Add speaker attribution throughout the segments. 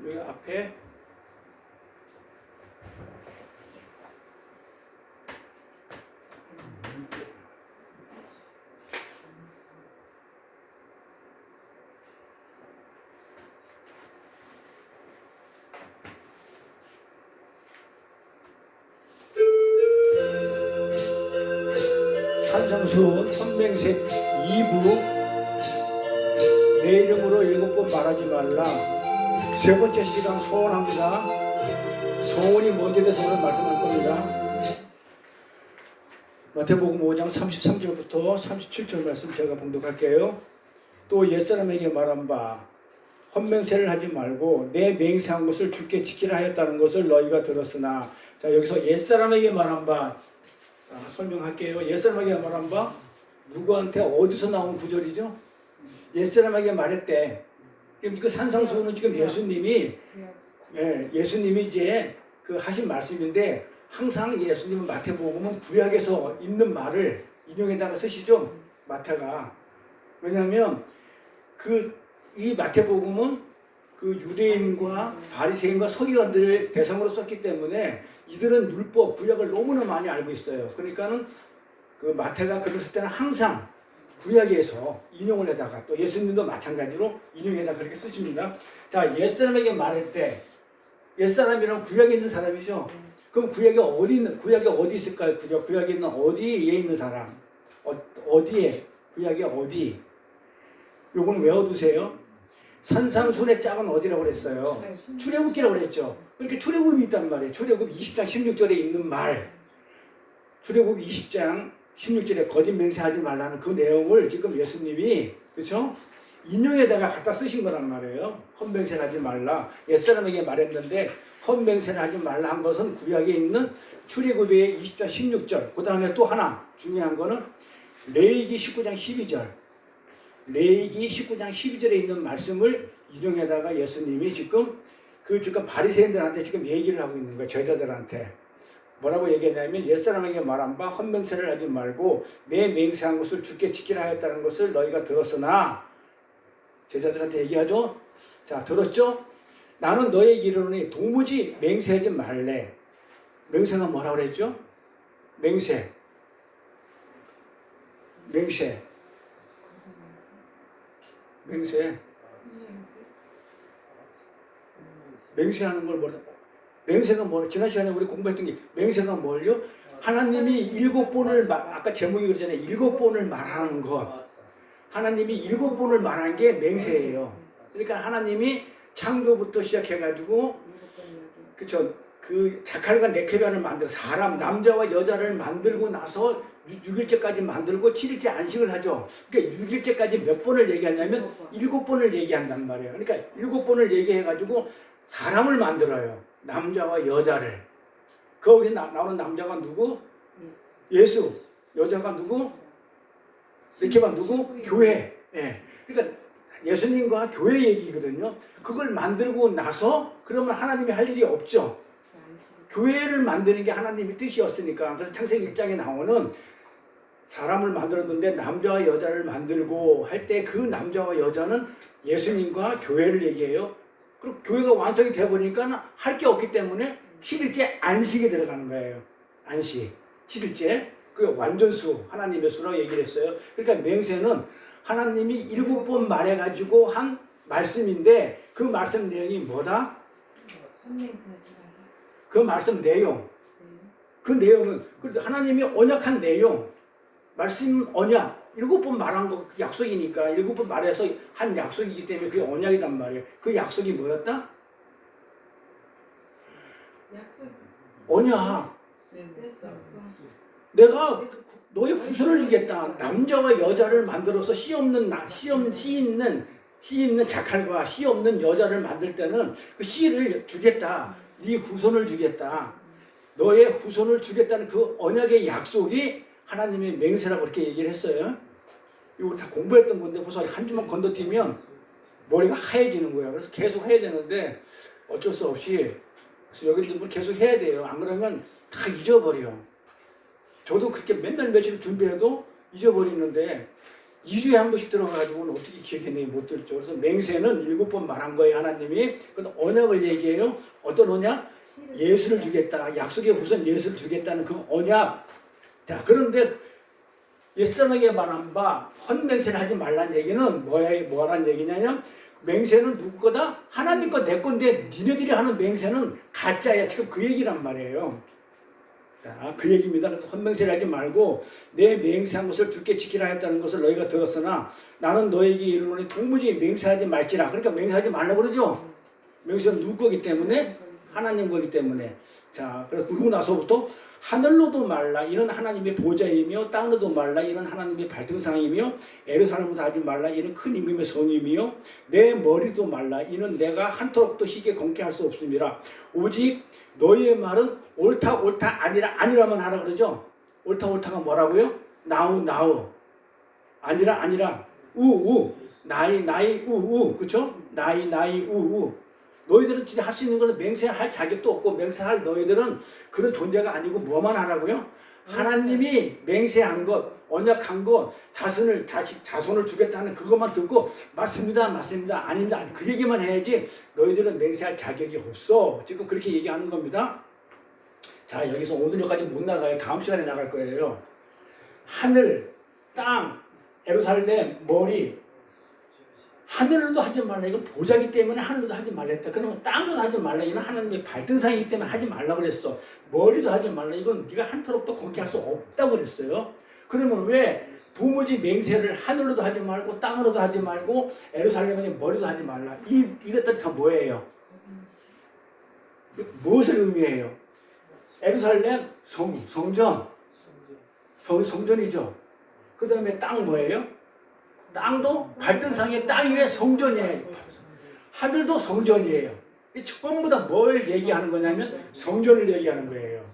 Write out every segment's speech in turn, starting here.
Speaker 1: 여기 앞에 산상수훈 헌맹세 2부 내 이름으로 7번 말하지 말라. 세 번째 시간 소원합니다. 소원이 뭔지에 대해서 오늘 말씀할 겁니다. 마태복음 5장 33절부터 37절 말씀 제가 봉독할게요. 또 옛사람에게 말한 바 헌맹세를 하지 말고 내 맹세한 것을 주께 지키라 하였다는 것을 너희가 들었으나, 자 여기서 옛사람에게 말한 바, 자, 설명할게요. 옛사람에게 말한 바 누구한테 어디서 나온 구절이죠? 옛사람에게 말했대. 그 산상수훈은 지금 예수님이 예수님이 이제 그 하신 말씀인데, 항상 예수님은 마태복음은 구약에서 있는 말을 인용에다가 쓰시죠. 마태가. 왜냐하면 이 마태복음은 그 유대인과 바리새인과 서기관들을 대상으로 썼기 때문에 이들은 율법 구약을 너무나 많이 알고 있어요. 그러니까는 그 마태가 그랬을 때는 항상 구약에서 인용을 해다가, 또 예수님도 마찬가지로 인용에다 그렇게 쓰십니다. 자, 옛사람에게 말할 때, 옛사람이란 구약에 있는 사람이죠. 그럼 구약이 어디 있을까요? 구약에 있는 어디에 있는 사람? 어디에? 구약이 어디? 요거는 외워두세요. 산상순의 짝은 어디라고 그랬어요? 출애굽기라고 그랬죠. 그렇게 출애굽이 있단 말이에요. 출애굽 20장 16절에 있는 말. 출애굽 20장 16절에 거짓 맹세하지 말라는 그 내용을 지금 예수님이, 그렇죠? 인용에다가 갖다 쓰신 거란 말이에요. 헌맹세를 하지 말라. 옛사람에게 말했는데 헌맹세를 하지 말라 한 것은 구약에 있는 출애굽의 20장 16절. 그 다음에 또 하나 중요한 거는 레위기 19장 12절. 레위기 19장 12절에 있는 말씀을 인용에다가 예수님이 지금 바리새인들한테 지금 얘기를 하고 있는 거예요. 제자들한테. 뭐라고 얘기했냐면, 옛사람에게 말한 바 헌맹세를 하지 말고 내 맹세한 것을 주께 지키라 하였다는 것을 너희가 들었으나, 제자들한테 얘기하죠. 자, 들었죠? 나는 너에게 이르노니 도무지 맹세하지 말래. 맹세가 뭐라고 그랬죠? 맹세하는 걸 뭐라고? 맹세가 뭐라? 지난 시간에 우리 공부했던 게 맹세가 뭘요? 하나님이 7번을 아까 제목이 그러잖아요. 7번을 말하는 것. 하나님이 7번을 말한 게 맹세예요. 그러니까 하나님이 창조부터 시작해가지고, 그쵸? 그 자칼과 네케변을 만들어 사람 남자와 여자를 만들고 나서 6일째까지 만들고 7일째 안식을 하죠. 그러니까 6일째까지 몇 번을 얘기하냐면 7번을 얘기한단 말이에요. 그러니까 7번을 얘기해가지고 사람을 만들어요. 남자와 여자를. 거기서 나오는 남자가 누구? 예수. 여자가 누구? 네케반 누구? 교회. 예. 그러니까 예수님과 교회 얘기거든요. 그걸 만들고 나서 그러면 하나님이 할 일이 없죠. 교회를 만드는 게 하나님의 뜻이었으니까. 그래서 창세기 1장에 나오는 사람을 만들었는데 남자와 여자를 만들고 할 때 그 남자와 여자는 예수님과 교회를 얘기해요. 그리고 교회가 완성이 되어버리니까 할 게 없기 때문에 7일째 안식에 들어가는 거예요. 안식. 7일째. 그 완전수, 하나님의 수라고 얘기를 했어요. 그러니까 맹세는 하나님이 7번 말해가지고 한 말씀인데, 그 말씀 내용이 뭐다? 그 말씀 내용. 그 내용은 하나님이 언약한 내용. 말씀 언약. 7번 말한 거 약속이니까 7번 말해서 한 약속이기 때문에 그게 언약이단 말이에요. 그 약속이 뭐였다? 언약. 내가 너의 후손을 주겠다. 남자와 여자를 만들어서 씨 있는 자칼과 씨 없는 여자를 만들 때는 그 씨를 주겠다. 네 후손을 주겠다. 너의 후손을 주겠다는 그 언약의 약속이 하나님의 맹세라고 그렇게 얘기를 했어요. 이거 다 공부했던 건데 벌써 한 주만 건너뛰면 머리가 하얘지는 거예요. 그래서 계속 해야 되는데 어쩔 수 없이, 그래서 여기들 계속 해야 돼요. 안 그러면 다 잊어버려. 저도 그렇게 맨날 며칠 준비해도 잊어버리는데, 2주에 한 번씩 들어가가지고는 어떻게 기억했는지 못 들죠. 그래서 맹세는 7번 말한 거예요. 하나님이. 그건 언약을 얘기해요. 어떤 언약? 예수를 주겠다. 약속의 후손 예수를 주겠다는 그 언약. 자, 그런데 옛사람에게 말한 바 헌맹세를 하지 말라는 얘기는 뭐라는 얘기냐면 맹세는 누구 거다? 하나님 거 내 건데 니네들이 하는 맹세는 가짜야. 지금 그 얘기란 말이에요. 자, 그 얘기입니다. 그래서 헌맹세를 하지 말고 내 맹세한 것을 주께 지키라 했다는 것을 너희가 들었으나 나는 너에게 이르노니 도무지 맹세하지 말지라. 그러니까 맹세하지 말라고 그러죠. 맹세는 누구 거기 때문에? 하나님 거기 때문에. 자, 그래서 그러고 나서부터 하늘로도 말라 이는 하나님의 보좌이며 땅으로도 말라 이는 하나님의 발등상이며 에루살렘으로 하지 말라 이는 큰 임금의 성임이요 내 머리도 말라 이는 내가 한토록도 희게 검게 할 수 없음이라. 오직 너희의 말은 옳다 옳다 아니라만 하라 그러죠. 옳다 옳다가 뭐라고요? 나우 아니라 우우 나이 우우 그쵸? 나이 우우. 너희들은 진짜 할 수 있는 거는 맹세할 자격도 없고 맹세할 너희들은 그런 존재가 아니고 뭐만 하라고요? 하나님이 맹세한 것, 언약한 것, 자손을 주겠다는 그것만 듣고 맞습니다, 아닙니다. 그 얘기만 해야지 너희들은 맹세할 자격이 없어. 지금 그렇게 얘기하는 겁니다. 자, 여기서 오늘 여기까지 못 나가요. 다음 시간에 나갈 거예요. 하늘, 땅, 예루살렘, 머리. 하늘도 하지 말라. 이건 보자기 때문에 하늘도 하지 말라 했다. 그러면 땅도 하지 말라. 이건 하나님의 발등상이기 때문에 하지 말라 그랬어. 머리도 하지 말라. 이건 네가 한터록도 걷게 할 수 없다고 그랬어요. 그러면 왜 도무지 맹세를 하늘로도 하지 말고 땅으로도 하지 말고 예루살렘의 머리도 하지 말라. 이것들이 다 뭐예요? 무엇을 의미해요? 예루살렘 성전이죠. 그 다음에 땅 뭐예요? 땅도 발등상의 땅 위에 성전이에요. 하늘도 성전이에요. 전부 다 뭘 얘기하는 거냐면 성전을 얘기하는 거예요.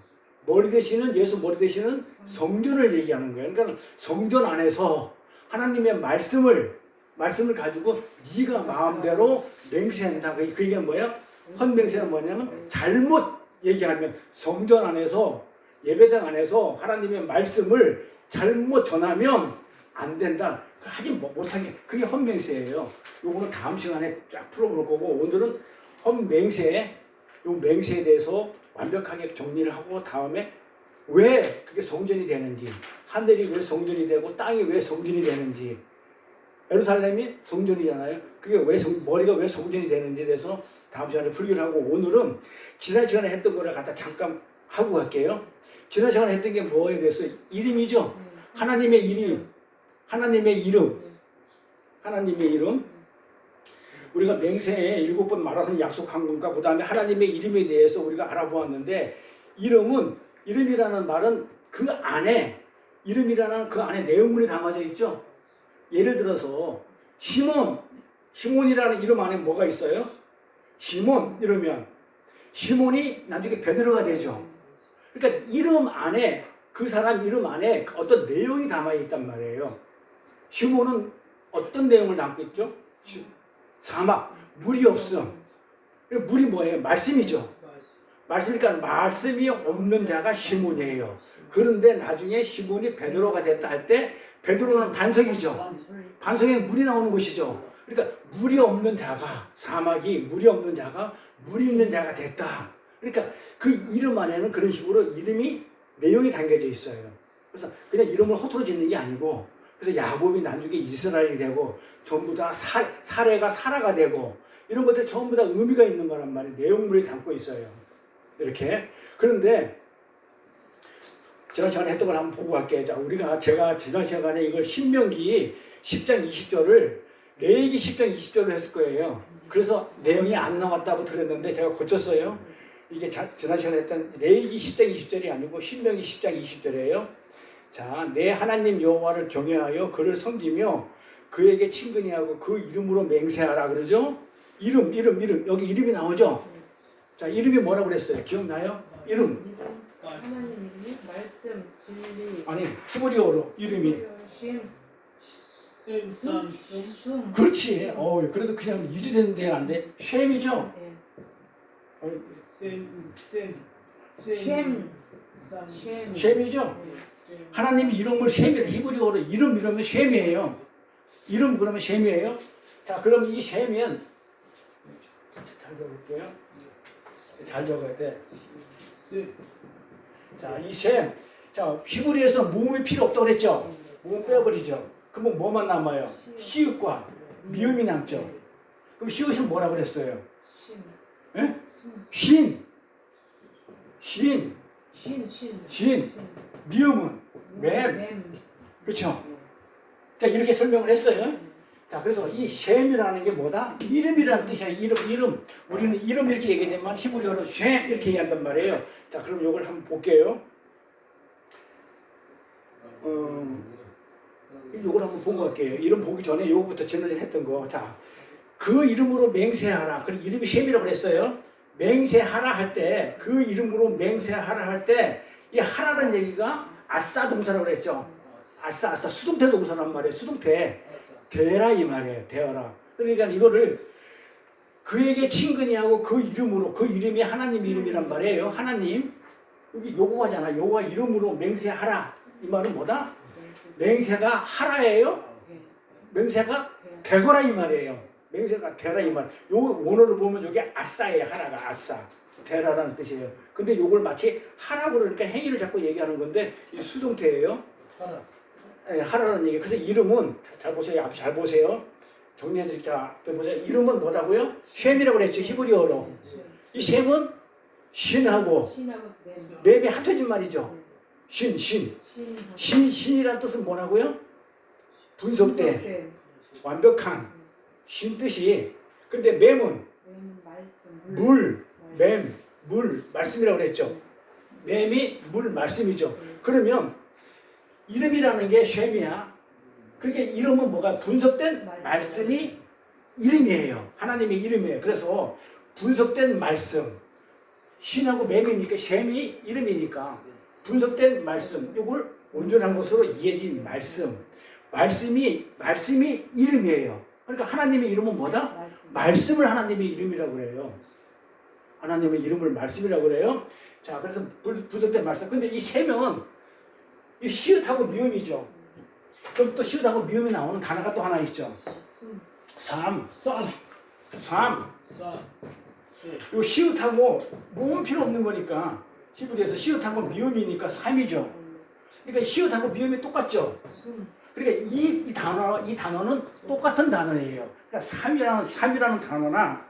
Speaker 1: 머리 대신은 예수 머리 대신은 성전을 얘기하는 거예요. 그러니까 성전 안에서 하나님의 말씀을 가지고 네가 마음대로 맹세한다. 그게 뭐야? 헌맹세는 뭐냐면 잘못 얘기하면 성전 안에서 예배당 안에서 하나님의 말씀을 잘못 전하면 안 된다. 하지 못하게. 그게 헌맹세예요. 요거는 다음 시간에 쫙 풀어볼 거고 오늘은 헌맹세, 요 맹세에 대해서 완벽하게 정리를 하고 다음에 왜 그게 성전이 되는지, 하늘이 왜 성전이 되고 땅이 왜 성전이 되는지, 예루살렘이 성전이잖아요. 그게 왜 머리가 왜 성전이 되는지에 대해서 다음 시간에 풀기를 하고 오늘은 지난 시간에 했던 거를 갖다 잠깐 하고 갈게요. 지난 시간에 했던 게 뭐에 대해서 이름이죠. 하나님의 이름. 하나님의 이름. 우리가 맹세에 7번 말하는 약속한 건가, 그 다음에 하나님의 이름에 대해서 우리가 알아보았는데, 이름이라는 말은 그 안에, 이름이라는 그 안에 내용물이 담아져 있죠. 예를 들어서, 시몬이라는 이름 안에 뭐가 있어요? 시몬 이러면, 시몬이 나중에 베드로가 되죠. 그러니까 이름 안에, 그 사람 이름 안에 어떤 내용이 담아 있단 말이에요. 시몬은 어떤 내용을 담고 있죠? 사막, 물이 없어. 물이 뭐예요? 말씀이죠. 말씀이니까 말씀이 없는 자가 시몬이에요. 그런데 나중에 시몬이 베드로가 됐다 할 때 베드로는 반석이죠. 반석에 물이 나오는 곳이죠. 그러니까 물이 없는 자가, 사막이 물이 없는 자가 물이 있는 자가 됐다. 그러니까 그 이름 안에는 그런 식으로 내용이 담겨져 있어요. 그래서 그냥 이름을 허투루 짓는 게 아니고, 그래서 야곱이 나중에 이스라엘이 되고 전부 다 사례가 사라가 되고 이런 것들 전부 다 의미가 있는 거란 말이에요. 내용물이 담고 있어요. 이렇게. 그런데 지난 시간에 했던 걸 한번 보고 갈게요. 자, 제가 지난 시간에 이걸 신명기 10장 20절을 레위기 10장 20절로 했을 거예요. 그래서 내용이 안 나왔다고 들었는데 제가 고쳤어요. 이게 지난 시간에 했던 레위기 10장 20절이 아니고 신명기 10장 20절이에요. 자, 내 하나님 여호와를 경외하여 그를 섬기며 그에게 친근히하고 그 이름으로 맹세하라 그러죠. 이름 여기 이름이 나오죠. 자, 이름이 뭐라고 그랬어요? 기억나요? 이름.
Speaker 2: 하나님 이름이 말씀, 진리.
Speaker 1: 아니, 히브리어로 이름이.
Speaker 2: 숨.
Speaker 1: 그렇지. 그래도 그냥 유지되는데 안 돼. 셈이죠. 셈이죠. 하나님이 이름을 셈이에요. 히브리어로 이름이면 셈이에요. 이름 그러면 셈이에요. 자, 그럼 이 셈은 잘 적을게요. 잘 적어야 돼. 자, 이 셈. 자, 히브리에서 모음이 필요 없다고 그랬죠? 모음 빼버리죠. 그러면 뭐만 남아요? 시읒과 미음이 남죠. 그럼 시읒은 뭐라 그랬어요?
Speaker 2: 신.
Speaker 1: 예?
Speaker 2: 신.
Speaker 1: 신. 신.
Speaker 2: 신.
Speaker 1: 신. 미음은 맴. 그렇죠? 자, 이렇게 설명을 했어요. 자, 그래서 이 셈이라는 게 뭐다? 이름이라는 뜻이야. 이름. 우리는 이름 이렇게 얘기하지만 히브리어로 셈 이렇게 얘기한단 말이에요. 자, 그럼 이걸 한번 볼게요. 이걸 한번 보고 갈게요. 이름 보기 전에 요거부터 전에 했던 거. 자, 그 이름으로 맹세하라. 그 이름이 셈이라고 그랬어요. 맹세하라 할 때, 그 이름으로 맹세하라 할 때, 이 하라는 얘기가 아싸 동사라고 그랬죠. 아싸, 수동태 동사란 말이에요. 수동태. 대라 이 말이에요. 대어라. 그러니까 이거를 그에게 친근히하고 그 이름으로, 그 이름이 하나님 이름이란 말이에요. 하나님. 여기 요거하잖아. 요거 이름으로 맹세하라. 이 말은 뭐다? 맹세가 하라예요. 맹세가 되거라 이 말이에요. 맹세가 되라 이 말. 요 원어를 보면 요게 아싸예요. 하나가 아싸. 되라라는 뜻이에요. 근데 요걸 마치 하라고 그러니까 행위를 자꾸 얘기하는 건데 이 수동태예요. 하라. 예, 하라는 얘기. 그래서 이름은 잘 보세요. 앞에 잘 보세요. 정리해드릴게요. 자, 앞에 보세요. 이름은 뭐라고요? 셈이라고 그랬죠. 히브리어로. 이 셈은 신하고 맴이 합쳐진 말이죠. 신이라는 뜻은 뭐라고요? 분석된, 완벽한 신 뜻이. 근데 맴은 물, 말씀이라고 그랬죠. 맴이 물, 말씀이죠. 그러면 이름이라는 게 셈이야. 그러니까 이름은 뭐가? 분석된 말씀이 이름이에요. 하나님의 이름이에요. 그래서 분석된 말씀, 신하고 맴이니까 셈이 이름이니까 분석된 말씀, 이걸 온전한 것으로 이해진 말씀이 이름이에요. 그러니까 하나님의 이름은 뭐다? 말씀을 하나님의 이름이라고 그래요. 하나님의 이름을 말씀이라고 그래요. 자, 그래서 분석된 말씀. 근데 이 셈은 이 시읒하고 미음이죠. 그럼 또 시읒하고 미음이 나오는 단어가 또 하나 있죠. 삼. 이 시읒하고 모음 필요 없는 거니까 히브리에서 시읒하고 미음이니까 3이죠. 그러니까 시읒하고 미음이 똑같죠. 그러니까 이 단어는 똑같은 단어예요. 그러니까 3이라는 단어나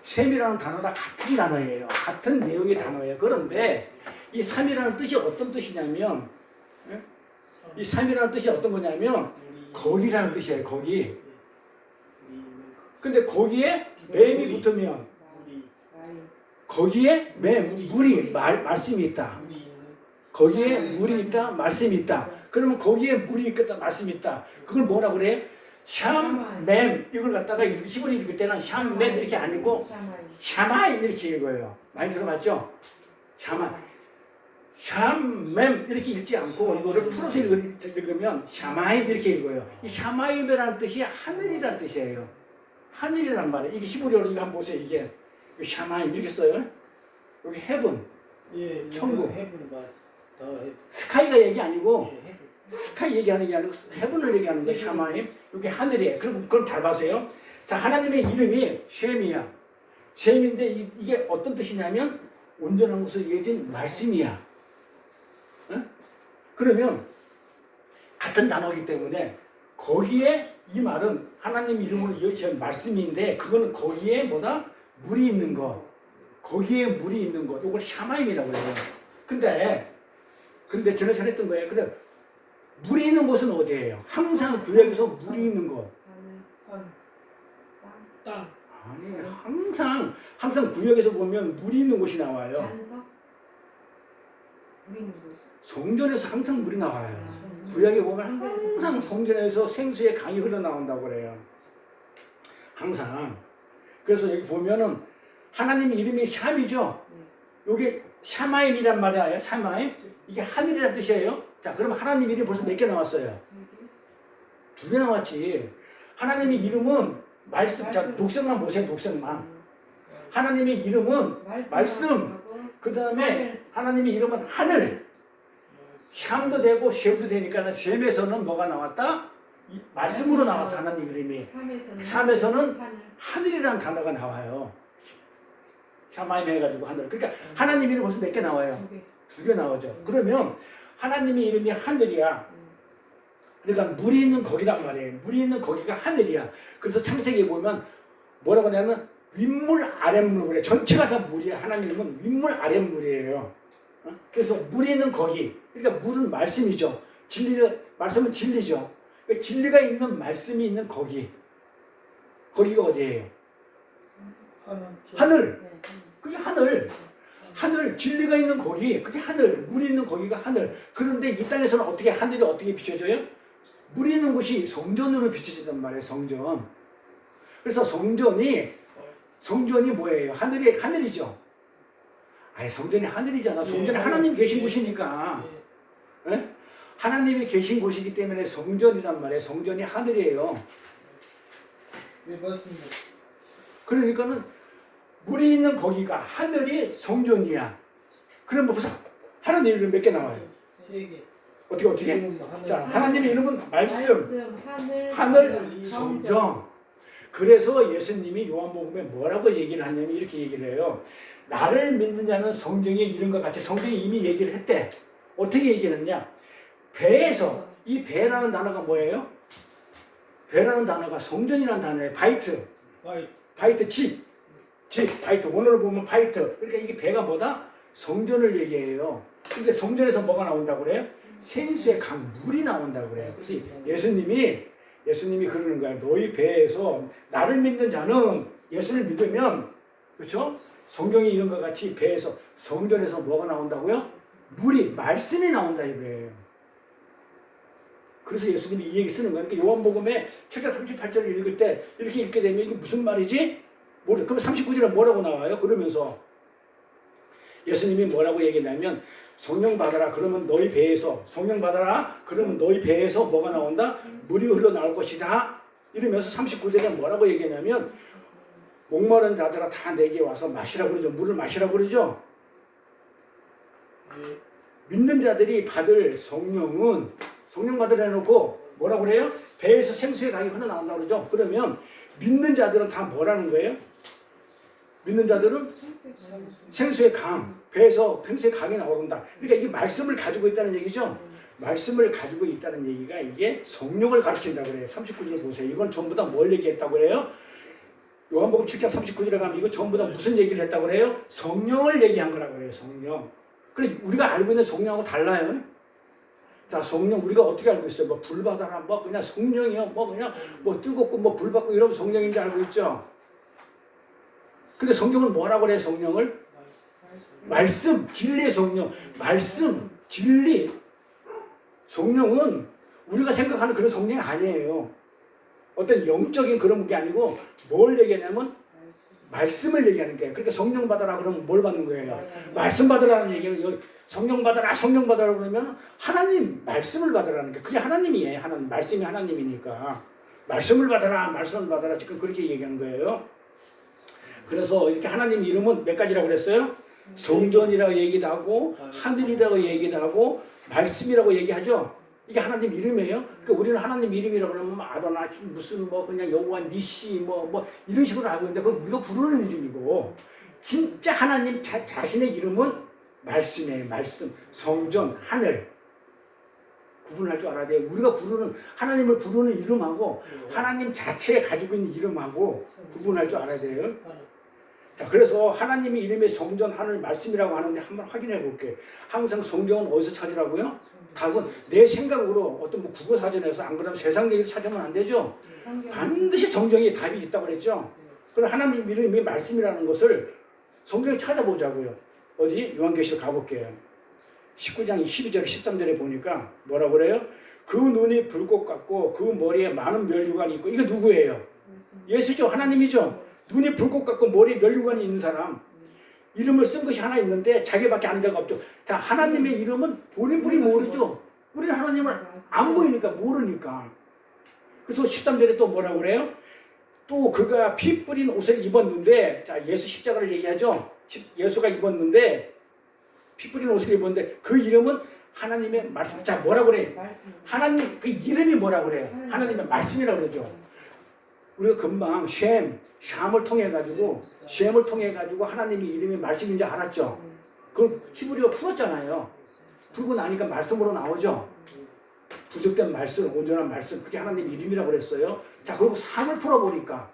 Speaker 1: 셈이라는 단어가 같은 단어예요. 같은 내용의 단어예요. 그런데 이 3이라는 뜻이 어떤 뜻이냐면, 이 3이라는 뜻이 어떤 거냐면 거기라는 뜻이에요. 거기. 근데 거기에 맴이 붙으면 거기에 물이 말씀이 있다. 거기에 물이 있다. 말씀이 있다. 그러면 거기에 물이 있다. 말씀이 있다. 그걸 뭐라 그래? 샴 이걸 갖다가 히브리 읽을 때는 샴 이렇게 안 읽고 샤마임 이렇게 읽어요. 많이 들어봤죠? 샴 이렇게 읽지 않고 이거를 풀어서 읽으면 샤마임 이렇게 읽어요. 이 샤마임이라는 뜻이 하늘이라는 뜻이에요. 하늘이란 말이에요. 이게 히브리어로 이거 한번 보세요. 이게 샤마임 이렇게 써요. 여기 헤븐, 천국. 스카이가 얘기 아니고 스카이 얘기하는 게 아니고 헤븐을 얘기하는 거예요. 샤마임. 여기 하늘이에요. 그럼 잘 봐세요. 자, 하나님의 이름이 셈이야. 셈인데 이게 어떤 뜻이냐면 온전한 것을 이어진 말씀이야. 응? 그러면 같은 단어이기 때문에 거기에 이 말은 하나님 이름으로 이어진 말씀인데 그거는 거기에 뭐다? 물이 있는 거. 거기에 물이 있는 거. 이걸 샤마임이라고 해요. 근데 전에 전했던 거예요. 그래, 물이 있는 곳은 어디예요? 항상 구약에서 물이 있는 곳.
Speaker 2: 땅.
Speaker 1: 아니, 항상 구약에서 보면 물이 있는 곳이 나와요.
Speaker 2: 반석. 물 있는 곳.
Speaker 1: 성전에서 항상 물이 나와요. 구약에 보면 항상 성전에서 생수의 강이 흘러나온다고 그래요. 항상. 그래서 여기 보면은 하나님 이름이 샴이죠. 여기 샤마임이란 말이에요. 샤마임. 이게 하늘이라는 뜻이에요. 자, 그럼 하나님 이름이 벌써 몇 개 나왔어요? 2개 나왔지. 하나님의 이름은 말씀. 자, 녹색만 보세요. 녹색만. 하나님의 이름은 말씀. 그 다음에 하나님의 이름은 하늘. 샴도 되고 셈도 되니까 셈에서는 뭐가 나왔다? 이 말씀으로 나와서 하나님 이름이 3에서는 하늘이라는 단어가 나와요. 샤마임 해가지고 하늘. 그러니까 하나님 이름 벌써 몇 개 나와요? 2개 나오죠. 그러면 하나님의 이름이 하늘이야. 그러니까 물이 있는 거기란 말이에요. 물이 있는 거기가 하늘이야. 그래서 창세기에 보면 뭐라고 하냐면 윗물 아랫물 그래. 전체가 다 물이야. 하나님은 윗물 아랫물이에요. 그래서 물이 있는 거기. 그러니까 물은 말씀이죠. 말씀은 진리죠. 그러니까 진리가 있는 말씀이 있는 거기. 거기가 어디예요? 하늘. 그게 하늘. 하늘, 진리가 있는 거기, 그게 하늘, 물이 있는 거기가 하늘. 그런데 이 땅에서는 어떻게 하늘이 어떻게 비춰져요? 물이 있는 곳이 성전으로 비춰진단 말이에요. 성전. 그래서 성전이 뭐예요? 하늘이죠. 아니 성전이 하늘이잖아. 성전에 하나님 계신 곳이니까. 예? 하나님이 계신 곳이기 때문에 성전이란 말이에요. 성전이 하늘이에요.
Speaker 3: 네, 맞습니다.
Speaker 1: 그러니까는 물이 있는 거기가 하늘이 성전이야. 그럼 무슨 하나님 이름 몇 개 나와요?
Speaker 3: 3개.
Speaker 1: 어떻게? 자, 하나님의 이름은 말씀, 하늘, 성경. 그래서 예수님이 요한복음에 뭐라고 얘기를 하냐면 이렇게 얘기를 해요. 나를 믿는 자는 성경의 이름과 같이 성경이 이미 얘기를 했대. 어떻게 얘기를 했냐? 배에서 이 배라는 단어가 뭐예요? 배라는 단어가 성전이라는 단어예요. 바이트 집, 바이트 원어를 보면 바이트. 그러니까 이게 배가 뭐다? 성전을 얘기해요. 근데 성전에서 뭐가 나온다고 그래요? 생수의 강 물이 나온다고 그래요. 그래서 예수님이 그러는 거예요. 너희 배에서 나를 믿는 자는 예수를 믿으면 그렇죠? 성경이 이런 것 같이 배에서 성전에서 뭐가 나온다고요? 물이 말씀이 나온다 이거예요. 그래서 예수님이 이 얘기 쓰는 거예요. 그러니까 요한복음에 7장 38절을 읽을 때 이렇게 읽게 되면 이게 무슨 말이지? 그럼 39절에 뭐라고 나와요? 그러면서 예수님이 뭐라고 얘기했냐면 성령 받아라. 그러면 너희 배에서 성령 받아라. 그러면 너희 배에서 뭐가 나온다? 물이 흘러나올 것이다. 이러면서 39절에 뭐라고 얘기했냐면 목마른 자들아 다 내게 와서 마시라고 그러죠. 물을 마시라고 그러죠. 믿는 자들이 받을 성령은 성령 받으라 해놓고 뭐라고 그래요? 배에서 생수의 강이 흘러나온다고 그러죠. 그러면 믿는 자들은 다 뭐라는 거예요? 믿는 자들은 생수의 강, 배에서 생수의 강이 나온다. 그러니까 이게 말씀을 가지고 있다는 얘기죠. 말씀을 가지고 있다는 얘기가 이게 성령을 가르친다고 그래요. 39절 보세요. 이건 전부 다 뭘 얘기했다고 그래요? 요한복음 7장 39절에 가면 이거 전부 다 무슨 얘기를 했다고 그래요? 성령을 얘기한 거라고 그래요. 성령. 그래 우리가 알고 있는 성령하고 달라요. 자, 성령 우리가 어떻게 알고 있어요? 뭐 불 받아라, 뭐 그냥 성령이요, 뭐 그냥 뭐 뜨겁고 뭐 불 받고 이러면 성령인 줄 알고 있죠. 근데 성경은 뭐라고 그래요? 성령을 말씀, 진리의 성령, 말씀, 진리. 성령은 우리가 생각하는 그런 성령이 아니에요. 어떤 영적인 그런 게 아니고 뭘 얘기하냐면 말씀을 얘기하는 거예요. 그러니까 성령 받아라 그러면 뭘 받는 거예요? 말씀 받으라는 얘기예요. 성령 받아라, 성령 받아라 그러면 하나님 말씀을 받으라는 게 그게 하나님이에요. 하나님 말씀이 하나님이니까 말씀을 받아라 지금 그렇게 얘기하는 거예요. 그래서 이렇게 하나님 이름은 몇 가지라고 그랬어요? 성전이라고 얘기도 하고 하늘이라고 얘기도 하고 말씀이라고 얘기하죠. 이게 하나님 이름이에요. 그러니까 우리는 하나님 이름이라고 그러면 아도나 무슨 뭐 그냥 여호와 니시 뭐 이런 식으로 알고 있는데 그건 우리가 부르는 이름이고 진짜 하나님 자신의 이름은 말씀이에요. 말씀, 성전, 하늘. 구분할 줄 알아야 돼요. 우리가 부르는 하나님을 부르는 이름하고 하나님 자체에 가지고 있는 이름하고 구분할 줄 알아야 돼요. 자, 그래서 하나님의 이름의 성전, 하늘, 말씀이라고 하는데 한번 확인해 볼게요. 항상 성경은 어디서 찾으라고요? 답은 내 생각으로 어떤 뭐 국어사전에서 안 그러면 세상 얘기를 찾으면 안 되죠. 반드시 성경에 답이 있다고 그랬죠. 그럼 하나님 이름이 말씀이라는 것을 성경에 찾아보자고요. 어디? 요한계시록 가볼게요. 19장 12절 13절에 보니까 뭐라고 그래요? 그 눈이 불꽃 같고 그 머리에 많은 면류관이 있고 이게 누구예요? 예수죠. 하나님이죠. 눈이 불꽃 같고 머리에 면류관이 있는 사람. 이름을 쓴 것이 하나 있는데 자기밖에 아는 자가 없죠. 자, 하나님의 이름은 본인뿐이 모르죠. 우리는 하나님을 안 보이니까 모르니까. 그래서 13절에 또 뭐라고 그래요? 또 그가 피 뿌린 옷을 입었는데, 자, 예수 십자가를 얘기하죠. 예수가 입었는데 피 뿌린 옷을 입었는데 그 이름은 하나님의 말씀. 자, 뭐라 그래?
Speaker 2: 말씀.
Speaker 1: 하나님 그 이름이 뭐라 그래요? 하나님의 말씀이라고 그러죠. 우리가 금방 쉔을 통해 가지고 하나님의 이름이 말씀인지 알았죠. 그걸 히브리어 풀었잖아요. 풀고 나니까 말씀으로 나오죠. 부족된 말씀, 온전한 말씀, 그게 하나님 이름이라고 그랬어요. 자, 그리고 3을 풀어보니까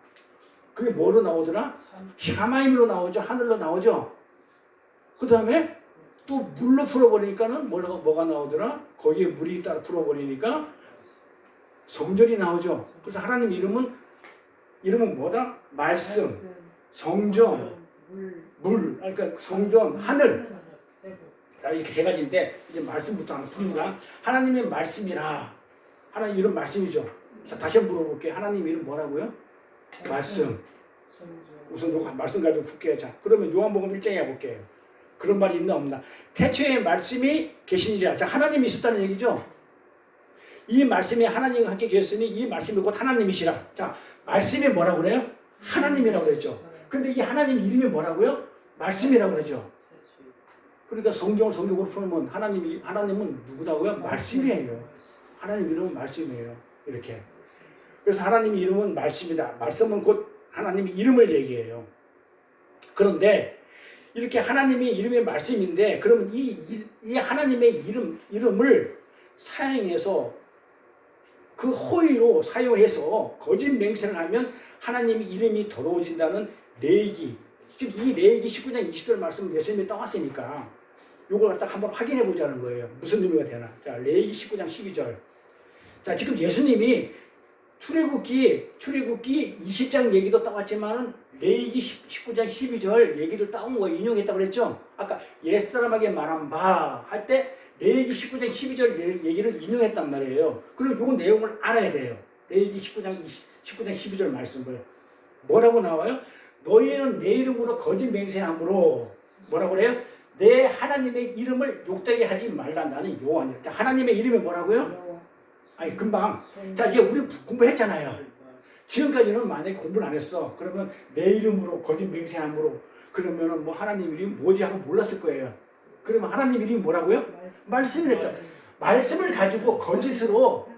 Speaker 1: 그게 뭐로 나오더라? 샤마임으로 나오죠. 하늘로 나오죠. 그 다음에 또 물로 풀어버리니까는 뭐가 나오더라? 거기에 물이 따라 풀어버리니까 성전이 나오죠. 그래서 하나님 이름은 뭐다? 말씀, 성전, 물, 그러니까 성전, 하늘. 자, 이렇게 세 가지인데 이제 말씀부터 하나 풉니다. 하나님의 말씀이라. 하나님 이름 말씀이죠. 자, 다시 한번 물어볼게요. 하나님 이름 뭐라고요? 말씀. 우선 요거 말씀 가지고 풀게요. 자, 그러면 요한복음 1장에 해볼게요. 그런 말이 있나 없나? 태초에 말씀이 계시니라. 자, 하나님이 있었다는 얘기죠. 이 말씀이 하나님과 함께 계셨으니 이 말씀이 곧 하나님이시라. 자, 말씀이 뭐라고 그래요? 하나님이라고 그랬죠. 근데 이 하나님 이름이 뭐라고요? 말씀이라고 그러죠. 그러니까 성경으로 풀면 하나님은 누구다고요? 말씀이에요. 하나님 이름은 말씀이에요. 이렇게. 그래서 하나님 이름은 말씀이다. 말씀은 곧 하나님의 이름을 얘기해요. 그런데 이렇게 하나님의 이름의 말씀인데 그러면 이 하나님의 이름을 사용해서 그 호의로 사용해서 거짓 맹세를 하면 하나님의 이름이 더러워진다는 레위기. 지금 이 레위기 19장 20절 말씀 예수님이 따왔으니까 이걸 갖다 한번 확인해 보자는 거예요. 무슨 의미가 되나. 자, 레위기 19장 12절. 자, 지금 예수님이 출애굽기 20장 얘기도 따왔지만은 레위기 19장 12절 얘기를 따온 거 인용했다고 그랬죠. 아까 옛사람에게 말한 바 할 때 레위기 19장 12절 얘기를 인용했단 말이에요. 그리고 이 내용을 알아야 돼요. 레위기 19장 12절 말씀을 뭐라고 나와요? 너희는 내 이름으로 거짓 맹세함으로 뭐라고 그래요? 내 하나님의 이름을 욕되게 하지 말라. 나는 여호와니라. 자, 하나님의 이름이 뭐라고요? 아니 금방. 자, 이게 우리 공부했잖아요. 지금까지는 만약에 공부를 안 했어. 그러면 내 이름으로 거짓 맹세함으로 그러면은 뭐 하나님 이름이 뭐지 하고 몰랐을 거예요. 그러면 하나님 이름이 뭐라고요? 말씀을 했죠. 말씀을 가지고 거짓으로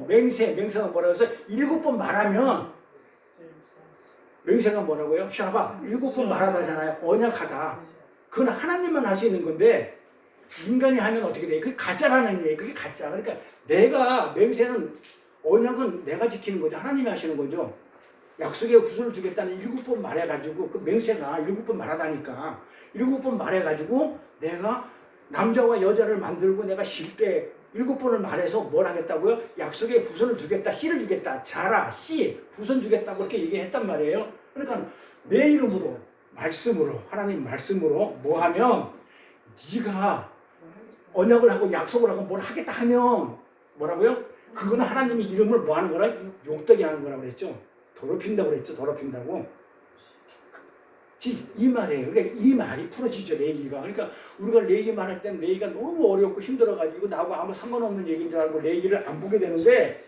Speaker 1: 맹세가 뭐라고 해서 7번 말하면 맹세가 뭐라고요? 샤바 7번 말하다잖아요. 언약하다. 그건 하나님만 할 수 있는 건데 인간이 하면 어떻게 돼요? 그게 가짜라는 얘기예요. 그게 가짜. 그러니까 내가 맹세는 언약은 내가 지키는 거죠. 하나님이 하시는 거죠. 약속의 구슬을 주겠다는 7번 말해가지고 그 맹세가 7번 말하다니까 7번 말해가지고 내가 남자와 여자를 만들고 내가 쉴 때 7번을 말해서 뭘 하겠다고요? 약속의 후손을 주겠다, 씨를 주겠다, 자라, 씨, 후손 주겠다고 이렇게 얘기했단 말이에요. 그러니까 내 이름으로, 말씀으로, 하나님 말씀으로 뭐 하면 네가 언약을 하고 약속을 하고 뭘 하겠다 하면 뭐라고요? 그거는 하나님의 이름을 뭐 하는 거라? 욕되게 하는 거라고 그랬죠. 더럽힌다고 그랬죠. 더럽힌다고. 이 말이에요. 그러니까 이 말이 풀어지죠. 레위기가. 그러니까 우리가 레위기 말할 때는 레위기가 너무 어렵고 힘들어가지고 나하고 아무 상관없는 얘기인 줄 알고 레위기를 안 보게 되는데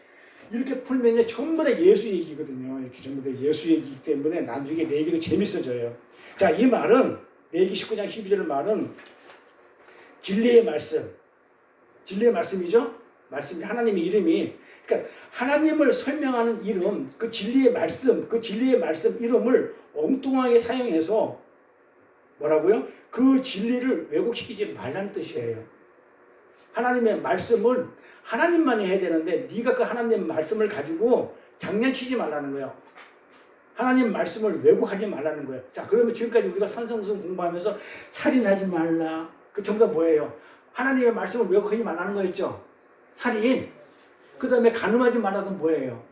Speaker 1: 이렇게 풀면 전부 다 예수 얘기거든요. 이렇게 전부 다 예수 얘기이기 때문에 나중에 레위기도 재밌어져요. 자, 이 말은 레위기 19장 12절 말은 진리의 말씀이죠. 말씀이 하나님의 이름이. 그러니까 하나님을 설명하는 이름, 그 진리의 말씀 이름을 엉뚱하게 사용해서 뭐라고요? 그 진리를 왜곡시키지 말라는 뜻이에요. 하나님의 말씀을 하나님만이 해야 되는데 네가 그 하나님 말씀을 가지고 장난치지 말라는 거예요. 하나님 말씀을 왜곡하지 말라는 거예요. 자, 그러면 지금까지 우리가 산성성 공부하면서 살인하지 말라. 그 전부 다 뭐예요? 하나님의 말씀을 왜곡하지 말라는 거였죠. 살인. 그 다음에 간음하지 말라는 뭐예요?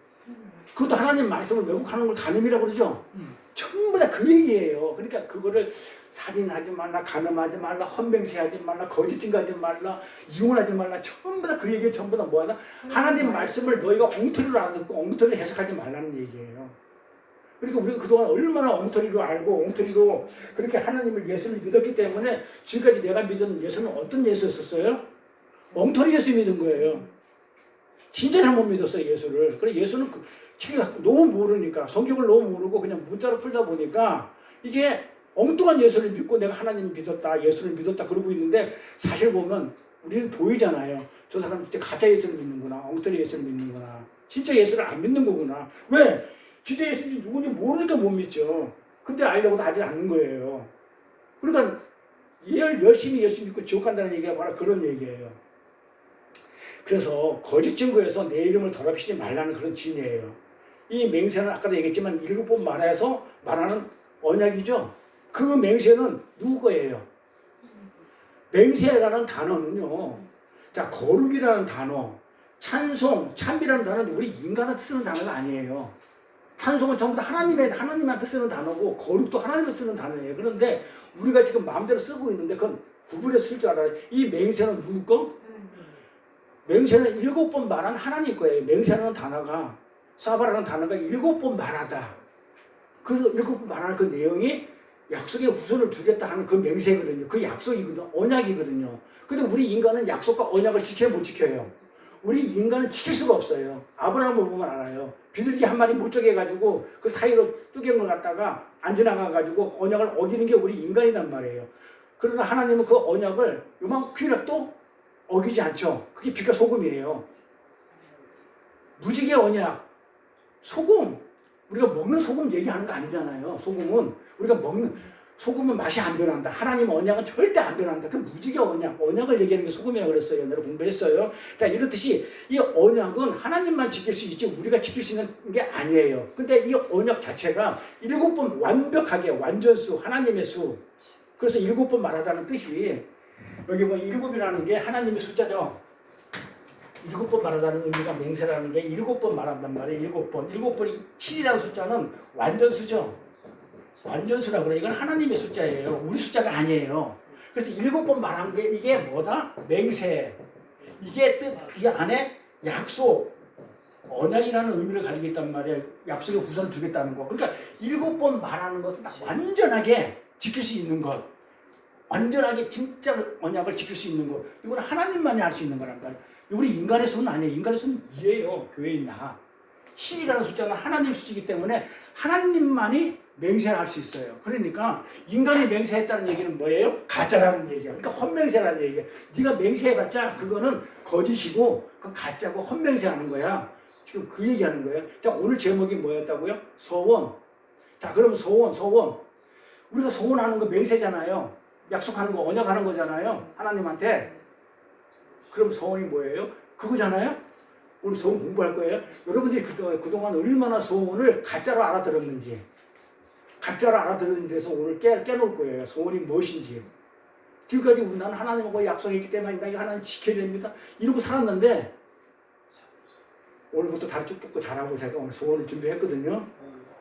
Speaker 1: 그것도 하나님 말씀을 왜곡하는 걸 간음이라고 그러죠. 전부 다 그 얘기예요. 그러니까 그거를 살인하지 말라, 간음하지 말라, 헌맹세하지 말라, 거짓 증거하지 말라, 이혼하지 말라, 전부 다 그 얘기 전부 다 뭐하나? 하나님 말씀을 너희가 엉터리로 안 듣고 엉터리로 해석하지 말라는 얘기예요. 그러니까 우리가 그동안 얼마나 엉터리로 알고 엉터리로 그렇게 하나님을 예수를 믿었기 때문에 지금까지 내가 믿은 예수는 어떤 예수였었어요? 엉터리 예수 믿은 거예요. 진짜 잘못 믿었어요, 예수를. 그래 예수는 너무 모르니까 성경을 너무 모르고 그냥 문자로 풀다 보니까 이게 엉뚱한 예수를 믿고 내가 하나님을 믿었다, 예수를 믿었다 그러고 있는데 사실 보면 우리는 보이잖아요. 저 사람 진짜 가짜 예수를 믿는구나. 엉터리 예수를 믿는구나. 진짜 예수를 안 믿는 거구나. 왜? 진짜 예수인지 누군지 모르니까 못 믿죠. 근데 알려고도 하지 않는 거예요. 그러니까 열심히 예수 믿고 지옥 간다는 얘기가 바로 그런 얘기예요. 그래서 거짓 증거에서 내 이름을 더럽히지 말라는 그런 진리예요. 이 맹세는 아까도 얘기했지만 7번 말해서 말하는 언약이죠. 그 맹세는 누구 거예요? 맹세라는 단어는요. 자, 거룩이라는 단어, 찬송, 찬미라는 단어는 우리 인간한테 쓰는 단어가 아니에요. 찬송은 전부 다 하나님한테 쓰는 단어고 거룩도 하나님한테 쓰는 단어예요. 그런데 우리가 지금 마음대로 쓰고 있는데 그건 구분해서 쓸 줄 알아요. 이 맹세는 누구 거? 맹세는 7번 말한 하나님 거예요. 맹세라는 단어가, 사바라는 단어가 7번 말하다. 그래서 7번 말하는 그 내용이 약속의 후손을 주겠다 하는 그 맹세거든요. 그 약속이거든, 언약이거든요. 근데 우리 인간은 약속과 언약을 지켜야 못 지켜요. 우리 인간은 지킬 수가 없어요. 아브라함을 보면 알아요. 비둘기 한 마리 못 쪼개 가지고 그 사이로 뚜껑을 갖다가 안 지나가 가지고 언약을 어기는 게 우리 인간이란 말이에요. 그러나 하나님은 그 언약을 요만큼이라도 어기지 않죠. 그게 빛과 소금이에요. 무지개 언약, 소금. 우리가 먹는 소금 얘기하는 거 아니잖아요. 소금은 우리가 먹는 소금은 맛이 안 변한다. 하나님 언약은 절대 안 변한다. 그 무지개 언약을 얘기하는 게 소금이라고 그랬어요. 옛날에 공부했어요. 자, 이렇듯이 이 언약은 하나님만 지킬 수 있지 우리가 지킬 수 있는 게 아니에요. 근데 이 언약 자체가 7번 완벽하게 완전수, 하나님의 수. 그래서 7번 말하자는 뜻이 여기 뭐 7이라는 게 하나님의 숫자죠. 7번 말하다는 의미가 맹세라는 게 7번 말한단 말이에요. 7번. 7번이 7이라는 숫자는 완전수죠. 완전수라고 그래요. 이건 하나님의 숫자예요. 우리 숫자가 아니에요. 그래서 7번 말한 게 이게 뭐다? 맹세. 이게 뜻, 이 안에 약속, 언약이라는 의미를 가지고 있단 말이에요. 약속의 후손을 주겠다는 거. 그러니까 7번 말하는 것은 다 완전하게 지킬 수 있는 것. 완전하게 진짜 언약을 지킬 수 있는 것. 이건 하나님만이 할 수 있는 거란 말이에요. 우리 인간의 수는 아니에요. 인간의 수는 2예요. 교회인 나. 7이라는 숫자는 하나님 수이기 때문에 하나님만이 맹세할 수 있어요. 그러니까 인간이 맹세했다는 얘기는 뭐예요? 가짜라는 얘기야. 그러니까 헛맹세라는 얘기야. 네가 맹세해봤자 그거는 거짓이고 그건 가짜고 헛맹세하는 거야. 지금 그 얘기하는 거예요. 자, 오늘 제목이 뭐였다고요? 소원. 자, 그러면 소원. 우리가 소원하는 거 맹세잖아요. 약속하는 거 언약하는 거잖아요. 하나님한테. 그럼 소원이 뭐예요? 그거잖아요. 오늘 소원 공부할 거예요. 여러분들이 그동안 얼마나 소원을 가짜로 알아들었는지, 가짜로 알아들은 데서 오늘 깨놓을 거예요. 소원이 무엇인지. 지금까지 나는 하나님하고 약속했기 때문에 나 이거 하나님 지켜야 됩니다. 이러고 살았는데 오늘부터 다리 쭉 뻗고 잘하고 제가 오늘 소원을 준비했거든요.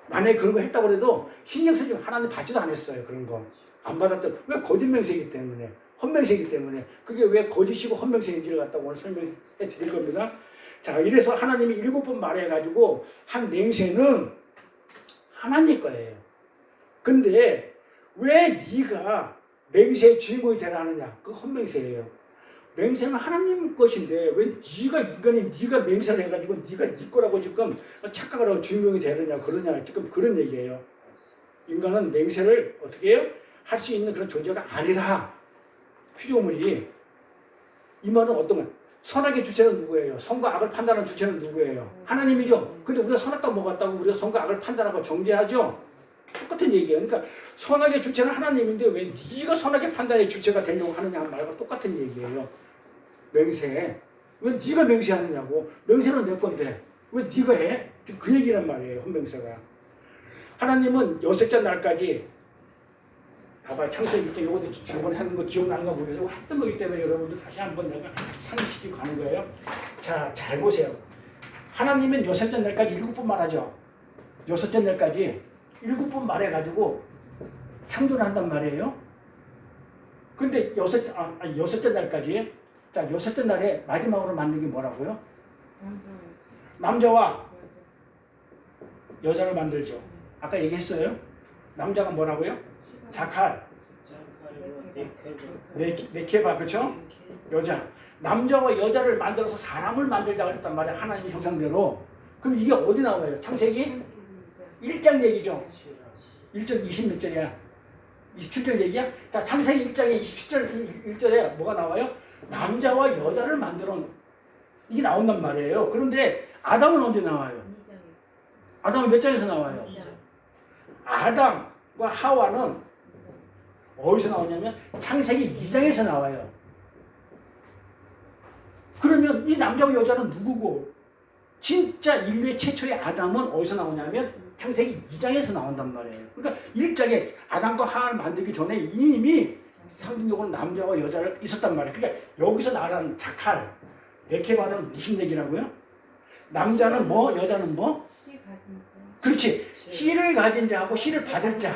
Speaker 1: 만약에 그런 거 했다고 해도 신경 쓰지 하나님 받지도 않았어요. 그런 거. 안 받았던 왜 거짓 맹세이기 때문에, 헛맹세이기 때문에. 그게 왜 거짓이고 헛맹세인지를 갖다 오늘 설명해 드릴 겁니다. 자, 이래서 하나님이 7번 말해가지고 한 맹세는 하나님 거예요. 근데 왜 네가 맹세의 주인공이 되라 하느냐? 그 헛맹세예요. 맹세는 하나님 것인데 왜 네가 인간이 네가 맹세를 해가지고 네가 네 거라고 지금 착각을 하고 주인공이 되느냐 그러냐 지금 그런 얘기예요. 인간은 맹세를 어떻게 해요? 할 수 있는 그런 존재가 아니다. 피조물이. 이 말은 어떤 거예요? 선악의 주체는 누구예요? 선과 악을 판단하는 주체는 누구예요? 하나님이죠. 근데 우리가 선악과 뭐 같다고 우리가 선과 악을 판단하고 정죄하죠? 똑같은 얘기예요. 그러니까 선악의 주체는 하나님인데 왜 네가 선악의 판단의 주체가 되려고 하느냐 말과 똑같은 얘기예요. 맹세. 왜 네가 맹세하느냐고. 맹세는 내 건데 왜 네가 해? 그 얘기란 말이에요. 헛맹세가. 하나님은 여섯째 날까지 봐봐 창세기 1장 요것도 저번에 하는 거 기억나는 거 모르겠어요. 했던 거기 때문에 여러분들 다시 한번 내가 상기시키고 가는 거예요. 자, 잘 보세요. 하나님은 여섯째 날까지 7번 말하죠. 여섯째 날까지 7번 말해가지고 창조를 한단 말이에요. 근데 여섯째 날까지, 자, 여섯째 날에 마지막으로 만든 게 뭐라고요? 남자와 여자를 만들죠. 아까 얘기했어요. 남자가 뭐라고요? 자칼, 네케바, 그쵸? 여자. 남자와 여자를 만들어서 사람을 만들자고 했단 말이야. 하나님의 형상대로. 그럼 이게 어디 나와요? 창세기 1장 얘기죠. 1장 20몇 절이야? 27절 얘기야? 자, 창세기 1장에 27절 1절에 뭐가 나와요? 남자와 여자를 만들어 이게 나온단 말이에요. 그런데 아담은 언제 나와요?
Speaker 2: 이장에서.
Speaker 1: 아담은 몇 장에서 나와요?
Speaker 2: 이장.
Speaker 1: 아담과 하와는 어디서 나오냐면 창세기 2장에서 나와요. 그러면 이 남자와 여자는 누구고 진짜 인류의 최초의 아담은 어디서 나오냐면 창세기 2장에서 나온단 말이에요. 그러니까 1장에 아담과 하와를 만들기 전에 이미 상징적으로 남자와 여자를 있었단 말이에요. 그러니까 여기서 나라는 자칼, 네케바는 무슨 얘기라고요? 남자는 뭐, 여자는 뭐?
Speaker 2: 시 가진 자.
Speaker 1: 그렇지. 씨를 가진 자하고 씨를 받을 자.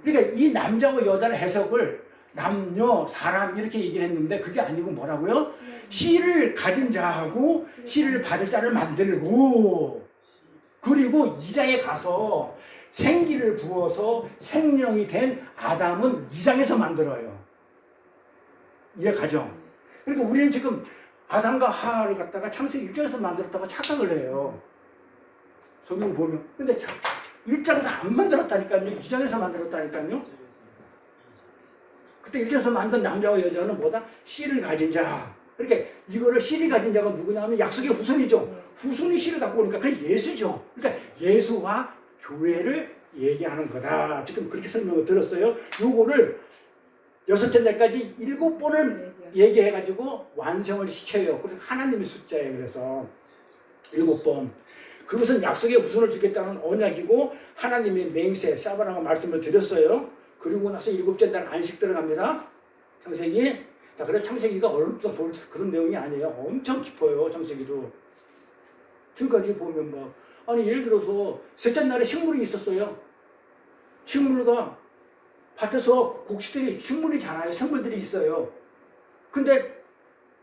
Speaker 1: 그러니까 이 남자와 여자의 해석을 남녀, 사람 이렇게 얘기를 했는데 그게 아니고 뭐라고요? 씨를 가진 자하고 씨를 받을 자를 만들고 그리고 2장에 가서 생기를 부어서 생명이 된 아담은 2장에서 만들어요. 이해가죠? 그러니까 우리는 지금 아담과 하와를 갖다가 창세기 1장에서 만들었다고 착각을 해요. 성경 보면. 근데 1장에서 안 만들었다니까요. 2장에서 만들었다니까요. 그때 1장에서 만든 남자와 여자는 뭐다? 씨를 가진 자. 그러니까 이거를 씨를 가진 자가 누구냐면 약속의 후손이죠. 후손이 씨를 갖고 오니까 그게 예수죠. 그러니까 예수와 교회를 얘기하는 거다. 지금 그렇게 설명을 들었어요. 요거를 6째 날까지 7번을 얘기해가지고 완성을 시켜요. 그래서 하나님의 숫자예요. 그래서 7번. 그것은 약속의 후손을 주겠다는 언약이고 하나님의 맹세, 사바라고 말씀을 드렸어요. 그리고 나서 7째 날 안식 들어갑니다. 창세기. 자, 그래서 창세기가 얼룩덜 볼 그런 내용이 아니에요. 엄청 깊어요. 창세기도. 지금까지 보면 뭐 아니 예를 들어서 셋째 날에 식물이 있었어요. 식물과 밭에서 곡식들이 식물이 자라요. 생물들이 있어요. 근데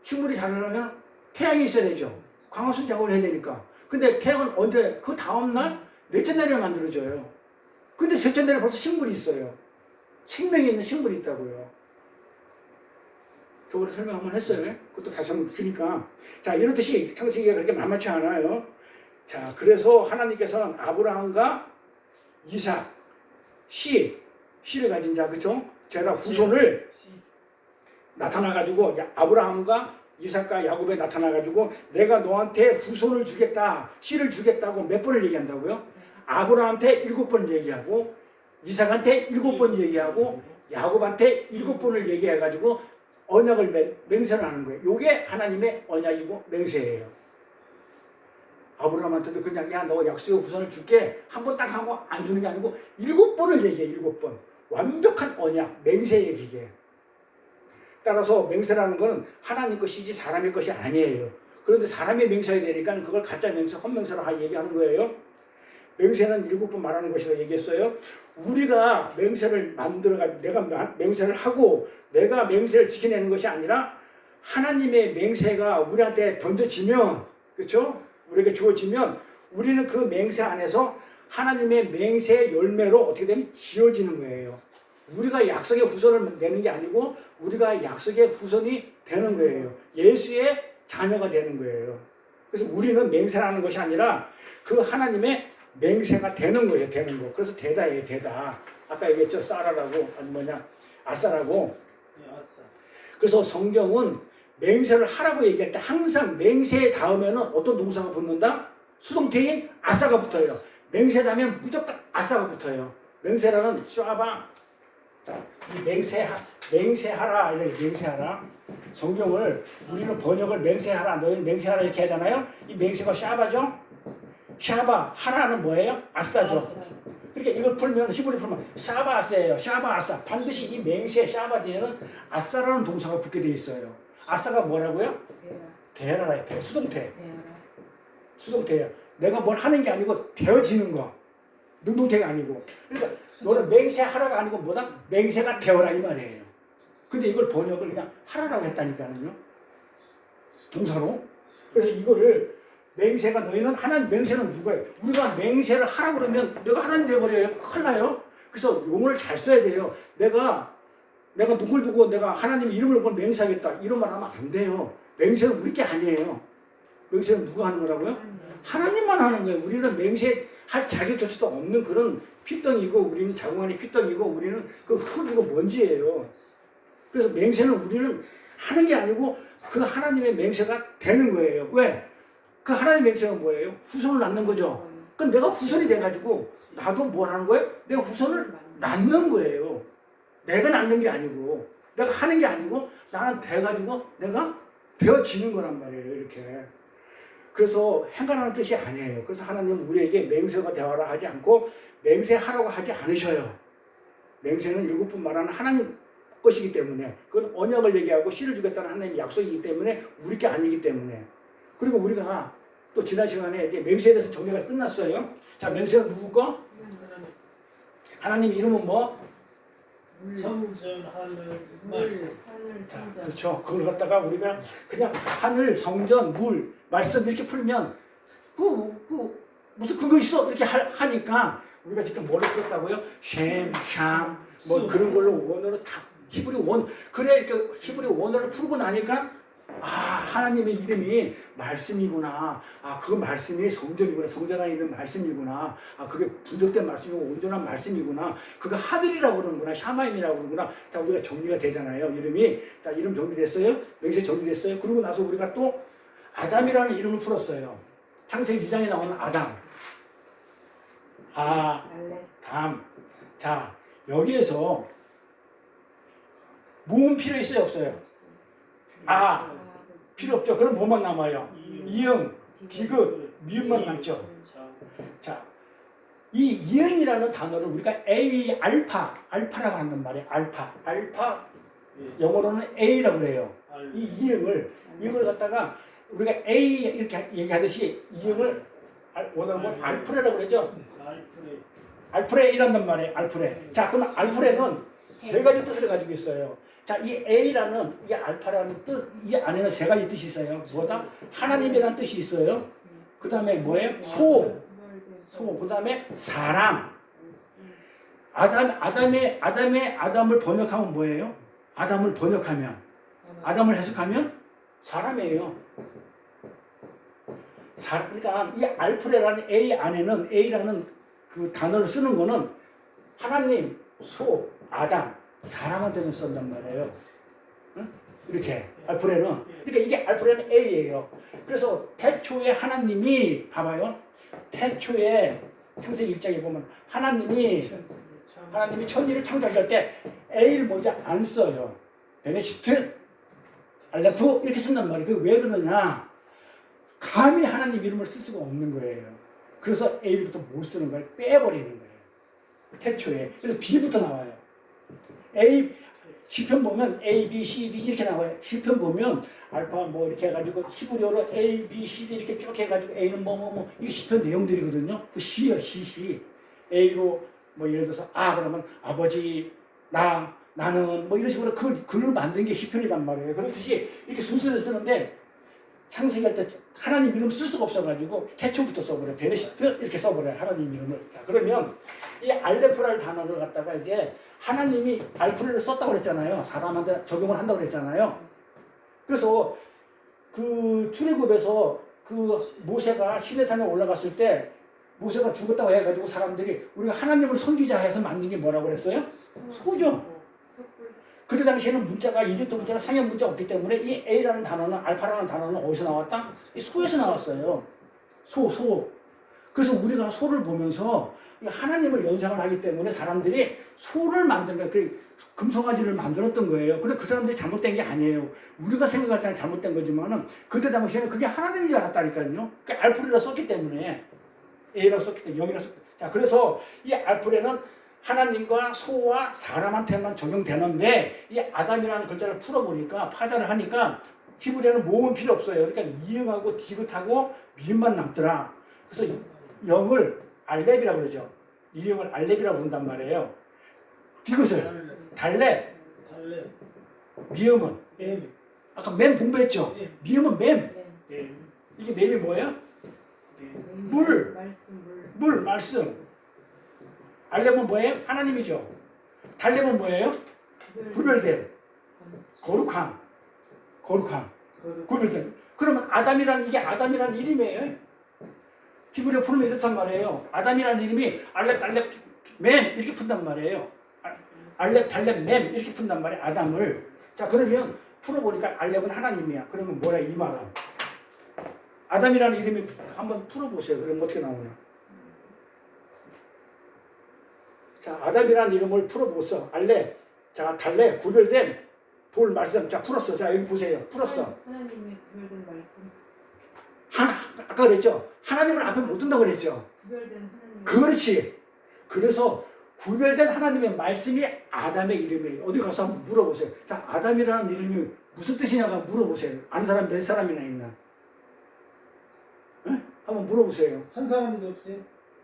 Speaker 1: 식물이 자라려면 태양이 있어야 되죠. 광합성 작업을 해야 되니까. 근데 태양은 언제? 그 다음날 넷째 날에 만들어져요. 근데 셋째 날에 벌써 식물이 있어요. 생명이 있는 식물이 있다고요. 저번에 설명 한번 했어요. 그것도 다시 한번 드리니까. 자, 이렇듯이 창세기가 그렇게 만만치 않아요. 자, 그래서 하나님께서는 아브라함과 이삭, 씨를 가진 자, 그쵸? 제가 후손을 나타나가지고, 아브라함과 이삭과 야곱에 나타나가지고, 내가 너한테 후손을 주겠다, 씨를 주겠다고 몇 번을 얘기한다고요? 아브라함한테 7번 얘기하고, 이삭한테 7번 얘기하고, 야곱한테 7번을 얘기해가지고, 언약을 맹세를 하는 거예요. 요게 하나님의 언약이고 맹세예요. 아브라함한테도 그냥 야 너 약속의 후손을 줄게 한 번 딱 하고 안 주는 게 아니고 7번을 얘기해. 7번. 완벽한 언약, 맹세의 기계. 따라서 맹세라는 거는 하나님 것이지 사람의 것이 아니에요. 그런데 사람의 맹세가 되니까 그걸 가짜 맹세, 헛맹세로 얘기하는 거예요. 맹세는 7번 말하는 것이라고 얘기했어요. 우리가 맹세를 만들어가지고 내가 맹세를 하고 내가 맹세를 지켜내는 것이 아니라 하나님의 맹세가 우리한테 던져지면, 그렇죠? 우리에게 주어지면 우리는 그 맹세 안에서 하나님의 맹세의 열매로 어떻게 되면 지어지는 거예요. 우리가 약속의 후손을 내는 게 아니고 우리가 약속의 후손이 되는 거예요. 예수의 자녀가 되는 거예요. 그래서 우리는 맹세하는 것이 아니라 그 하나님의 맹세가 되는 거예요. 되는 거. 그래서 대다예요. 대다. 아까 얘기했죠. 사라라고 아니 뭐냐 아싸라고. 그래서 성경은 맹세를 하라고 얘기할 때 항상 맹세 다음에는 어떤 동사가 붙는다? 수동태인 아싸가 붙어요. 맹세라면 무조건 아싸가 붙어요. 맹세라는 쏴봐. 자, 이 맹세하라 이렇게 맹세하라. 성경을 우리는 번역을 맹세하라, 너희는 맹세하라 이렇게 하잖아요. 이 맹세가 샤바죠. 샤바 하라는 뭐예요? 아싸죠. 그러니까 이걸 풀면 히브리 풀면 샤바 아싸예요. 샤바 아싸. 반드시 이 맹세 샤바 뒤에는 아싸라는 동사가 붙게 돼 있어요. 아싸가 뭐라고요? 대라라. 수동태. 수동태예요. 내가 뭘 하는 게 아니고 되어지는 거. 능동태가 아니고. 그러니까 너는 맹세하라가 아니고 뭐다? 맹세가 되어라 이 말이에요. 근데 이걸 번역을 그냥 하라라고 했다니까요. 동사로. 그래서 이거를 맹세가 너희는 하나님 맹세는 누구예요? 우리가 맹세를 하라 그러면 내가 하나님 되어버려요. 큰일 나요. 그래서 용어를 잘 써야 돼요. 내가 누굴 두고 내가 하나님 이름을 걸 맹세하겠다 이런 말 하면 안 돼요. 맹세는 우리 게 아니에요. 맹세는 누가 하는 거라고요? 하나님만 하는 거예요. 우리는 맹세할 자격조차도 없는 그런 피덩이고 우리는 자궁 안에 피덩이고 우리는 그 흙이고 먼지예요. 그래서 맹세는 우리는 하는 게 아니고 그 하나님의 맹세가 되는 거예요. 왜? 그 하나님의 맹세가 뭐예요? 후손을 낳는 거죠. 그럼 내가 후손이 돼가지고 나도 뭘 하는 거예요? 내가 후손을 낳는 거예요. 내가 낳는 게 아니고 내가 하는 게 아니고 나는 돼가지고 내가 되어지는 거란 말이에요. 이렇게. 그래서 행간하는 뜻이 아니에요. 그래서 하나님은 우리에게 맹세가 되어라 하지 않고 맹세하라고 하지 않으셔요. 맹세는 일곱분 말하는 하나님 것이기 때문에 그건 언약을 얘기하고 씨를 주겠다는 하나님의 약속이기 때문에 우리 게 아니기 때문에. 그리고 우리가 또 지난 시간에 이제 맹세에 대해서 정리가 끝났어요. 자, 맹세가 누구 거? 하나님 이름은 뭐?
Speaker 3: 성전, 하늘, 말씀.
Speaker 1: 자, 그렇죠. 그걸 갖다가 우리가 그냥 하늘, 성전, 물, 말씀 이렇게 풀면 무슨 그거 있어 이렇게 하니까 우리가 지금 뭐를 풀었다고요? 셈, 샴, 뭐 그런 걸로 원어로 다 히브리 원 그래 이렇게 히브리 원어를 풀고 나니까 아 하나님의 이름이 말씀이구나. 아 그 말씀이 성전이구나. 성전 안에 있는 말씀이구나. 아 그게 분적된 말씀이고 온전한 말씀이구나. 그거 하빌이라고 그러는구나. 샤마임이라고 그러는구나. 자 우리가 정리가 되잖아요. 이름이. 자 이름 정리됐어요. 맹세 정리됐어요. 그러고 나서 우리가 또 아담이라는 이름을 풀었어요. 창세기 2장에 나오는 아담. 아담. 자 여기에서 모음 필요 있어요 없어요? 필요 없죠. 그럼 뭐만 남아요? 이응, 디귿, 미음만 남죠. 자, 이 이응이라는 단어를 우리가 A, 알파라고 한단 말이에요. 알파, 영어로는 A라고 그래요. 이 이응을 갖다가 우리가 A 이렇게 얘기하듯이 이응을 원어는 알프레라고 그러죠. 알프레 이란단 말이에요. 알프레. 자, 그럼 알프레는 세 가지 뜻을 가지고 있어요. 자, 이 A라는 이 알파라는 뜻, 이 안에는 세 가지 뜻이 있어요. 뭐다? 하나님이라는 뜻이 있어요. 그 다음에 뭐예요? 소, 그 다음에 사람. 아담을 번역하면 뭐예요? 아담을 해석하면 사람이에요. 그러니까 이 알프레라는 A 안에는 A라는 그 단어를 쓰는 거는 하나님, 소, 아담. 사람한테는 쓴단 말이에요. 응? 이렇게 알프레는 그러니까 이게 알프레는 A예요. 그래서 태초에 하나님이 봐봐요. 태초에 창세기 1장에 보면 하나님이 천지를 창조하실 때 A를 먼저 안 써요. 베네시트, 알레프 이렇게 쓴단 말이에요. 그게 왜 그러냐? 감히 하나님 이름을 쓸 수가 없는 거예요. 그래서 A부터 못 쓰는 걸 빼버리는 거예요. 태초에. 그래서 B부터 나와요. 시편 보면 A, B, C, D 이렇게 나와요. 시편 보면 알파 뭐 이렇게 해가지고 히브리어로 A, B, C, D 이렇게 쭉 해가지고 A는 이게 시편 내용들이거든요. 그 C요, C. A로 뭐 예를 들어서 그러면 아버지, 나는 뭐 이런 식으로 글을 만든 게 시편이란 말이에요. 그렇듯이 이렇게 순서를 쓰는데 창세기할 때 하나님 이름 쓸 수가 없어가지고 태초부터 써버려요. 베네시트 이렇게 써버려요. 하나님 이름을. 자 그러면 이 알레프라는 단어를 갖다가 이제 하나님이 알프레를 썼다고 그랬잖아요. 사람한테 적용을 한다고 그랬잖아요. 그래서 그 출애굽에서 그 모세가 시내산에 올라갔을 때 모세가 죽었다고 해가지고 사람들이 우리가 하나님을 섬기자 해서 만든 게 뭐라고 그랬어요? 소죠. 그때 당시에는 문자가 이집트 문자가 상형 문자 없기 때문에 이 A라는 단어는 알파라는 단어는 어디서 나왔다? 이 소에서 나왔어요. 소. 그래서 우리가 소를 보면서 하나님을 연상을 하기 때문에 사람들이 소를 만든 거예요. 그 금송아지를 만들었던 거예요. 근데 그 사람들이 잘못된 게 아니에요. 우리가 생각할 때는 잘못된 거지만은 그때 당시에는 그게 하나님인 줄 알았다니까요. 그 알프레라 썼기 때문에 A라고 썼기 때문에 0이라고 썼기 때문에. 자, 그래서 이 알프레는 하나님과 소와 사람한테만 적용되는데 이 아담이라는 글자를 풀어보니까 파자를 하니까 히브리어는 모음은 필요 없어요. 그러니까 이응하고 디귿하고 미음만 남더라. 그래서 0을 알렙이라고 그러죠. 이응을 알렙이라고 부른단 말이에요. 디귿을 달렙. 미음은 아까 맴 공부했죠. 미음은 맴. 이게 맴이 뭐예요? 물, 말씀. 알렙은 뭐예요? 하나님이죠. 달렙은 뭐예요? 구별된, 거룩한, 구별된. 그러면 이게 아담이라는 이름이에요. 히브리어 풀면 이렇단 말이에요. 아담이라는 이름이 알렙, 달렙, 맴 이렇게 푼단 말이에요. 알렙, 달렙, 맴 이렇게 푼단 말이에요. 아담을. 자 그러면 풀어보니까 알렙은 하나님이야. 그러면 뭐라 이 말은? 아담이라는 이름이 한번 풀어보세요. 그러면 어떻게 나오나? 자, 아담이라는 이름을 풀어보았어. 알렙. 자, 달렙. 구별된 돌 말씀. 자, 풀었어. 자, 여기 보세요. 풀었어.
Speaker 2: 하나님의 구별된 말씀.
Speaker 1: 아까 그랬죠? 하나님을 앞에 못 둔다고 그랬죠?
Speaker 2: 구별된 하나님.
Speaker 1: 그렇지. 그래서 구별된 하나님의 말씀이 아담의 이름이에요. 어디 가서 한번 물어보세요. 자, 아담이라는 이름이 무슨 뜻이냐고 물어보세요. 아는 사람 몇 사람이나 있나? 에? 한번 물어보세요.
Speaker 3: 한 사람도 없어요?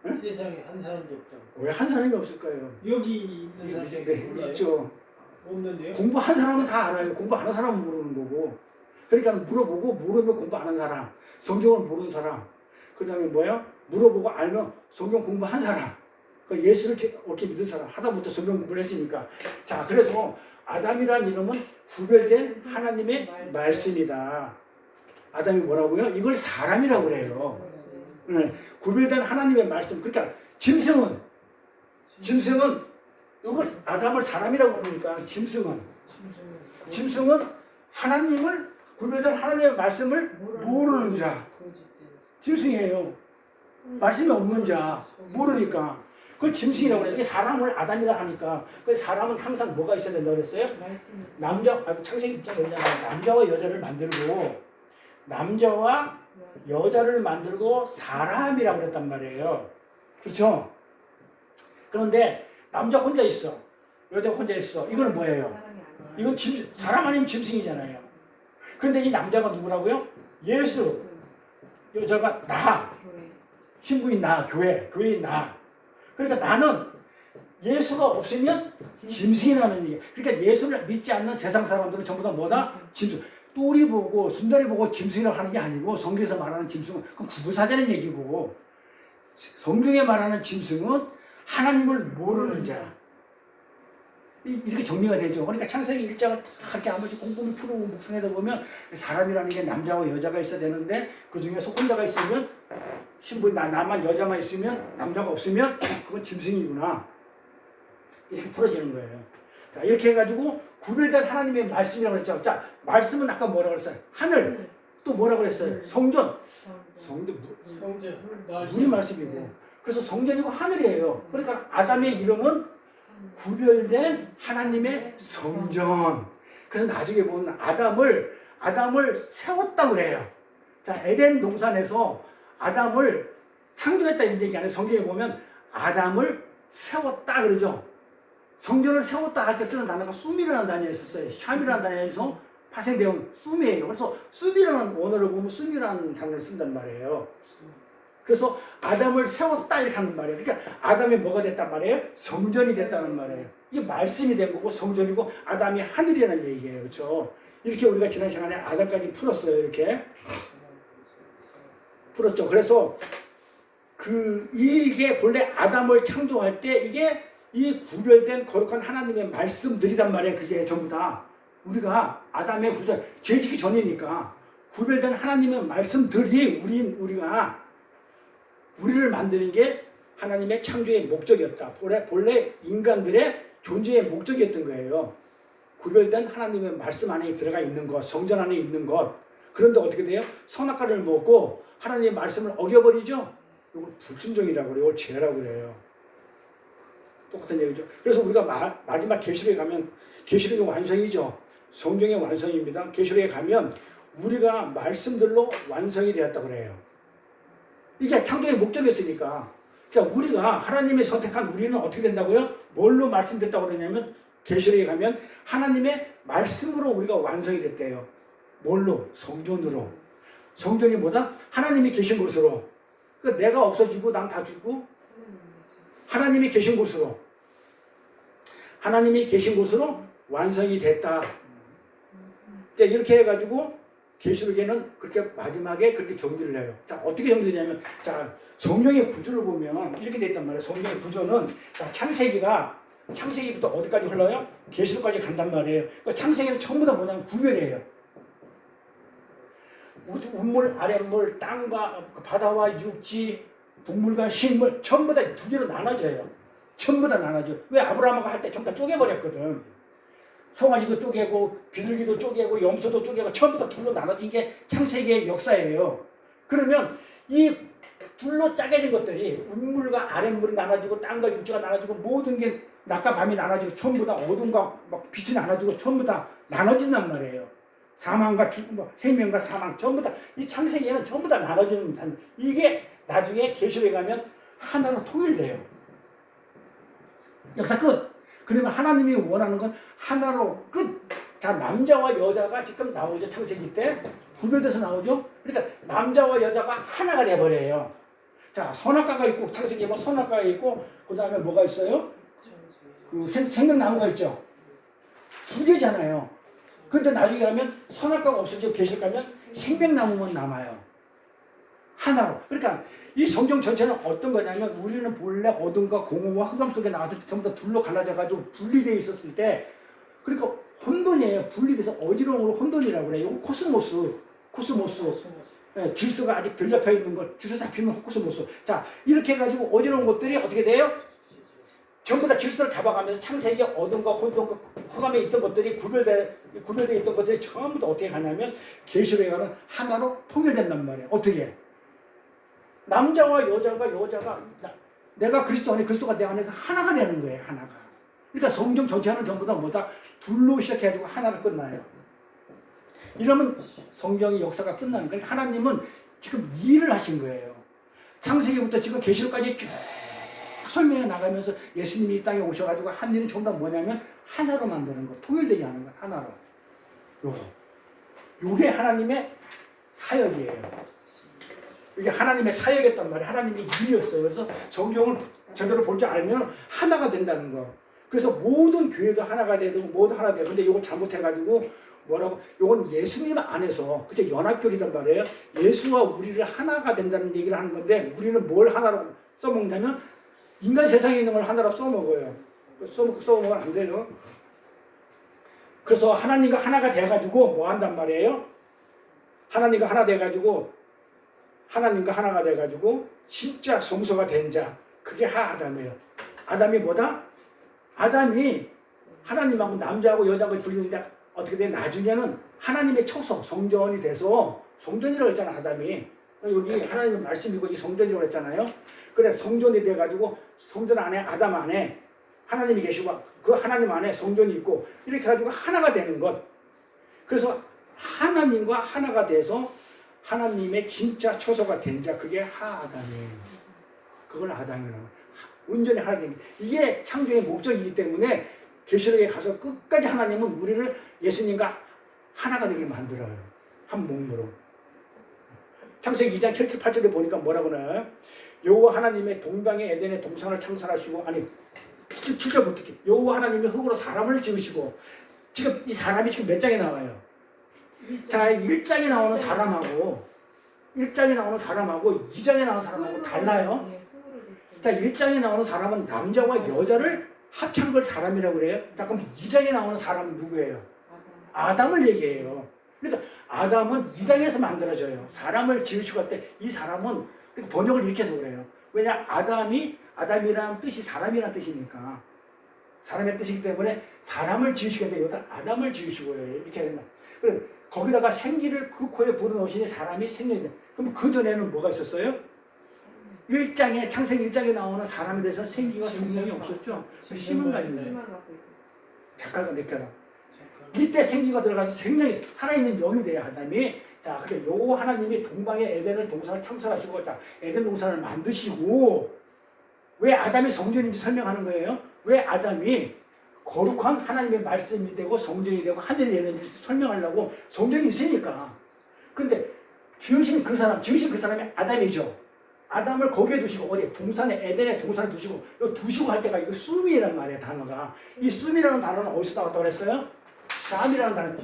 Speaker 1: 응?
Speaker 3: 세상에 한 사람도 없다고.
Speaker 1: 왜 한 사람이 없을까요?
Speaker 3: 여기 있는 사람 몰라요?
Speaker 1: 있죠.
Speaker 3: 없는데요?
Speaker 1: 공부한 사람은 다 알아요. 공부 안 한 사람은 모르는 거고. 그러니까 물어보고 모르면 공부 안 한 사람, 성경을 모르는 사람, 그 다음에 뭐야? 물어보고 알면 성경 공부한 사람, 그 예수를 옳게 믿은 사람, 하다못해 성경 공부를 했으니까. 자, 그래서 아담이라는 이름은 구별된 하나님의 말씀이다. 아담이 뭐라고요? 이걸 사람이라고 그래요. 네. 구별된 하나님의 말씀. 그러니까 짐승은 이걸 아담을 사람이라고 부르니까 짐승은 하나님을 구별된 하나님의 말씀을 모르는 자. 짐승이에요. 말씀이 없는 자. 모르니까. 그걸 짐승이라고 그래요. 이게 사람을 아담이라 하니까. 그 사람은 항상 뭐가 있어야 된다고 그랬어요?
Speaker 2: 말씀이
Speaker 1: 창세기 1장에 그러잖아요. 남자와 여자를 만들고 사람이라고 그랬단 말이에요. 그렇죠? 그런데 남자 혼자 있어. 여자 혼자 있어. 이거는 뭐예요?
Speaker 2: 사람이 아니야.
Speaker 1: 이건 사람 아니면 짐승이잖아요. 그런데 이 남자가 누구라고요? 예수. 여자가 나.
Speaker 2: 교회.
Speaker 1: 신부인 나. 교회인 나. 그러니까 나는 예수가 없으면 짐승이라는 얘기. 그러니까 예수를 믿지 않는 세상 사람들은 전부 다 뭐다? 짐승. 또리 보고 순다리 보고 짐승이라고 하는 게 아니고 성경에서 말하는 짐승은 그건 구구사되는 얘기고 성경에 말하는 짐승은 하나님을 모르는 자. 이렇게 정리가 되죠. 그러니까 창세기 1장을 다 이렇게 아무리 꼼꼼히 풀고 묵상하다 보면 사람이라는 게 남자와 여자가 있어야 되는데 그 중에서 혼자가 있으면 신부인 나만 여자만 있으면 남자가 없으면 그건 짐승이구나. 이렇게 풀어지는 거예요. 자, 이렇게 해가지고 구별된 하나님의 말씀이라고 그랬죠. 자, 말씀은 아까 뭐라고 그랬어요? 하늘. 또 뭐라고 그랬어요? 성전. 성전. 물이 말씀이고. 그래서 성전이고 하늘이에요. 그러니까 아담의 이름은 구별된 하나님의 성전. 그래서 나중에 보면 아담을 세웠다고 그래요. 자, 에덴 동산에서 아담을 창조했다 이런 얘기 아니에요. 성경에 보면 아담을 세웠다 그러죠. 성전을 세웠다 할 때 쓰는 단어가 숨이라는 단어가 있었어요. 샴이라는 단어에서 파생되온 숨이에요. 그래서 숨이라는 원어를 보면 숨이라는 단어를 쓴단 말이에요. 그래서 아담을 세웠다 이렇게 하는 말이에요. 그러니까 아담이 뭐가 됐단 말이에요? 성전이 됐다는 말이에요. 이게 말씀이 된 거고 성전이고 아담이 하늘이라는 얘기예요. 그렇죠? 이렇게 우리가 지난 시간에 아담까지 풀었어요. 이렇게 풀었죠. 그래서 이게 본래 아담을 창조할 때 이게 이 구별된 거룩한 하나님의 말씀들이란 말이에요. 그게 전부 다 우리가 아담의 구절 죄 짓기 전이니까 구별된 하나님의 말씀들이 우리를 만드는 게 하나님의 창조의 목적이었다. 본래 인간들의 존재의 목적이었던 거예요. 구별된 하나님의 말씀 안에 들어가 있는 것, 성전 안에 있는 것. 그런데 어떻게 돼요? 선악과를 먹고 하나님의 말씀을 어겨버리죠. 이걸 불순종이라고 그래요. 이걸 죄라고 그래요. 똑같은 얘기죠. 그래서 우리가 마지막 계시록에 가면 계시록의 완성이죠. 성경의 완성입니다. 계시록에 가면 우리가 말씀들로 완성이 되었다고 그래요. 이게 창조의 목적이었으니까. 그러니까 우리가 하나님이 선택한 우리는 어떻게 된다고요? 뭘로 말씀됐다고 그러냐면 계시록에 가면 하나님의 말씀으로 우리가 완성이 됐대요. 뭘로? 성전으로. 성전이 뭐다? 하나님이 계신 곳으로. 그러니까 내가 없어지고 난 다 죽고 하나님이 계신 곳으로 완성이 됐다. 이렇게 해가지고 계시록에는 그렇게 마지막에 그렇게 정리를 해요. 자, 어떻게 정리되냐면, 자, 성경의 구조를 보면 이렇게 돼 있단 말이에요. 성경의 구조는, 자, 창세기부터 어디까지 흘러요? 계시록까지 간단 말이에요. 그러니까 창세기는 전부 다 뭐냐면 구별이에요. 우물, 아랫물, 땅과 바다와 육지, 동물과 식물, 전부 다 두 개로 나눠져요. 전부 다 나눠져. 왜 아브라함하고 할 때 전부 다 쪼개버렸거든. 송아지도 쪼개고 비둘기도 쪼개고 염소도 쪼개고 처음부터 둘로 나눠진 게 창세기의 역사예요. 그러면 이 둘로 짜개진 것들이 우물과 아랫물이 나눠지고 땅과 육지가 나눠지고 모든 게 낮과 밤이 나눠지고 전부 다 어둠과 막 빛이 나눠지고 전부 다 나눠진단 말이에요. 사망과 생명과 사망 전부 다 이 창세기에는 전부 다 나눠지는 삶. 이게 나중에 계시록에 가면 하나로 통일돼요. 역사 끝. 그러면 하나님이 원하는 건 하나로 끝. 자, 남자와 여자가 지금 나오죠. 창세기 때 구별돼서 나오죠. 그러니까 남자와 여자가 하나가 돼버려요. 자, 선악과가 있고 창세기에 뭐 선악과가 있고 그 다음에 뭐가 있어요? 그 생명나무가 있죠. 두 개잖아요. 근데 나중에 가면 선악과가 없어지고 계실 가면 생명나무만 남아요. 하나로. 그러니까 이 성경 전체는 어떤 거냐면 우리는 본래 어둠과 공허와 흑암 속에 나왔을 때 전부 다 둘로 갈라져가지고 분리되어 있었을 때 그러니까 혼돈이에요. 분리돼서 어지러운 걸 혼돈이라고 그래요. 이거 코스모스. 네, 질서가 아직 덜 잡혀 있는 걸 질서 잡히면 코스모스. 자, 이렇게 해가지고 어지러운 것들이 어떻게 돼요? 전부 다 질서를 잡아가면서 창세기 어둠과 혼돈과 흑암에 있던 것들이 구별되어 있던 것들이 전부 다 어떻게 가냐면 계시록에 가면 하나로 통일된단 말이에요. 어떻게? 남자와 여자가 내가 그리스도 안에 그리스도가 내 안에서 하나가 되는 거예요. 하나가. 그러니까 성경 전체는 전부 다 뭐다? 둘로 시작해가지고 하나로 끝나요. 이러면 성경의 역사가 끝나는 거예요. 하나님은 지금 일을 하신 거예요. 창세기부터 지금 계시록까지 쭉 설명해 나가면서 예수님이 이 땅에 오셔가지고 한 일은 전부 다 뭐냐면 하나로 만드는 것, 통일되게 하는 것, 하나로. 요게 하나님의 사역이에요. 이게 하나님의 사역이었단 말이에요. 하나님의 일이었어요. 그래서 성경을 제대로 볼 줄 알면 하나가 된다는 거. 그래서 모든 교회도 하나가 되고 모두 하나 되고 근데 이거 잘못해가지고 뭐라고? 이건 예수님 안에서 그저 연합교리단 말이에요. 예수와 우리를 하나가 된다는 얘기를 하는 건데 우리는 뭘 하나로 써먹냐면 인간 세상에 있는 걸 하나로 써먹어요. 써먹으면 안 돼요. 그래서 하나님과 하나가 돼가지고 뭐 한단 말이에요? 하나님과 하나 돼가지고 하나님과 하나가 돼가지고 진짜 성소가 된 자. 그게 하아담이에요. 아담이 뭐다? 아담이 하나님하고 남자하고 여자하고 불리는데 어떻게 돼? 나중에는 하나님의 초성, 성전이 돼서 성전이라고 했잖아, 아담이. 여기 하나님의 말씀이고 이 성전이라고 했잖아요. 그래, 성전이 돼가지고 성전 안에 아담 안에 하나님이 계시고 그 하나님 안에 성전이 있고 이렇게 해가지고 하나가 되는 것. 그래서 하나님과 하나가 돼서 하나님의 진짜 초소가 된 자, 그게 하아담이에요. 그걸 아담이라고. 온전히 하나 된 게. 이게 창조의 목적이기 때문에 계시록에 가서 끝까지 하나님은 우리를 예수님과 하나가 되게 만들어요. 한 몸으로. 창세기 2장 7, 8절에 보니까 뭐라고 나와요? 여호와 하나님의 동방의 에덴의 동산을 창설하시고 아니 7절부터 여호와 하나님이 흙으로 사람을 지으시고 지금 이 사람이 지금 몇 장에 나와요? 자, 1장에 나오는 사람하고 2장에 나오는 사람하고 달라요. 자, 1장에 나오는 사람은 남자와 여자를 합한 걸 사람이라고 그래요. 자, 그럼 2장에 나오는 사람은 누구예요? 아담을 얘기해요. 그러니까 아담은 2장에서 만들어져요. 사람을 지으시고 할 때 이 사람은 번역을 이렇게 해서 그래요. 왜냐, 아담이라는 뜻이 사람이라는 뜻이니까. 사람의 뜻이기 때문에 사람을 지으시게 돼요. 여기다 아담을 지으시고 이렇게 된다. 그래, 거기다가 생기를 그 코에 불어넣으시니 사람이 생명이 돼. 그럼 그 전에는 뭐가 있었어요? 1장에 창세기 1장에 나오는 사람에 대해서 생기가 생명이 없었죠. 심은 가진 거예요. 작가가 내켜라. 이때 생기가 들어가서 생명이 살아있는 영이 돼요, 아담이. 자, 그래, 요거 하나님이 동방의 에덴을 동산을 창설하시고, 자, 에덴 동산을 만드시고, 왜 아담이 성전인지 설명하는 거예요? 왜 아담이 거룩한 하나님의 말씀이 되고 성전이 되고 하늘이 되는지 설명하려고 성전이 있으니까. 근데 지으신 그 사람이 아담이죠. 아담을 거기에 두시고 어디 동산에 에덴에 동산을 두시고 이 두시고 할 때가 이거 숨이란 말이에요, 단어가. 이 숨이라는 단어는 어디서 나왔다고 그랬어요? 샴이라는 단어.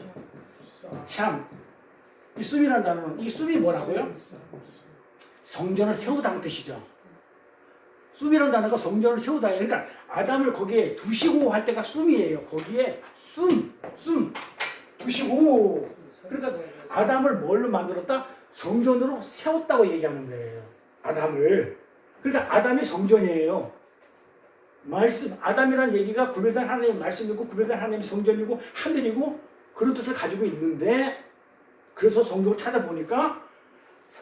Speaker 1: 샴. 이 숨이라는 단어는 이 숨이 뭐라고요? 성전을 세우다는 뜻이죠. 숨이라는 단어가 성전을 세우다. 그러니까 아담을 거기에 두시고 할 때가 숨이에요. 거기에 숨 두시고. 그러니까 아담을 뭘로 만들었다? 성전으로 세웠다고 얘기하는 거예요. 아담을. 그러니까 아담이 성전이에요. 말씀, 아담이라는 얘기가 구별된 하나님의 말씀이고 구별된 하나님의 성전이고 하늘이고 그런 뜻을 가지고 있는데 그래서 성경을 찾아보니까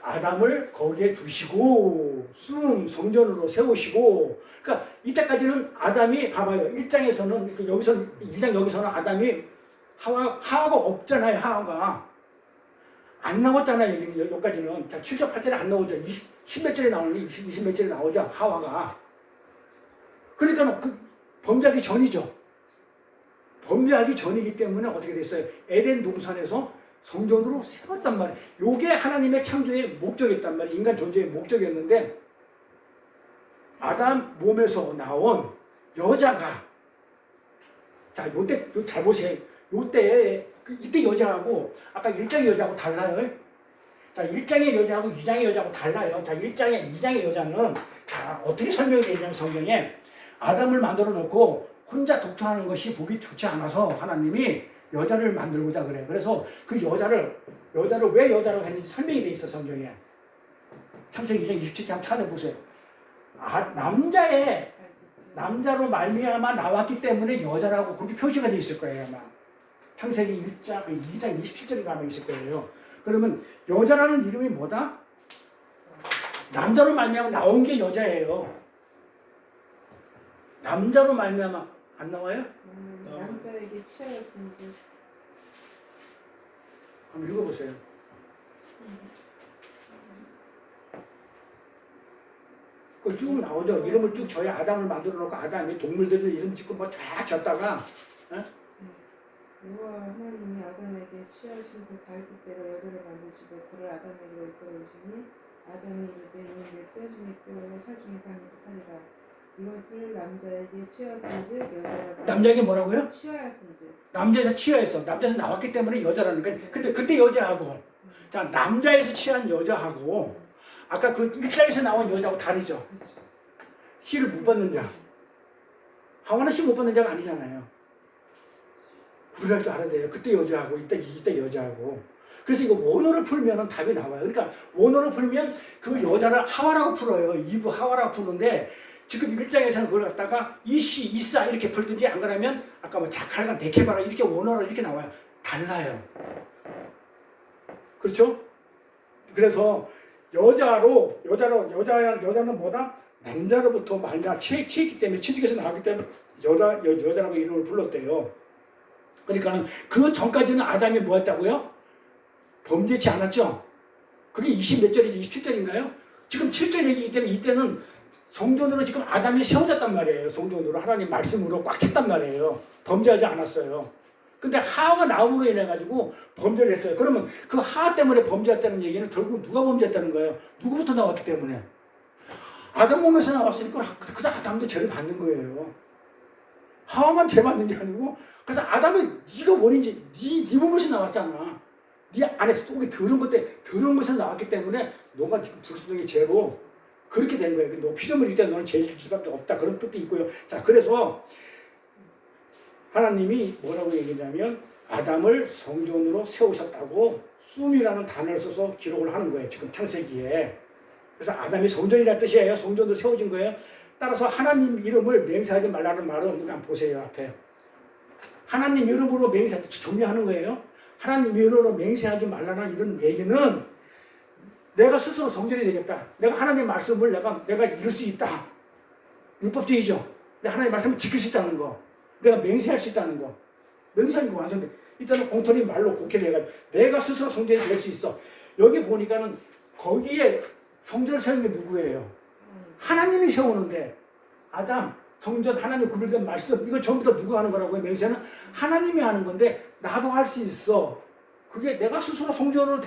Speaker 1: 아담을 거기에 두시고 성전으로 세우시고 그러니까 이때까지는 아담이 봐봐요. 1장에서는 여기서 2장 여기서는 아담이 하와가 없잖아요. 하와가 안 나왔잖아요. 여기까지는 자 7절 8절에 안 나오죠. 10몇 절에 나오는데 20몇 절에 나오죠. 하와가 그러니까 그 범죄하기 전이죠. 범죄하기 전이기 때문에 어떻게 됐어요? 에덴 동산에서 성전으로 세웠단 말이에요. 요게 하나님의 창조의 목적이었단 말이에요. 인간 존재의 목적이었는데 아담 몸에서 나온 여자가 자 요때 잘 보세요. 요때 이때 여자하고 아까 1장의 여자하고 달라요. 자 1장의 여자하고 2장의 여자하고 달라요. 자 1장의 2장의 여자는 자 어떻게 설명이 되냐면 성경에 아담을 만들어 놓고 혼자 독처하는 것이 보기 좋지 않아서 하나님이 여자를 만들고자 그래. 그래서 그 여자를 왜 여자라고 했는지 설명이 돼 있어 성경에. 창세기 2장 27절 한번 찾아보세요. 남자로 말미암아 나왔기 때문에 여자라고 그렇게 표시가 돼 있을 거예요 아마. 창세기 2장 27절인가 아마 있을 거예요. 그러면 여자라는 이름이 뭐다? 남자로 말미암아 나온 게 여자예요. 남자로 말미암아 안 나와요?
Speaker 2: 남자에게 취하였은지.
Speaker 1: 한번 읽어보세요. 그 쭉 나오죠. 이름을 쭉 줘야 아담을 만들어 놓고 아담이 동물들을 이름 짓고 뭐 쫙 줬다가
Speaker 2: 여호와 하나님이 아담에게 취하신 그 갈대로 여자를 만드시고 그를 아담에게 이끌어오시니 아담이 이르되 이는 내 뼈 중에 뼈요 살 중에 살이라. 이것을 남자에게 취하였은즉 여자라.
Speaker 1: 남자에게 뭐라고요?
Speaker 2: 취하였은즉.
Speaker 1: 남자에서 취하였어. 남자에서 나왔기 때문에 여자라는 거예요. 근데 그때 여자하고 자 남자에서 취한 여자하고 아까 그 일장에서 나온 여자하고 다르죠.
Speaker 2: 그렇죠.
Speaker 1: 씨를 못 받는 자. 하와는 씨 못 받는 자가 아니잖아요. 구별할 줄 알아야 돼요. 그때 여자하고 이때 여자하고. 그래서 이거 원어를 풀면은 답이 나와요. 그러니까 원어를 풀면 그 여자를 하와라고 풀어요. 이브 하와라고 푸는데 지금 1장에서는 그걸 갖다가 이씨, 이싸 이렇게 풀든지 안 그러면 아까 뭐 자칼과 네케바라 이렇게 원어로 이렇게 나와요. 달라요. 그렇죠? 그래서 여자는 뭐다? 남자로부터 말미암아 취했기 때문에 친척에서 나왔기 때문에 여자라고 이름을 불렀대요. 그러니까는 그 전까지는 아담이 뭐 했다고요? 범죄치 않았죠? 그게 20몇 절이지? 27절인가요? 지금 7절 얘기이기 때문에 이때는 성전으로 지금 아담이 세워졌단 말이에요. 성전으로 하나님 말씀으로 꽉 찼단 말이에요. 범죄하지 않았어요. 근데 하와가 나옴으로 인해 가지고 범죄를 했어요. 그러면 그 하와 때문에 범죄했다는 얘기는 결국 누가 범죄했다는 거예요? 누구부터 나왔기 때문에? 아담 몸에서 나왔으니까 그 아담도 죄를 받는 거예요. 하와만 죄 받는 게 아니고 그래서 아담은 네가 원인지 네 몸에서 나왔잖아. 네 안에 속에 더러운 것에서 나왔기 때문에 너가 지금 불순종의 죄로 그렇게 된 거예요. 너 피조물이기 때문에 너는 죄를 질 수밖에 없다. 그런 뜻도 있고요. 자, 그래서 하나님이 뭐라고 얘기하냐면 아담을 성전으로 세우셨다고 숭이라는 단어를 써서 기록을 하는 거예요. 지금 창세기에. 그래서 아담이 성전이라는 뜻이에요. 성전도 세워진 거예요. 따라서 하나님 이름을 맹세하지 말라는 말은 그냥 보세요. 앞에. 하나님 이름으로 정리하는 거예요. 하나님 이름으로 맹세하지 말라는 이런 얘기는 내가 스스로 성전이 되겠다. 내가 하나님의 말씀을 내가 이룰 수 있다. 율법주의죠. 내가 하나님의 말씀을 지킬 수 있다는 거. 내가 맹세할 수 있다는 거. 맹세하는 거 완성돼. 일단은 엉터리 말로 곡해내가지고 내가 스스로 성전이 될 수 있어. 여기 보니까는 거기에 성전을 세운 게 누구예요? 하나님이 세우는데 아담, 성전, 하나님 구별된 말씀 이거 전부 다 누가 하는 거라고요? 맹세는 하나님이 하는 건데 나도 할 수 있어. 그게 내가 스스로 성전으로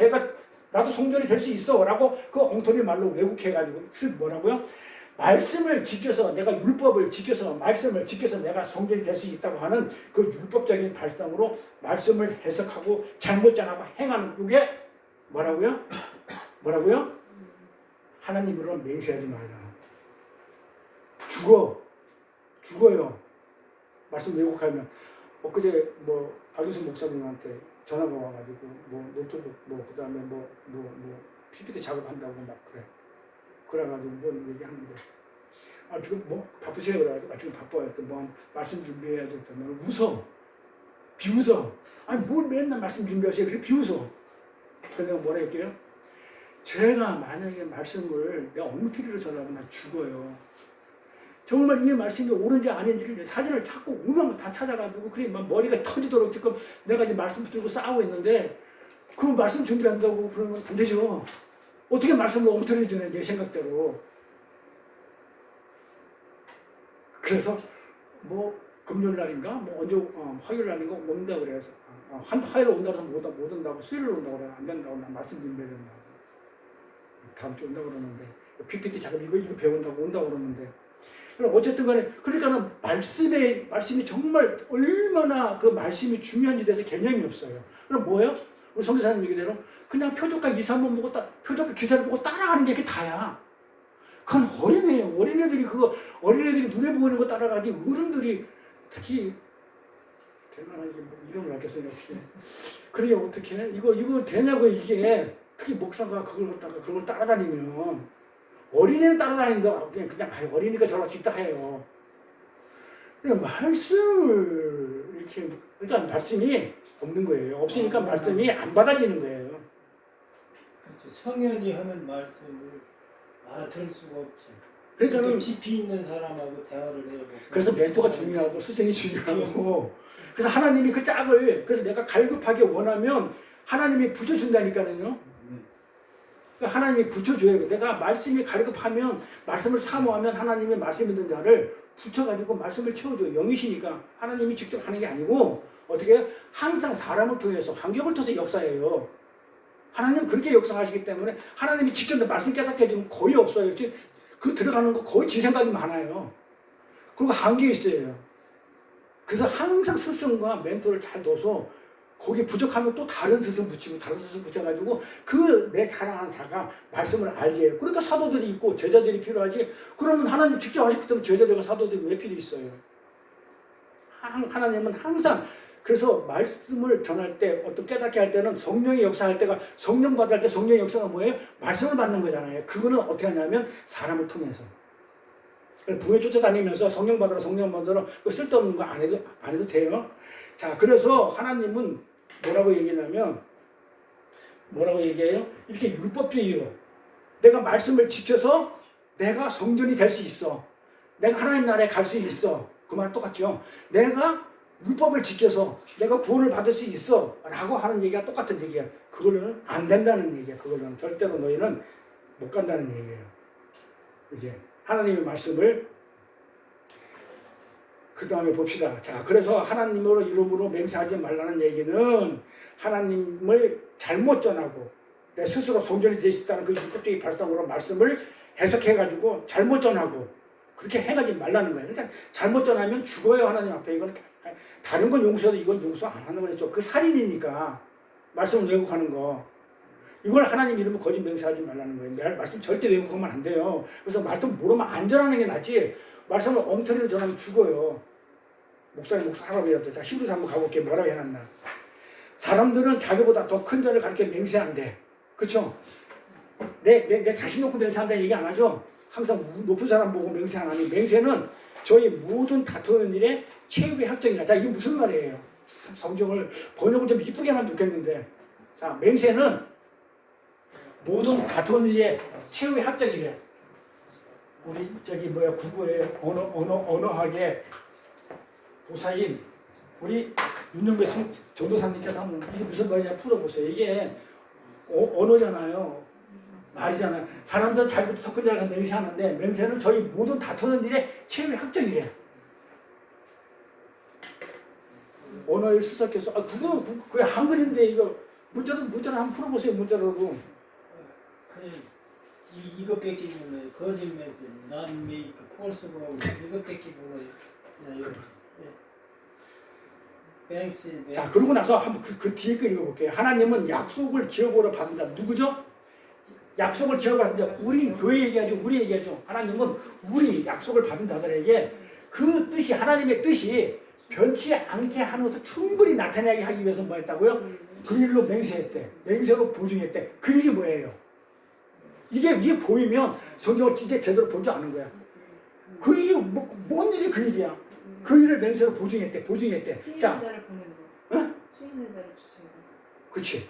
Speaker 1: 나도 성전이 될 수 있어 라고 그 엉터리 말로 왜곡해가지고 뭐라고요? 말씀을 지켜서 내가 율법을 지켜서 말씀을 지켜서 내가 성전이 될 수 있다고 하는 그 율법적인 발상으로 말씀을 해석하고 잘못 전하고 행하는 이게 뭐라고요? 하나님으로 맹세하지 말라. 죽어요. 말씀 왜곡하면 엊그제 박유순 목사님한테 전화가 와가지고 노트북 그다음에 PPT 작업한다고 막 그래가지고 뭔 얘기하는데 아 지금 뭐 바쁘세요? 그래가지고 아 지금 바빠요. 뭐 말씀 준비해야 됐다면 웃어. 비웃어. 아니 뭘 맨날 말씀 준비하세요? 그렇게 비웃어. 그래서 내가 뭐라 할게요? 제가 만약에 말씀을 내가 엉터리로 전하면 나 죽어요. 정말 이 말씀이 옳은지 아닌지를 사진을 자꾸 오만 다 찾아가지고 그래 막 머리가 터지도록 지금 내가 이제 말씀 들고 싸우고 있는데 그 말씀 준비한다고 그러면 안 되죠. 어떻게 말씀을 엉터리로 전해 내 생각대로. 그래서 뭐 금요일 날인가 뭐 언제 화요일 날인가 온다 그래서 한 화요일 온다고 해서 못 온다고 수요일 온다고 그래 안 된다고 나 말씀 준비해야 된다고 다음 주 온다고 그러는데 PPT 작업 이거 배운다고 온다고 그러는데 그럼 어쨌든 간에 그러니까는 말씀이 정말 얼마나 그 말씀이 중요한지 대해서 개념이 없어요. 그럼 뭐예요? 우리 성교사님 얘기대로 그냥 표적과 2, 3번 보고 표적과 기사를 보고 따라가는 게 그게 다야. 그건 어린애예요. 어린애들이 눈에 보이는 거 따라가지 어른들이 특히 대단한 이게 뭐 이름을 알겠어요 어떻게. 그래 어떻게 이거 되냐고 이게 특히 목사가 그걸 따라다니면 어린애는 따라다닌다 그냥 어린이가 저럴 수 있다 해요. 그냥 말씀을 이렇게 그러니까 말씀이 없는 거예요. 없으니까 말씀이 안 받아지는 거예요.
Speaker 3: 그렇죠. 성현이 하는 말씀을 알아들을 수가 없죠.
Speaker 1: 그러니까는
Speaker 3: 깊이 있는 사람하고 대화를 해요.
Speaker 1: 그래서 멘토가 중요하고 스승이 중요하고 그래서 하나님이 그 짝을 그래서 내가 갈급하게 원하면 하나님이 붙여준다니까요. 그러니까 하나님이 붙여줘요. 내가 말씀이 갈급하면 말씀을 사모하면 하나님의 말씀 있는 자를 붙여가지고 말씀을 채워줘요. 영이시니까 하나님이 직접 하는 게 아니고 어떻게 항상 사람을 통해서 환경을 통해서 역사해요. 하나님은 그렇게 역사하시기 때문에 하나님이 직접 말씀 깨닫게 해주면 거의 없어요. 그 들어가는 거 거의 지 생각이 많아요. 그리고 한계 있어요. 그래서 항상 스승과 멘토를 잘 둬서 거기 부족하면 또 다른 스승 붙이고 다른 스승 붙여가지고 그 내 자랑하는 사가 말씀을 알게 해요. 그러니까 사도들이 있고 제자들이 필요하지. 그러면 하나님 직접 하셨기 때문에 제자들과 사도들이 왜 필요 있어요? 하나님은 항상 그래서 말씀을 전할 때 어떤 깨닫게 할 때는 성령이 역사할 때가 성령 받을 때 성령의 역사가 뭐예요? 말씀을 받는 거잖아요. 그거는 어떻게 하냐면 사람을 통해서. 부에 쫓아다니면서 성령 받으러 그 쓸데없는 거 안 해도 돼요. 자, 그래서 하나님은 뭐라고 얘기해요? 이렇게 율법주의로 내가 말씀을 지켜서 내가 성전이 될 수 있어. 내가 하나님 나라에 갈 수 있어. 그 말 똑같죠. 내가 율법을 지켜서 내가 구원을 받을 수 있어 라고 하는 얘기가 똑같은 얘기야. 그거는 안 된다는 얘기야. 그거는 절대로 너희는 못 간다는 얘기예요. 이제 하나님의 말씀을 그 다음에 봅시다. 자, 그래서 하나님으로 이름으로 맹세하지 말라는 얘기는 하나님을 잘못 전하고 내 스스로 성전이 되어 있다는 그 율법적인 발상으로 말씀을 해석해가지고 잘못 전하고 그렇게 해가지 말라는 거예요. 그러니까 잘못 전하면 죽어요. 하나님 앞에. 이건 다른 건 용서해도 이건 용서 안 하는 거죠. 그 살인이니까 말씀을 왜곡하는 거. 이걸 하나님 이름으로 거짓 맹세하지 말라는 거예요. 말씀 절대 왜곡하면 안 돼요. 그래서 말씀 모르면 안 전하는 게 낫지. 말씀을 엉터리로 전하면 죽어요. 목사님 목사라고 자, 히브리서 한번 가볼게요. 뭐라고 해놨나. 사람들은 자기보다 더 큰 자를 가르쳐 맹세한대. 그쵸? 내 자신 놓고 맹세한다는 얘기 안 하죠? 항상 높은 사람 보고 맹세 안 하니. 맹세는 저희 모든 다투는 일에 최후의 확정이라. 자, 이게 무슨 말이에요? 성경을 번역을 좀 이쁘게 하면 좋겠는데. 자, 맹세는 모든 다투는 일에 최후의 확정이래. 우리 구구의 언어학의 도사인 우리 윤영배 전도사님께서 한번 이게 무슨 말이냐 풀어보세요. 이게 언어잖아요. 말이잖아요. 사람들은 자기부터 더 큰 자를 맹세하는데 맹세는 저희 모든 다투는 일에 최후의 확정이래. 언어의 수석께서 그게 한글인데 이거 문자로 한번 풀어보세요. 문자로도.
Speaker 3: 이거 뺏기면 거짓말에서 난 메이크 폴스고 이거 뺏기면 뱅스.
Speaker 1: 자, 그러고 나서 한번 그 뒤에 거 읽어볼게요. 하나님은 약속을 기업으로 받은 자 누구죠? 약속을 기업으로 받은 자 우리 교회 얘기하죠. 우리 얘기하죠. 하나님은 우리 약속을 받은 자들에게 그 뜻이 하나님의 뜻이 변치 않게 하는 것을 충분히 나타나게 하기 위해서 뭐 했다고요? 그 일로 맹세했대. 맹세로 보증했대. 그 일이 뭐예요? 이게 보이면 성경을 진짜 제대로 본 줄 아는 거야. 그 일이 뭔 일이 그 일이야. 그 일을 맹세로 보증했대.
Speaker 2: 시인의
Speaker 1: 자,
Speaker 2: 달을 보낸 거.
Speaker 1: 응?
Speaker 2: 시인의 달을 주신 거.
Speaker 1: 그치.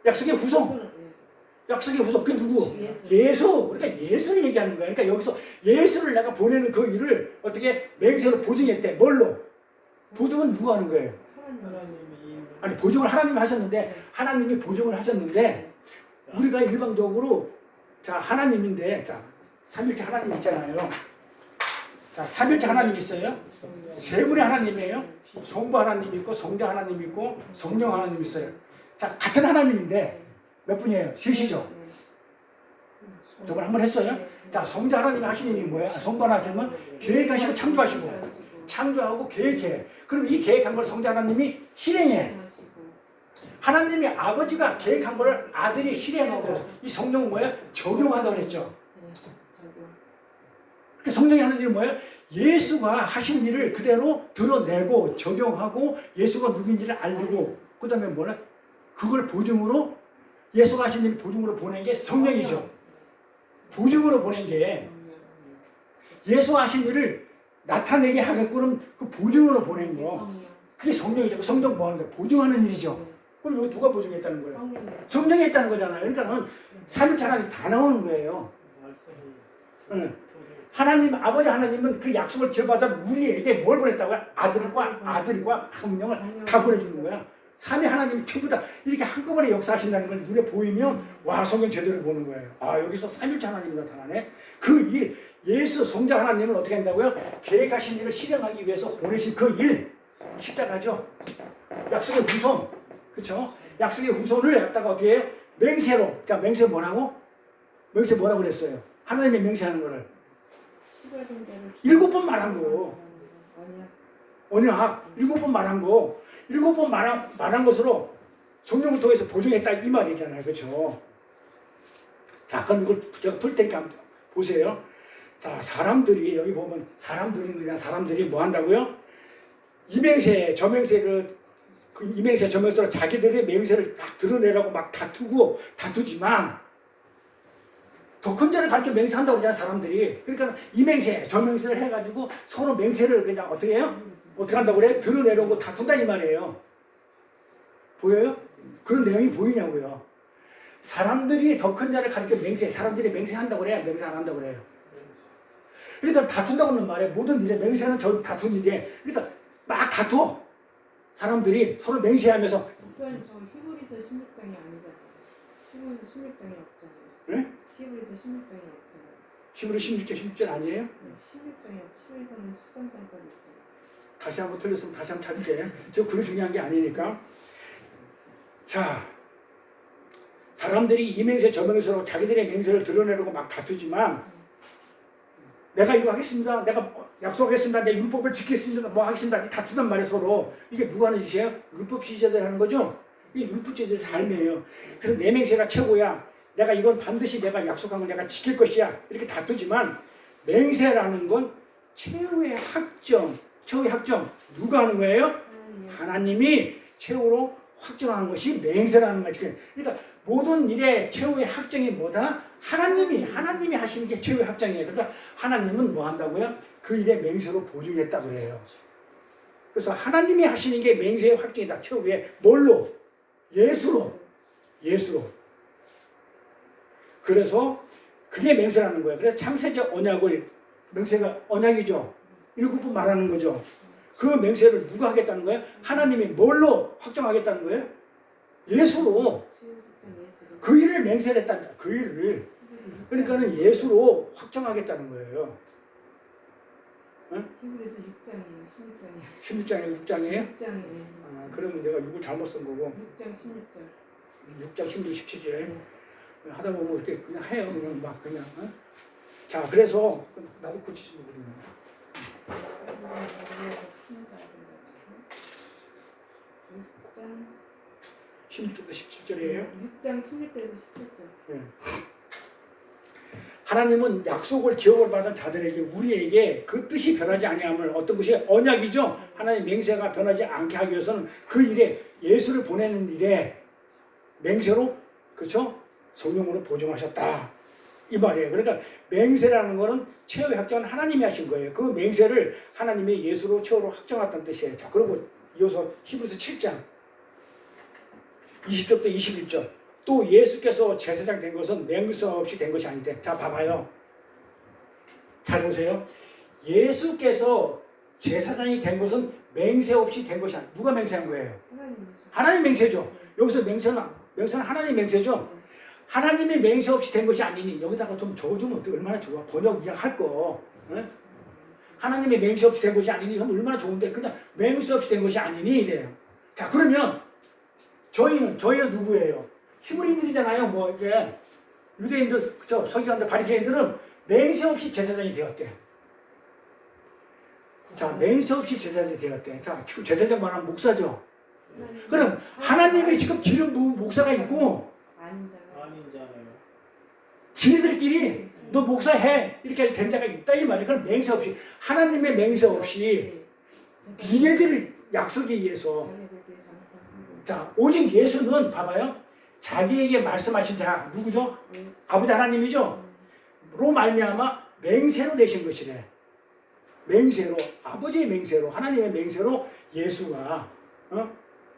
Speaker 1: 약속의 후손.
Speaker 2: 예.
Speaker 1: 약속의 후손. 그게 누구?
Speaker 2: 예수.
Speaker 1: 예수. 그러니까 예수를 얘기하는 거야. 그러니까 여기서 예수를 내가 보내는 그 일을 어떻게 맹세로 보증했대. 뭘로? 보증은 누가 하는 거예요?
Speaker 3: 하나님이
Speaker 1: 아니, 보증을 하나님이 하셨는데, 하나님이 보증을 하셨는데, 우리가 일방적으로, 자, 하나님인데, 자, 삼일체 하나님 있잖아요. 자, 삼일체 하나님이 있어요. 세 분의 하나님이에요. 성부 하나님 있고, 성자 하나님 있고, 성령 하나님 있어요. 자, 같은 하나님인데, 몇 분이에요? 셋이죠. 저번 한번 했어요. 자, 성자 하나님 하시는 일이 뭐예요? 성부 하나님은 계획하시고 창조하시고, 창조하고 계획해. 그럼 이 계획한 걸 성자 하나님이 실행해. 하나님이 아버지가 계획한 걸 아들이 실행하고, 이 성령은 뭐예요? 적용한다고 그랬죠. 그러니까 성령이 하는 일은 뭐예요? 예수가 하신 일을 그대로 드러내고 적용하고 예수가 누구인지를 알리고 그 다음에 뭐냐? 그걸 보증으로 예수가 하신 일을 보증으로 보낸 게 성령이죠. 보증으로 보낸 게 예수가 하신 일을 나타내게 하게끔 그 보증으로 보낸 거. 그게 성령이죠. 그 성령 뭐 하는 거예요? 보증하는 일이죠. 그럼 이거 누가 보증했다는 거예요? 성령이 했다는 거잖아요. 그러니까는 삼위일체 하나님 다 나오는 거예요.
Speaker 3: 말씀이
Speaker 1: 응. 하나님, 아버지 하나님은 그 약속을 기억받아 우리에게 뭘 보냈다고요? 아들과 성령을 다 보내주는 거야. 삼위 하나님이 전부 다 이렇게 한꺼번에 역사하신다는 걸 눈에 보이면 와, 성경 제대로 보는 거예요. 아, 여기서 삼위일체 하나님이 나타나네. 그 일, 예수 성자 하나님은 어떻게 한다고요? 계획하신 일을 실행하기 위해서 보내신 그 일, 십자가죠. 약속의 후손, 그렇죠? 약속의 후손을 갖다가 어떻게 해요? 맹세로, 그러니까 맹세 뭐라고? 맹세 뭐라고 그랬어요? 하나님의 맹세하는 거를 7번 말한 거. 언약 7번 말한 거. 7번 말한 것으로 성령을 통해서 보증했다 이 말이잖아요. 그렇죠? 자, 그럼 이걸 제가 풀 테니까 한번 보세요. 자, 사람들이 여기 보면 사람들이 뭐 한다고요? 이맹세, 저맹세를 그 이맹세, 저맹세로 자기들의 맹세를 막 드러내라고 막 다투지만 더 큰 죄를 가르쳐 맹세한다고 그러잖아요, 사람들이. 그러니까 이맹세, 저맹세를 해가지고 서로 맹세를 그냥 어떻게 해요? 어떻게 한다고 그래? 드러내려고 다툰다 이 말이에요. 보여요? 그런 내용이 보이냐고요. 사람들이 더 큰 자를 가르쳐 사람들이 맹세한다고 그래요? 맹세 안 한다고 그래요? 그러니까 다툰다고 하는 말에 모든 일에 맹세는 다툰 일이에요. 그러니까 막 다투어. 사람들이 서로 맹세하면서.
Speaker 2: 목사님, 저 히브리서 16장이 아니잖아요. 히브리서 16장이 없잖아요.
Speaker 1: 네?
Speaker 2: 히브리서 16장이 없잖아요.
Speaker 1: 히브리 16절 아니에요?
Speaker 2: 16장이 히브리서는 13장까지 있잖아요.
Speaker 1: 다시 한번 틀렸으면 다시 한번 찾을게요. 저 그게 중요한 게 아니니까. 자, 사람들이 이맹세 저맹세로 자기들의 맹세를 드러내려고 막 다투지만 내가 이거 하겠습니다. 내가 약속하겠습니다. 내 율법을 지키겠습니다. 뭐 하겠습니다. 다투단 말이에요, 서로. 이게 누가 하는 짓이에요? 율법 지지자들이 하는 거죠? 이게 율법 지지자들의 삶이에요. 그래서 내 맹세가 최고야. 내가 이건 반드시 내가 약속한 건 내가 지킬 것이야. 이렇게 다투지만 맹세라는 건 최후의 확정. 누가 하는 거예요? 하나님이 최후로 확정하는 것이 맹세라는 거지. 그러니까 모든 일의 최후의 확정이 뭐다? 하나님이 하시는 게 최후의 확정이에요. 그래서 하나님은 뭐 한다고요? 그 일의 맹세로 보증했다고 그래요. 그래서 하나님이 하시는 게 맹세의 확정이다. 최후의 뭘로? 예수로. 그래서 그게 맹세라는 거예요. 그래서 창세적 언약을 맹세가 언약이죠. 7번 말하는 거죠. 그 맹세를 누가 하겠다는 거예요? 하나님이 뭘로 확정하겠다는 거예요? 예수로. 그 일을 맹세를 했다는 거예요. 그 일을. 그러니까는 예수로 확정하겠다는 거예요. 응?
Speaker 2: 히브리서 6장이에요. 16장이에요.
Speaker 1: 16장이에요?
Speaker 2: 6장이에요.
Speaker 1: 아, 그러면 내가 6을 잘못 쓴 거고.
Speaker 2: 6장 16절.
Speaker 1: 6장 16, 17절. 하다 보면 이렇게 그냥 해요. 그냥. 응? 자, 그래서 나도 고치지 모르겠네. 16절부터 17절이에요.
Speaker 2: 6장 16절에서 17절.
Speaker 1: 네. 하나님은 약속을 기업을 받은 자들에게 우리에게 그 뜻이 변하지 아니함을 어떤 것이 언약이죠. 하나님 맹세가 변하지 않게 하기 위해서는 그 일에 예수를 보내는 일에 맹세로 그렇죠? 성령으로 보증하셨다. 이 말이에요. 그러니까 맹세라는 거는 최후의 확정은 하나님이 하신 거예요. 그 맹세를 하나님이 예수로 최후로 확정했다는 뜻이에요. 자, 그리고 이어서 히브리서 7장 20절부터 21절. 또 예수께서 제사장 된 것은 맹세 없이 된 것이 아니되. 자, 봐봐요. 잘 보세요. 예수께서 제사장이 된 것은 맹세 없이 된 것이 아니에요. 누가 맹세한 거예요? 하나님 맹세죠. 여기서 맹세는 하나님 맹세죠. 하나님이 맹세 없이 된 것이 아니니. 여기다가 좀 적어주면 어때? 얼마나 좋아. 번역 이양 할 거. 응? 하나님이 맹세 없이 된 것이 아니니 하면 얼마나 좋은데 그냥 맹세 없이 된 것이 아니니 이래요. 자, 그러면 저희는 누구예요? 히브리인들이잖아요. 뭐 이게 유대인들, 서기관들, 바리새인들은 맹세 없이 제사장이 되었대. 자, 맹세 없이 제사장이 되었대. 자, 지금 제사장 말하면 목사죠. 그럼 하나님이 지금 기름 부은 목사가 있고
Speaker 3: 아닌잖아요.
Speaker 1: 지네들끼리 너 목사해 이렇게 된 자가 있다 이 말이에요. 그럼 맹세 없이 하나님의 맹세 없이 니네들 약속에 의해서 자 오직 예수는 봐봐요. 자기에게 말씀하신 자 누구죠? 아버지 하나님이죠. 로 말미암아 맹세로 되신 것이래. 맹세로 아버지의 맹세로 하나님의 맹세로 예수가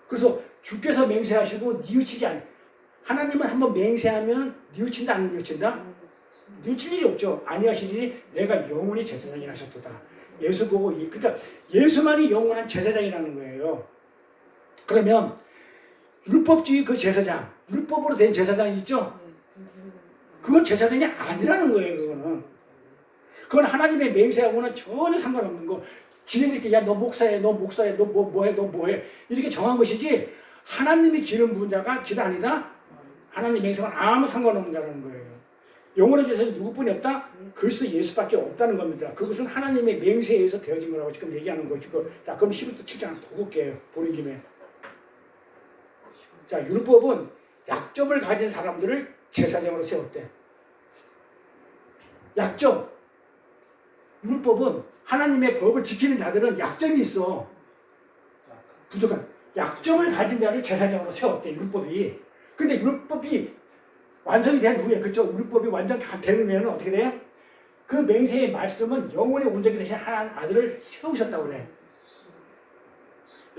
Speaker 1: 그래서 주께서 맹세하시고 뉘우치지 않. 하나님은 한번 맹세하면 뉘우친다 안 뉘우친다? 뉘우칠 일이 없죠. 아니하시리니 내가 영원히 제사장이 하셨도다. 예수 보고 그러니까 예수만이 영원한 제사장이라는 거예요. 그러면 율법주의 그 제사장, 율법으로 된 제사장이 있죠? 그건 제사장이 아니라는 거예요. 그건 하나님의 맹세하고는 전혀 상관없는 거. 지네들끼리 야 너 목사해, 너 목사해, 너 뭐해, 너 뭐해 이렇게 정한 것이지 하나님이 기름 부은 자가 기다 아니다? 하나님 맹세와는 아무 상관없는 자라는 거예요. 영원한 제사장이 누구뿐이 없다? 그리스도 예수밖에 없다는 겁니다. 그것은 하나님의 맹세에 의해서 되어진 거라고 지금 얘기하는 것이고. 자, 그럼 히브리서 7장 더 볼게요. 보는 김에. 자, 율법은 약점을 가진 사람들을 제사장으로 세웠대. 약점. 율법은 하나님의 법을 지키는 자들은 약점이 있어. 부족한. 약점을 가진 자를 제사장으로 세웠대, 율법이. 근데 율법이 완성이 된 후에, 그쵸? 율법이 완전 다 되면 어떻게 돼요? 그 맹세의 말씀은 영원히 온전히 되신 하나님 아들을 세우셨다고 그래.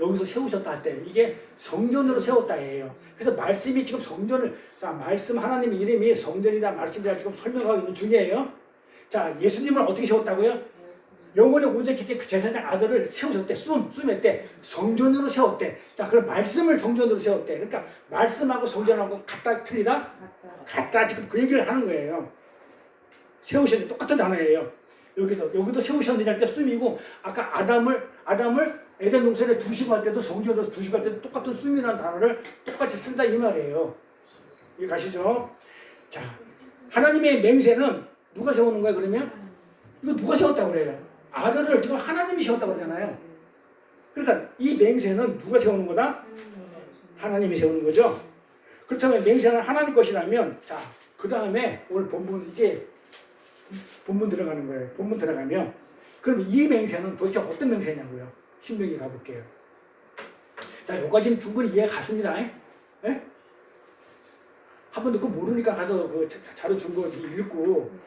Speaker 1: 여기서 세우셨다 할 때, 이게 성전으로 세웠다예요. 그래서 말씀이 지금 성전을, 자, 말씀 하나님의 이름이 성전이다, 말씀이다 지금 설명하고 있는 중이에요. 자, 예수님을 어떻게 세웠다고요? 영원히 온전히 그 제사장 아들을 세우셨대. 때 성전으로 세웠대. 자, 그럼 말씀을 성전으로 세웠대. 그러니까 말씀하고 성전하고 같다 틀리다? 같다. 지금 그 얘기를 하는 거예요. 세우셨는데 똑같은 단어예요. 여기도 세우셨느냐 할 때 씀이고 아까 아담을 에덴 동산에 두시고 할 때도 성전으로 두시고 할 때도 똑같은 씀이라는 단어를 똑같이 쓴다 이 말이에요. 이해 가시죠? 자, 하나님의 맹세는 누가 세우는 거예요 그러면? 이거 누가 세웠다고 그래요? 아들을 지금 하나님이 세웠다고 그러잖아요. 그러니까 이 맹세는 누가 세우는 거다? 하나님이 세우는 거죠. 그렇다면 맹세는 하나님 것이라면 자, 그 다음에 오늘 본문 이제 본문 들어가는 거예요. 본문 들어가면 그럼 이 맹세는 도대체 어떤 맹세냐고요? 신명기 가볼게요. 자, 여기까지는 충분히 이해 갔습니다. 예? 한 번도 그거 모르니까 가서 그 자료 준 거 읽고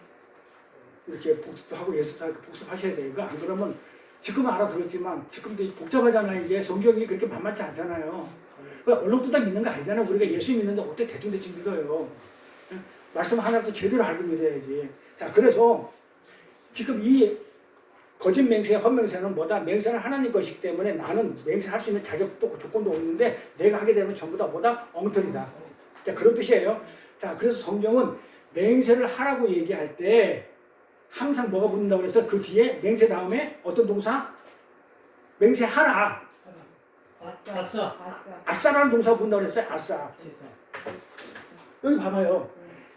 Speaker 1: 이렇게 복습도 하고 예습도 하고 복습하셔야 돼요. 이거 안 그러면 지금은 알아들었지만 지금도 복잡하잖아요. 이게 성경이 그렇게 만만치 않잖아요. 얼렁뚱땅 믿는 거 아니잖아요. 우리가 예수 믿는데 어떻게 대충대충 믿어요. 말씀 하나도 제대로 알고 믿어야지. 자, 그래서 지금 이 거짓 맹세, 헛맹세는 뭐다? 맹세는 하나님 것이기 때문에 나는 맹세할 수 있는 자격도 없고 조건도 없는데 내가 하게 되면 전부 다 뭐다? 엉터리다. 자, 그런 뜻이에요. 자, 그래서 성경은 맹세를 하라고 얘기할 때 항상 뭐가 붙는다고 그래서 그 뒤에 맹세 다음에 어떤 동사? 맹세하라. 아싸라는 동사가 붙는다고 그랬어요. 아싸. 여기 봐봐요.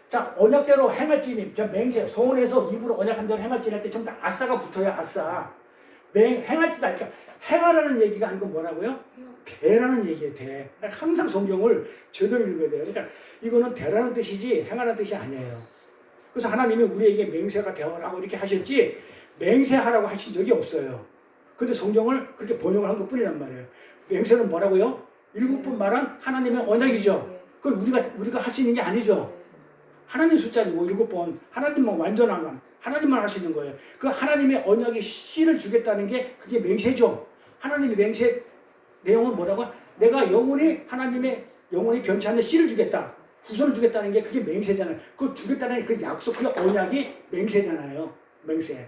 Speaker 1: 자, 언약대로 행할지니, 맹세, 서원에서 입으로 언약한 대로 행할지니 할 때 전부 다 아싸가 붙어요. 아싸. 행할지다. 그러니까 행하라는 얘기가 아니고 뭐라고요? 대라는 얘기예요. 대. 항상 성경을 제대로 읽어야 돼요. 그러니까 이거는 대라는 뜻이지 행하라는 뜻이 아니에요. 그래서 하나님이 우리에게 맹세가 되어라고 이렇게 하셨지 맹세하라고 하신 적이 없어요. 근데 성경을 그렇게 번역을 한 것뿐이란 말이에요. 맹세는 뭐라고요? 7번 말한 하나님의 언약이죠. 그건 우리가 할 수 있는 게 아니죠. 하나님 숫자이고 7번 하나님만 완전한 건 하나님만 할 수 있는 거예요. 그 하나님의 언약의 씨를 주겠다는 게 그게 맹세죠. 하나님의 맹세 내용은 뭐라고? 내가 하나님의 영원히 변치 않는 씨를 주겠다. 후손을 주겠다는 게 그게 맹세잖아요. 그 주겠다는 그 약속, 그 언약이 맹세잖아요. 맹세.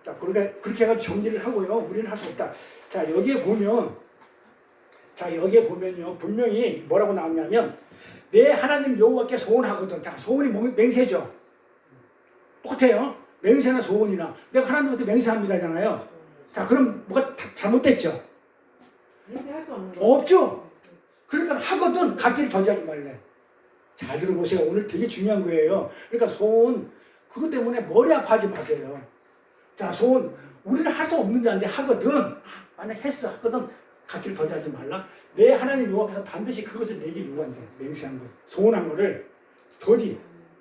Speaker 1: 자, 그렇게 해서 정리를 하고요. 우리는 할 수 없다. 자, 여기에 보면요. 분명히 뭐라고 나왔냐면, 내 하나님 여호와께 소원하거든. 자, 소원이 맹세죠. 똑같아요. 맹세나 소원이나. 내가 하나님한테 맹세합니다잖아요. 자, 그럼 뭐가 잘못됐죠?
Speaker 2: 맹세할 수 없는 거.
Speaker 1: 없죠? 그러니까 하거든 갓길을 던지지 말래. 잘 들어보세요. 오늘 되게 중요한 거예요. 그러니까 소원 그것 때문에 머리 아파하지 마세요. 자, 소원 우리는 할 수 없는 자인데 하거든. 만약 하거든 갓길을 던지지 말라. 내 하나님 여호와께서 반드시 그것을 내게 요구한대. 맹세한 것, 소원한 거를 더디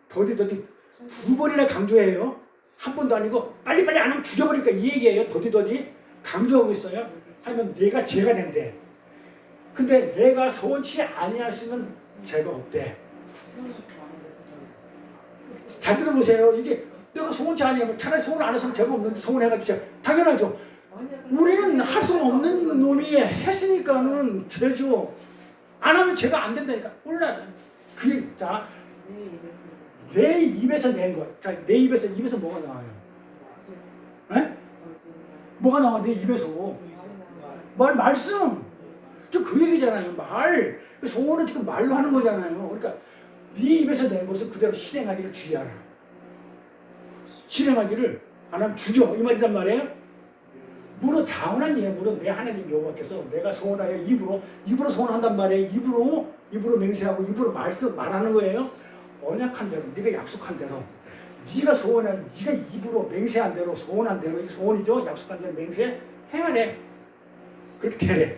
Speaker 1: 두 번이나 강조해요. 한 번도 아니고 빨리빨리 안 하면 죽여버릴까 이 얘기예요. 더디 강조하고 있어요. 하면 내가 죄가 된대. 근데 내가 소원치 아니하시면 죄가 없대. 잘 들어보세요. 이게 내가 소원치 아니하면 차라리 소원 안 했으면 죄가 없는데 소원해가지고 당연하죠. 우리는 할 수 없는 놈이 했으니까는 죄죠. 안 하면 죄가 안 된다니까. 몰라. 자, 내 입에서 낸 것. 자, 내 입에서 뭐가 나와요? 에? 뭐가 나와? 내 입에서. 말씀. 그 얘기잖아요. 말. 소원은 지금 말로 하는 거잖아요. 그러니까 네 입에서 낸 것을 그대로 실행하기를 주의하라. 실행하기를 안 하면 죽여. 이 말이란 말이에요. 물어 자원한 예. 물어 내 하나님 여호와께서 내가 소원하여 입으로 소원한단 말이에요. 입으로 맹세하고 입으로 말하는 거예요. 언약한 대로 네가 약속한 대로 네가 입으로 맹세한 대로 소원한 대로 이 소원이죠. 약속한 대로 맹세 행하래. 그렇게 되래.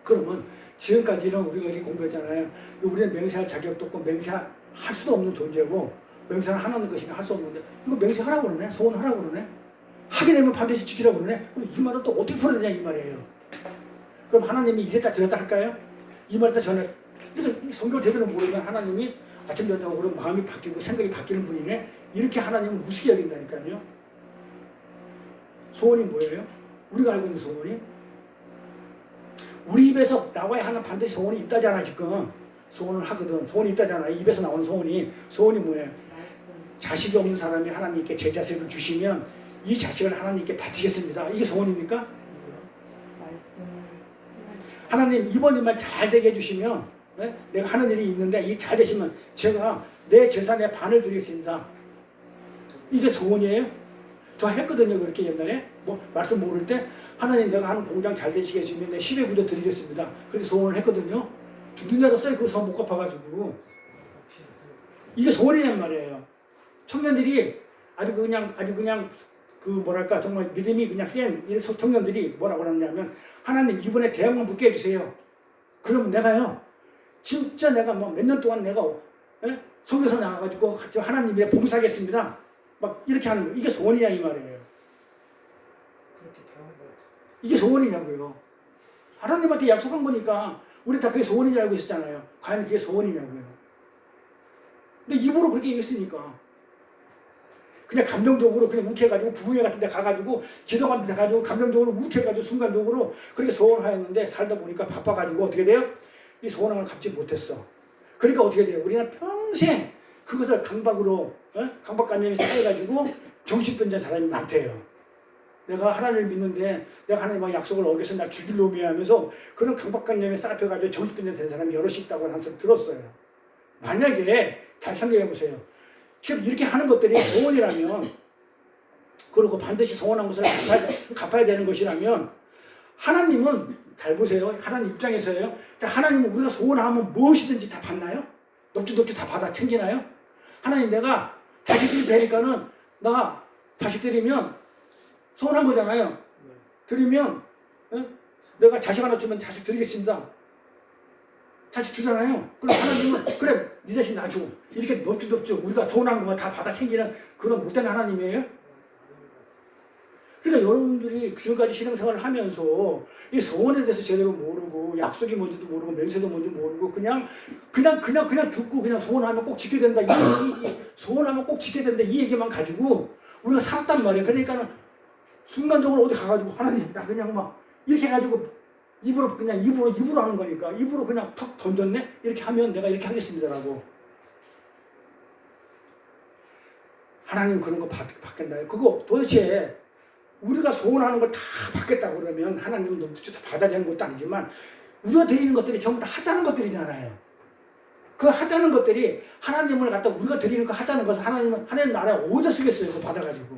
Speaker 1: 그러면 지금까지는 우리가 이렇게 공부했잖아요. 우리는 맹세할 자격도 없고 맹세할 수도 없는 존재고 맹세는 하나는 것이나 할 수 없는데 이거 맹세하라고 그러네. 소원하라고 그러네. 하게 되면 반드시 지키라고 그러네. 그럼 이 말은 또 어떻게 풀어야 되냐 이 말이에요. 그럼 하나님이 이랬다 저랬다 할까요? 이 말했다 전에 그러니까 성경을 제대로 모르면 하나님이 아침 저녁으로 마음이 바뀌고 생각이 바뀌는 분이네. 이렇게 하나님은 우습게 여긴다니까요. 소원이 뭐예요? 우리가 알고 있는 소원이 우리 입에서 나와야 하는 반드시 소원이 있다잖아. 지금 소원을 하거든. 소원이 있다잖아. 입에서 나오는 소원이 뭐예요? 자식이 없는 사람이 하나님께 제 자식을 주시면 이 자식을 하나님께 바치겠습니다. 이게 소원입니까? 하나님 이번 일만 잘 되게 해주시면 내가 하는 일이 있는데 이 잘 되시면 제가 내 재산의 반을 드리겠습니다. 이게 소원이에요? 저 했거든요. 그렇게 옛날에 말씀 모를 때 하나님 내가 하는 공장 잘 되시게 해주면 내 10의 9도 드리겠습니다. 그렇게 소원을 했거든요. 죽는 자도 써요. 그 소원 못 갚아가지고. 이게 소원이란 말이에요. 청년들이 아주 그냥 정말 믿음이 그냥 센 청년들이 뭐라고 하냐면 하나님 이번에 대학만 붙게 해주세요. 그러면 내가요 진짜 내가 몇 년 동안 내가 성교사 나가가지고 하나님에 봉사하겠습니다. 막 이렇게 하는 거. 이게 소원이야 이 말이에요. 이게 소원이냐고요. 하나님한테 약속한 거니까 우리 다 그게 소원인 줄 알고 있었잖아요. 과연 그게 소원이냐고요. 근데 입으로 그렇게 얘기했으니까 그냥 감정적으로 그냥 욱해가지고 부흥회 같은 데 가가지고 기도만 해가지고 감정적으로 욱해가지고 순간적으로 그렇게 소원하였는데 살다 보니까 바빠가지고 어떻게 돼요? 이 소원을 갚지 못했어. 그러니까 어떻게 돼요? 우리는 평생 그것을 강박관념이 쌓여가지고 정신병자 사람이 많대요. 내가 하나님을 믿는데 내가 하나님과 약속을 어겨서 날 죽일 놈이야 하면서 그런 강박관념에 쌓여가지고 정신병자 된 사람이 여럿이 있다고 하는 소리 들었어요. 만약에 잘 생각해 보세요. 이렇게 하는 것들이 소원이라면 그리고 반드시 소원한 것을 갚아야 되는 것이라면 하나님은 잘 보세요. 하나님 입장에서요. 자, 하나님은 우리가 소원하면 무엇이든지 다 받나요? 높지 다 받아 챙기나요? 하나님 내가 자식들이 되니까는 나 자식 드리면 소원한 거잖아요. 드리면 내가 자식 하나 주면 자식 드리겠습니다. 자식 주잖아요. 그럼 하나님은 그래 네 자식 나 줘. 이렇게 높지 우리가 소원하는 거 다 받아 챙기는 그런 못된 하나님이에요. 그러니까 여러분들이 지금까지 신앙생활을 하면서 이 소원에 대해서 제대로 모르고 약속이 뭔지도 모르고 맹세도 뭔지 모르고 그냥 듣고 그냥 소원하면 꼭 지켜야 된다. 소원하면 꼭 지켜야 된다. 이 얘기만 가지고 우리가 살았단 말이에요. 그러니까는 순간적으로 어디 가가지고 하나님 나 그냥 막 이렇게 해가지고 입으로 하는 거니까 입으로 그냥 턱 던졌네. 이렇게 하면 내가 이렇게 하겠습니다라고. 하나님 그런 거 받겠나요? 그거 도대체 우리가 소원하는 걸 다 받겠다 그러면 하나님은 너무 받아들이는 것도 아니지만 우리가 드리는 것들이 전부 다 하자는 것들이잖아요. 그 하자는 것들이 하나님을 갖다 우리가 드리는 거 하자는 것을 하나님 나라에 어디다 쓰겠어요? 그거 받아가지고.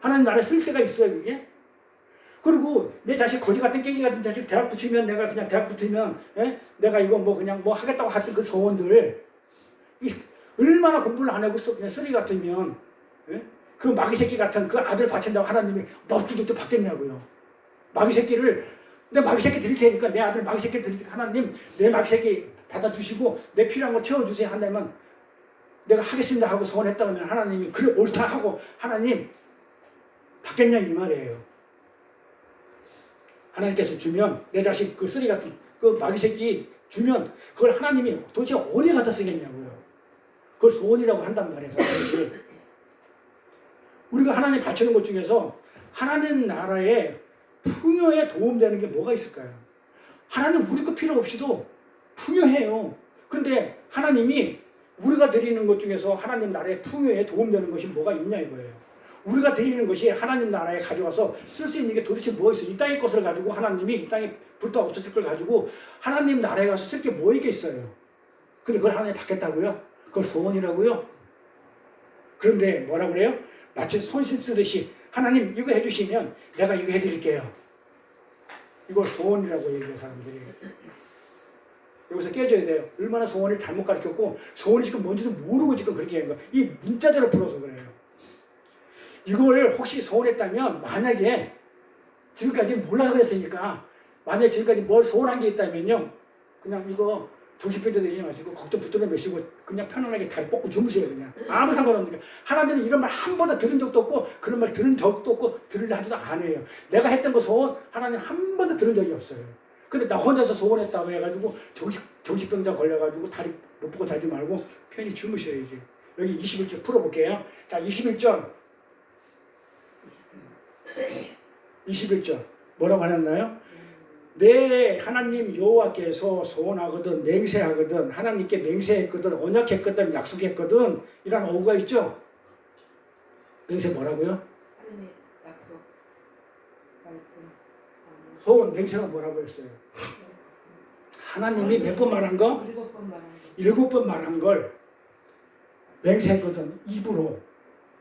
Speaker 1: 하나님 나라에 쓸 때가 있어요, 그게? 그리고 내 자식 거지 같은 깽이 같은 자식 대학 붙이면 내가 그냥 대학 붙으면 내가 이거 뭐 그냥 뭐 하겠다고 했던 그 소원들 얼마나 공부를 안 하고 그냥 쓰레기 같으면 그 마귀 새끼 같은 그 아들 바친다고 하나님이 넙죽죽 받겠냐고요. 마귀 새끼를 내 마귀 새끼 드릴 테니까 내 아들 마귀 새끼 드릴 테니까 하나님 내 마귀 새끼 받아주시고 내 필요한 거 채워주세요 한다면 내가 하겠습니다 하고 소원했다 그러면 하나님이 그래 옳다 하고 하나님 받겠냐 이 말이에요. 하나님께서 주면 내 자식 그 쓰레기 같은 그 마귀 새끼 주면 그걸 하나님이 도대체 어디에 갖다 쓰겠냐고요. 그걸 소원이라고 한단 말이에요. 우리가 하나님 바치는 것 중에서 하나님 나라의 풍요에 도움되는 게 뭐가 있을까요? 하나님 우리 거 필요 없이도 풍요해요. 근데 하나님이 우리가 드리는 것 중에서 하나님 나라의 풍요에 도움되는 것이 뭐가 있냐 이거예요. 우리가 드리는 것이 하나님 나라에 가져와서 쓸 수 있는 게 도대체 뭐 있어요? 이 땅의 것을 가지고 하나님이 이 땅에 불타 없어질 걸 가지고 하나님 나라에 가서 쓸 게 뭐 있겠어요? 근데 그걸 하나님 받겠다고요? 그걸 소원이라고요? 그런데 뭐라 그래요? 마치 손심 쓰듯이 하나님 이거 해주시면 내가 이거 해드릴게요. 이걸 소원이라고 얘기해요 사람들이. 여기서 깨져야 돼요. 얼마나 소원을 잘못 가르쳤고 소원이 지금 뭔지도 모르고 지금 그렇게 한 거예요. 이 문자대로 풀어서 그래요. 이걸 혹시 소원했다면 만약에 지금까지 몰라서 그랬으니까 만약에 지금까지 뭘 소원한 게 있다면요 그냥 이거 정신병자 되지 마시고 걱정 붙들어 매시고 그냥 편안하게 다리 뻗고 주무세요. 그냥 아무 상관없으니까. 하나님은 이런 말 한 번도 들은 적도 없고 그런 말 들은 적도 없고 들으려 하지도 않아요. 내가 했던 거 소원 하나님 한 번도 들은 적이 없어요. 근데 나 혼자서 소원했다고 해가지고 정신병자 걸려가지고 다리 못 뻗고 자지 말고 편히 주무셔야지. 여기 21절 풀어볼게요. 자 21절 뭐라고 하셨나요? 내 하나님 여호와께서 소원하거든 맹세하거든 하나님께 맹세했거든 언약했거든 약속했거든 이런 어구가 있죠. 맹세 뭐라고요?
Speaker 2: 하나님의 약속 말씀
Speaker 1: 소원 맹세가 뭐라고 했어요? 하나님이 몇 번 말한 거? 7번 말한 걸 맹세했거든 입으로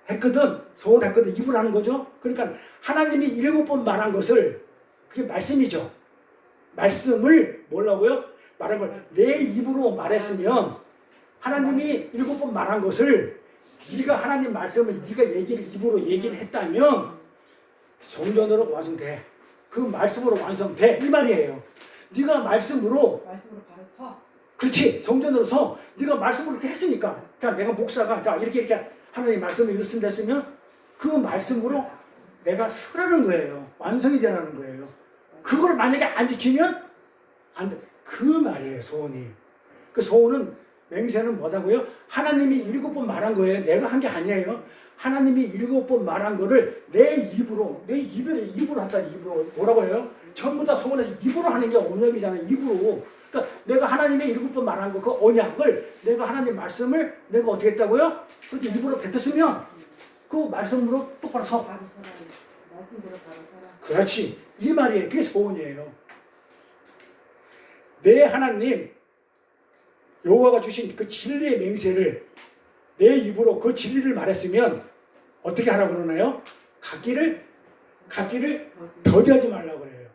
Speaker 1: 했거든 소원했거든 입으로 하는 거죠. 그러니까 하나님이 7번 말한 것을 그게 말씀이죠. 말씀을 뭐라고요? 말한 걸 내 입으로 말했으면 하나님이 7번 말한 것을 네가 하나님 말씀을 네가 입으로 얘기를 했다면 성전으로 완성돼. 그 말씀으로 완성돼 이 말이에요. 네가 말씀으로
Speaker 2: 바로 서.
Speaker 1: 그렇지 성전으로 서. 네가 말씀으로 이렇게 했으니까 자 내가 목사가 자 이렇게 하나님 말씀을 읽었으면 그 말씀으로 내가 서라는 거예요. 완성이 되라는 거예요. 그걸 만약에 안 지키면 안 돼. 그 말이에요 소원이. 그 소원은 맹세는 뭐다고요? 하나님이 7번 말한 거예요. 내가 한 게 아니에요. 하나님이 7번 말한 거를 내 입으로 한다. 입으로 뭐라고 해요? 전부 다 소원해서 입으로 하는 게 언약이잖아요. 입으로. 그러니까 내가 하나님의 7번 말한 거 그 언약을 내가 하나님 말씀을 내가 어떻게 했다고요? 그렇게 입으로 뱉었으면 그 말씀으로 똑바로 서.
Speaker 2: 바로 서라. 말씀대로 바로 서라.
Speaker 1: 그렇지. 이 말이에요. 그게 소원이에요. 내 하나님 여호와가 주신 그 진리의 맹세를 내 입으로 그 진리를 말했으면 어떻게 하라고 그러나요? 갖기를 더디하지 말라고 그래요.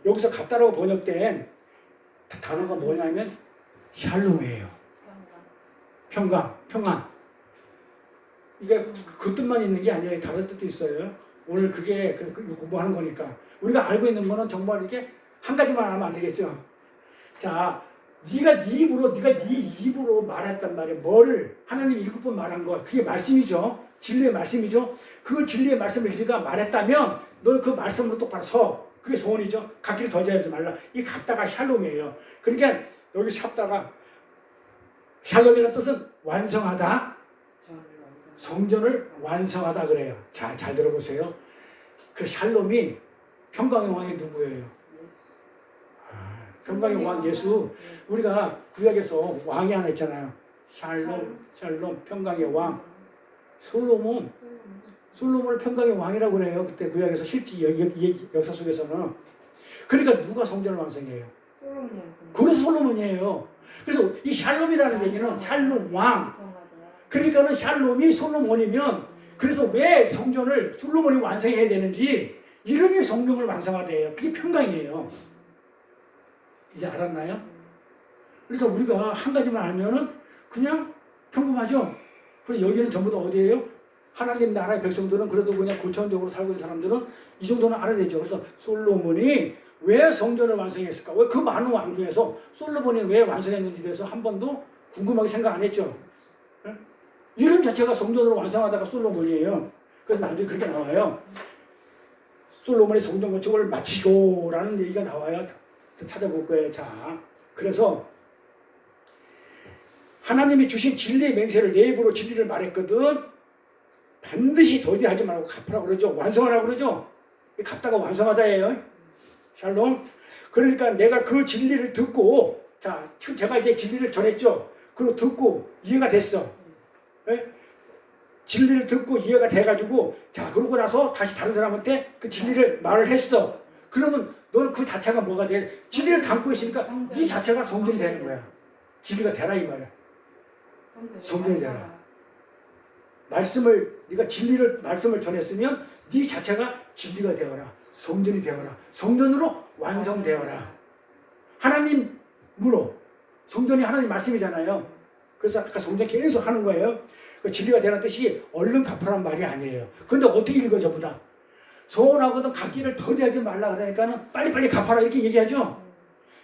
Speaker 1: 여기서 같다라고 번역된 단어가 뭐냐면 샬롬이에요. 평강, 평안. 이게 그 뜻만 있는 게 아니에요. 다른 뜻도 있어요. 오늘 그게 그래서 공부하는 거니까 우리가 알고 있는 거는 정말 이게 한 가지만 하면 안 되겠죠. 자, 네가 네 입으로 말했단 말이야. 뭐를 하나님이 7번 말한 거 그게 말씀이죠. 진리의 말씀이죠. 그 진리의 말씀을 네가 말했다면 너 그 말씀으로 똑바로 서. 그게 소원이죠. 각기를 더자하지 말라. 이 각다가 샬롬이에요. 그러니까 여기 샵다가 샬롬이라는 뜻은 완성하다.
Speaker 2: 저를 완성.
Speaker 1: 성전을 완성하다 그래요. 자, 잘 들어보세요. 그 샬롬이 평강의 왕이 누구예요?
Speaker 2: 예수.
Speaker 1: 평강의 왕 예수. 우리가 구약에서 왕이 하나 있잖아요. 샬롬, 평강의 왕. 솔로몬, 솔로몬을 평강의 왕이라고 그래요. 그때 구약에서 실제 역사 속에서는. 그러니까 누가 성전을 완성해요?
Speaker 2: 솔로몬이 완성.
Speaker 1: 그래서 솔로몬이에요. 그래서 이 샬롬이라는 얘기는 샬롬 왕. 그러니까는 샬롬이 솔로몬이면 그래서 왜 성전을 솔로몬이 완성해야 되는지 이름이 성전을 완성하대요. 그게 평강이에요. 이제 알았나요? 그러니까 우리가 한 가지만 알면은 그냥 평범하죠. 그리고 여기는 전부 다 어디예요? 하나님 나라의 백성들은 그래도 그냥 고차원적으로 살고 있는 사람들은 이 정도는 알아야 되죠. 그래서 솔로몬이 왜 성전을 완성했을까? 왜 그 많은 왕 중에서 솔로몬이 왜 완성했는지 대해서 한 번도 궁금하게 생각 안 했죠. 네? 이름 자체가 성전으로 완성하다가 솔로몬이에요. 그래서 나중에 그렇게 나와요. 솔로몬이 성전 건축을 마치고 라는 얘기가 나와요. 찾아볼 거예요. 자, 그래서 하나님이 주신 진리의 맹세를 내 입으로 진리를 말했거든. 반드시 더디하지 말고 갚으라고 그러죠. 완성하라고 그러죠. 갚다가 완성하다예요. 샬롬. 그러니까 내가 그 진리를 듣고, 자, 지금 제가 이제 진리를 전했죠. 그리고 듣고 이해가 됐어. 네? 진리를 듣고 이해가 돼가지고, 자, 그러고 나서 다시 다른 사람한테 그 진리를 말을 했어. 그러면 너는 그 자체가 뭐가 돼? 진리를 담고 있으니까 네 자체가 성전이 되는 거야. 진리가 되라 이 말이야. 성전이 되라. 네가 말씀을 전했으면 네 자체가 진리가 되어라. 성전이 되어라. 성전으로 완성되어라. 하나님으로. 성전이 하나님 말씀이잖아요. 그래서 아까 성전 계속 하는 거예요. 그 진리가 되라는 뜻이 얼른 갚으라는 말이 아니에요. 근데 어떻게 읽어 저보다? 소원하거든 갚기를 더디하지 말라 그러니까는 빨리빨리 갚아라 이렇게 얘기하죠.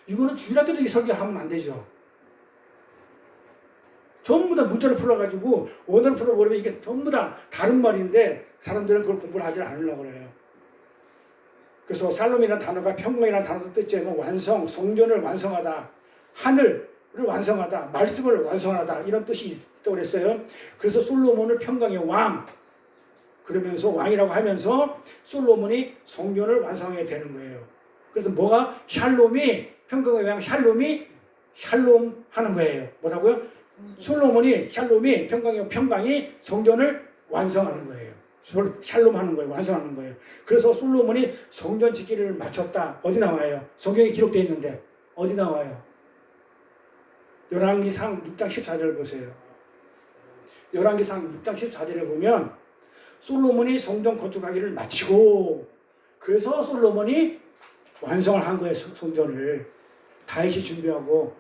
Speaker 1: 이거는 주일학교도 이 설교하면 안 되죠. 전부 다 문자를 풀어가지고 원어를 풀어버리면 이게 전부 다 다른 말인데 사람들은 그걸 공부를 하지 않으려고 그래요. 그래서 샬롬이라는 단어가 평강이라는 단어도 뜻이면 완성, 성전을 완성하다, 하늘을 완성하다, 말씀을 완성하다 이런 뜻이 있다고 그랬어요. 그래서 솔로몬을 평강의 왕 그러면서 왕이라고 하면서 솔로몬이 성전을 완성하게 되는 거예요. 그래서 뭐가 샬롬이 평강의 왕 샬롬이 샬롬 하는 거예요. 뭐라고요? 솔로몬이 샬롬이 평강이 성전을 완성하는 거예요. 샬롬 하는 거예요. 완성하는 거예요. 그래서 솔로몬이 성전 짓기를 마쳤다. 어디 나와요? 성경에 기록되어 있는데 어디 나와요? 열왕기상 6장 14절 보세요. 열왕기상 6장 14절에 보면 솔로몬이 성전 건축하기를 마치고 그래서 솔로몬이 완성을 한 거예요. 성전을 다윗이 준비하고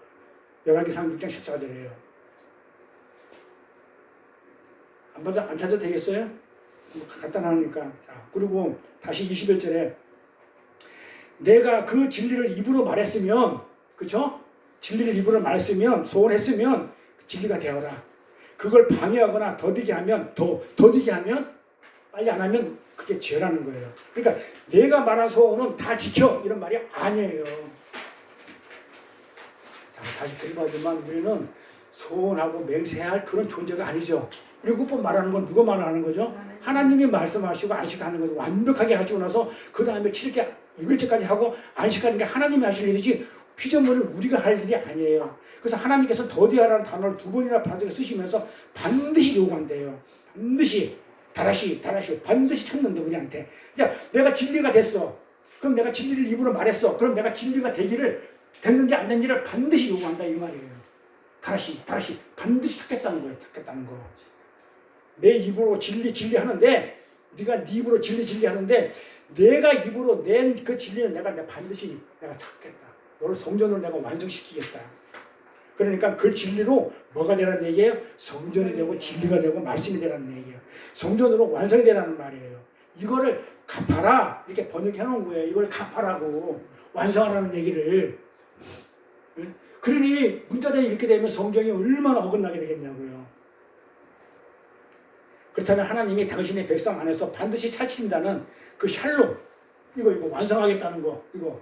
Speaker 1: 열왕기상 6장 14절이에요. 안 찾아도 되겠어요? 간단하니까. 자, 그리고 다시 21절에 내가 그 진리를 입으로 말했으면, 그쵸? 진리를 입으로 말했으면, 소원했으면 진리가 되어라. 그걸 방해하거나 더디게 하면, 빨리 안 하면 그게 죄라는 거예요. 그러니까 내가 말한 소원은 다 지켜 이런 말이 아니에요. 자, 다시 드리마지만 우리는 소원하고 맹세할 그런 존재가 아니죠. 7번 말하는 건 누가 말하는 거죠? 하나님이 말씀하시고 안식하는 거죠. 완벽하게 하시고 나서 그 다음에 7일 6일째까지 하고 안식하는 게 하나님이 하실 일이지 피조물은 우리가 할 일이 아니에요. 그래서 하나님께서 더디하라는 단어를 2번이나 반드시 쓰시면서 반드시 요구한대요. 반드시 다라시 반드시 찾는데 우리한테. 자, 내가 진리가 됐어. 그럼 내가 진리를 입으로 말했어. 그럼 내가 진리가 됐는지 안 됐는지를 반드시 요구한다 이 말이에요. 다시 반드시 찾겠다는 거예요. 찾겠다는 거. 내 입으로 진리 하는데 네가 네 입으로 진리 하는데 내가 입으로 낸 그 진리는 내가 반드시 내가 찾겠다. 너를 성전으로 내가 완성시키겠다. 그러니까 그 진리로 뭐가 되라는 얘기예요? 성전이 되고 진리가 되고 말씀이 되라는 얘기예요. 성전으로 완성이 되라는 말이에요. 이거를 갚아라 이렇게 번역해 놓은 거예요. 이걸 갚아라고 완성하라는 얘기를. 그러니 문자대에 이렇게 되면 성경이 얼마나 어긋나게 되겠냐고요. 그렇다면 하나님이 당신의 백성 안에서 반드시 찾으신다는 그 샬롬, 이거 완성하겠다는 거, 이거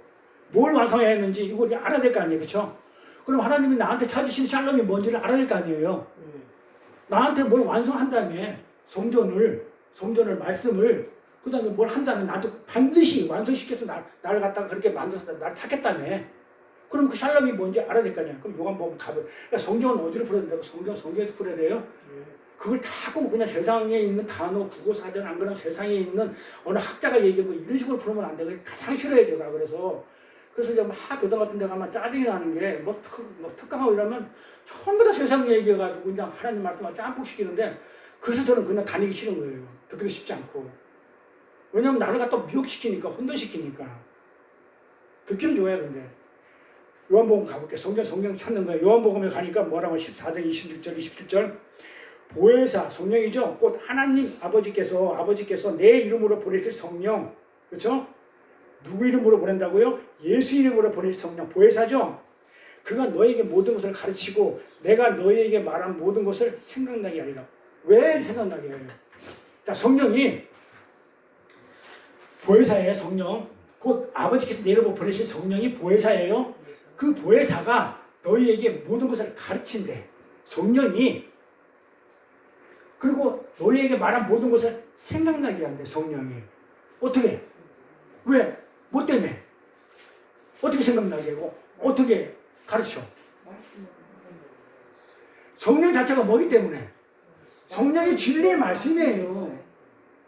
Speaker 1: 뭘 완성해야 했는지 이거 알아야 될 거 아니에요, 그렇죠? 그럼 하나님이 나한테 찾으신 샬롬이 뭔지를 알아야 될 거 아니에요. 나한테 뭘 완성한 다음에 성전을 말씀을 그 다음에 뭘 한다면 나도 반드시 완성시켜서 나를 갖다가 그렇게 만들어서 나를 찾겠다며. 그럼 그 샬롬이 뭔지 알아야 될 거 아니야. 그럼 요한복음 가볼. 그러니까 성경은 어디로 풀어야 된다고? 성경에서 풀어야 돼요. 그걸 타고 그냥 세상에 있는 단어, 국어사전 안 그러면 세상에 있는 어느 학자가 얘기하고 이런 식으로 풀으면 안 돼. 그게 가장 싫어요, 제가. 그래서 이제 막 교당 같은 데 가면 짜증이 나는 게 특강하고 이러면 전부 다 세상 얘기해가지고 그냥 하나님 말씀을 짬뽕시키는데 그래서 저는 그냥 다니기 싫은 거예요. 듣기도 쉽지 않고. 왜냐면 나를 갖다 미혹시키니까, 혼돈시키니까. 듣기는 좋아요, 근데. 요한복음 가볼게요. 성경 찾는 거예요. 요한복음에 가니까 뭐라고 14장 26절 27절 보혜사 성령이죠. 곧 하나님 아버지께서 내 이름으로 보내실 성령. 그렇죠? 누구 이름으로 보낸다고요? 예수 이름으로 보내실 성령. 보혜사죠. 그가 너에게 모든 것을 가르치고 내가 너에게 말한 모든 것을 생각나게 하리라. 왜 생각나게 해요? 자, 성령이 보혜사예요. 성령. 곧 아버지께서 내 이름으로 보내실 성령이 보혜사예요. 그 보혜사가 너희에게 모든 것을 가르친대. 성령이. 그리고 너희에게 말한 모든 것을 생각나게 한대. 성령이. 어떻게? 왜? 뭐 때문에? 어떻게 생각나게 하고? 어떻게 가르쳐? 성령 자체가 뭐기 때문에? 성령이 진리의 말씀이에요.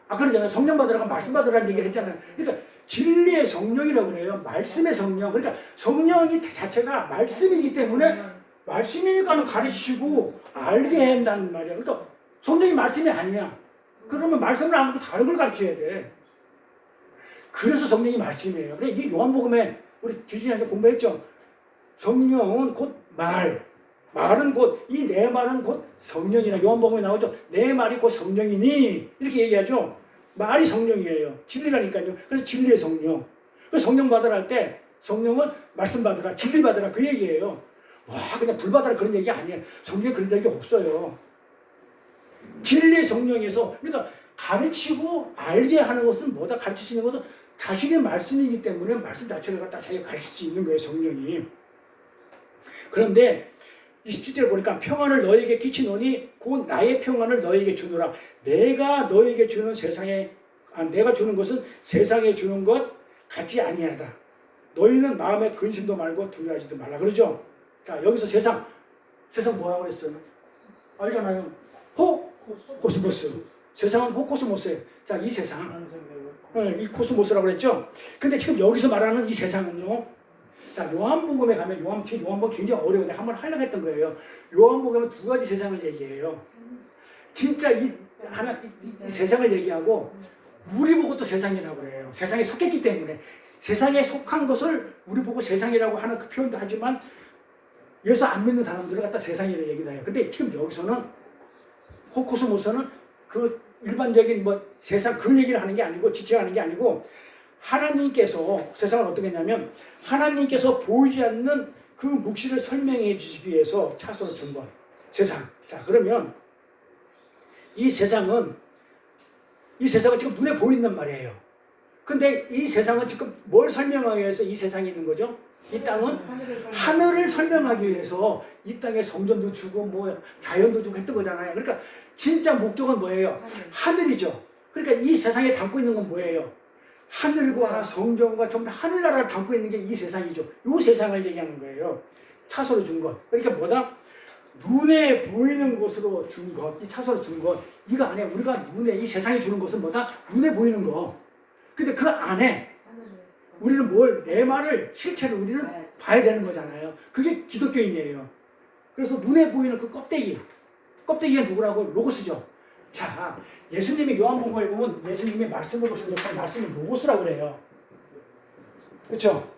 Speaker 1: 아까 그러잖아요. 성령 받으라고 말씀 받으라는 얘기를 했잖아요. 그러니까 진리의 성령이라고 그래요. 말씀의 성령. 그러니까 성령이 자체가 말씀이기 때문에 말씀이니까는 가르치시고 알게 한다는 말이야. 그러니까 성령이 말씀이 아니야. 그러면 말씀을 안 하고 다른 걸 가르쳐야 돼. 그래서 성령이 말씀이에요. 그래 이게 요한복음에 우리 주진에서 공부했죠. 성령은 곧 말은 곧 이 내 말은 곧 성령이라 요한복음에 나오죠. 내 말이 곧 성령이니 이렇게 얘기하죠. 말이 성령이에요. 진리라니까요. 그래서 진리의 성령. 그래서 성령 받으라 할 때 성령은 말씀 받으라, 진리 받으라 그 얘기예요. 와 그냥 불 받으라 그런 얘기 아니에요. 성경에 그런 얘기 없어요. 진리의 성령에서 그러니까 가르치고 알게 하는 것은 뭐다? 가르칠 수 있는 것은 자신의 말씀이기 때문에 말씀 자체를 갖다 자기가 가르칠 수 있는 거예요. 성령이. 그런데 27절에 보니까 평안을 너에게 끼치노니 곧 나의 평안을 너에게 주노라. 내가 너에게 주는 내가 주는 것은 세상에 주는 것 같지 아니하다. 너희는 마음에 근심도 말고 두려워하지도 말라. 그러죠? 자 여기서 세상 뭐라고 그랬어요? 알잖아요. 코스모스. 세상은 호코스모스예요. 자, 이 세상. 이 코스모스라고 그랬죠? 근데 지금 여기서 말하는 이 세상은요. 자, 요한복음에 가면 요한복음 굉장히 어려운데 한번 하려고 했던 거예요. 요한복음은 두 가지 세상을 얘기해요. 진짜 이 세상을 얘기하고 우리 보고 또 세상이라고 그래요. 세상에 속했기 때문에 세상에 속한 것을 우리 보고 세상이라고 하는 그 표현도 하지만 예수 안 믿는 사람들을 갖다 세상이라고 얘기도 해요. 근데 지금 여기서는 호코스모스는 그 일반적인 세상 그 얘기를 하는 게 아니고 지칭하는 게 아니고 하나님께서 세상을 어떻게 했냐면 하나님께서 보이지 않는 그 묵시를 설명해 주시기 위해서 차소로 준 것. 세상. 자 그러면 이 세상은 지금 눈에 보이는 말이에요. 근데 이 세상은 지금 뭘 설명하기 위해서 이 세상에 있는 거죠? 이 땅은 하늘을 설명하기 위해서 이 땅에 성전도 주고 자연도 주고 했던 거잖아요. 그러니까 진짜 목적은 뭐예요? 하늘이죠. 그러니까 이 세상에 담고 있는 건 뭐예요? 하늘과 성전과 전부 다 하늘나라를 담고 있는 게 이 세상이죠. 이 세상을 얘기하는 거예요. 차소로 준 것. 그러니까 뭐다? 눈에 보이는 것으로 준 것. 이 차소로 준 것. 이거 안에 우리가 눈에 이 세상에 주는 것은 뭐다? 눈에 보이는 거. 근데 그 안에 우리는 내 말을 실체로 우리는 봐야 되는 거잖아요. 그게 기독교인이에요. 그래서 눈에 보이는 그 껍데기가 누구라고? 로고스죠. 자, 예수님이 요한복음에 보면 예수님이 말씀으로 오셨는데 말씀이 로고스라고 그래요. 그렇죠?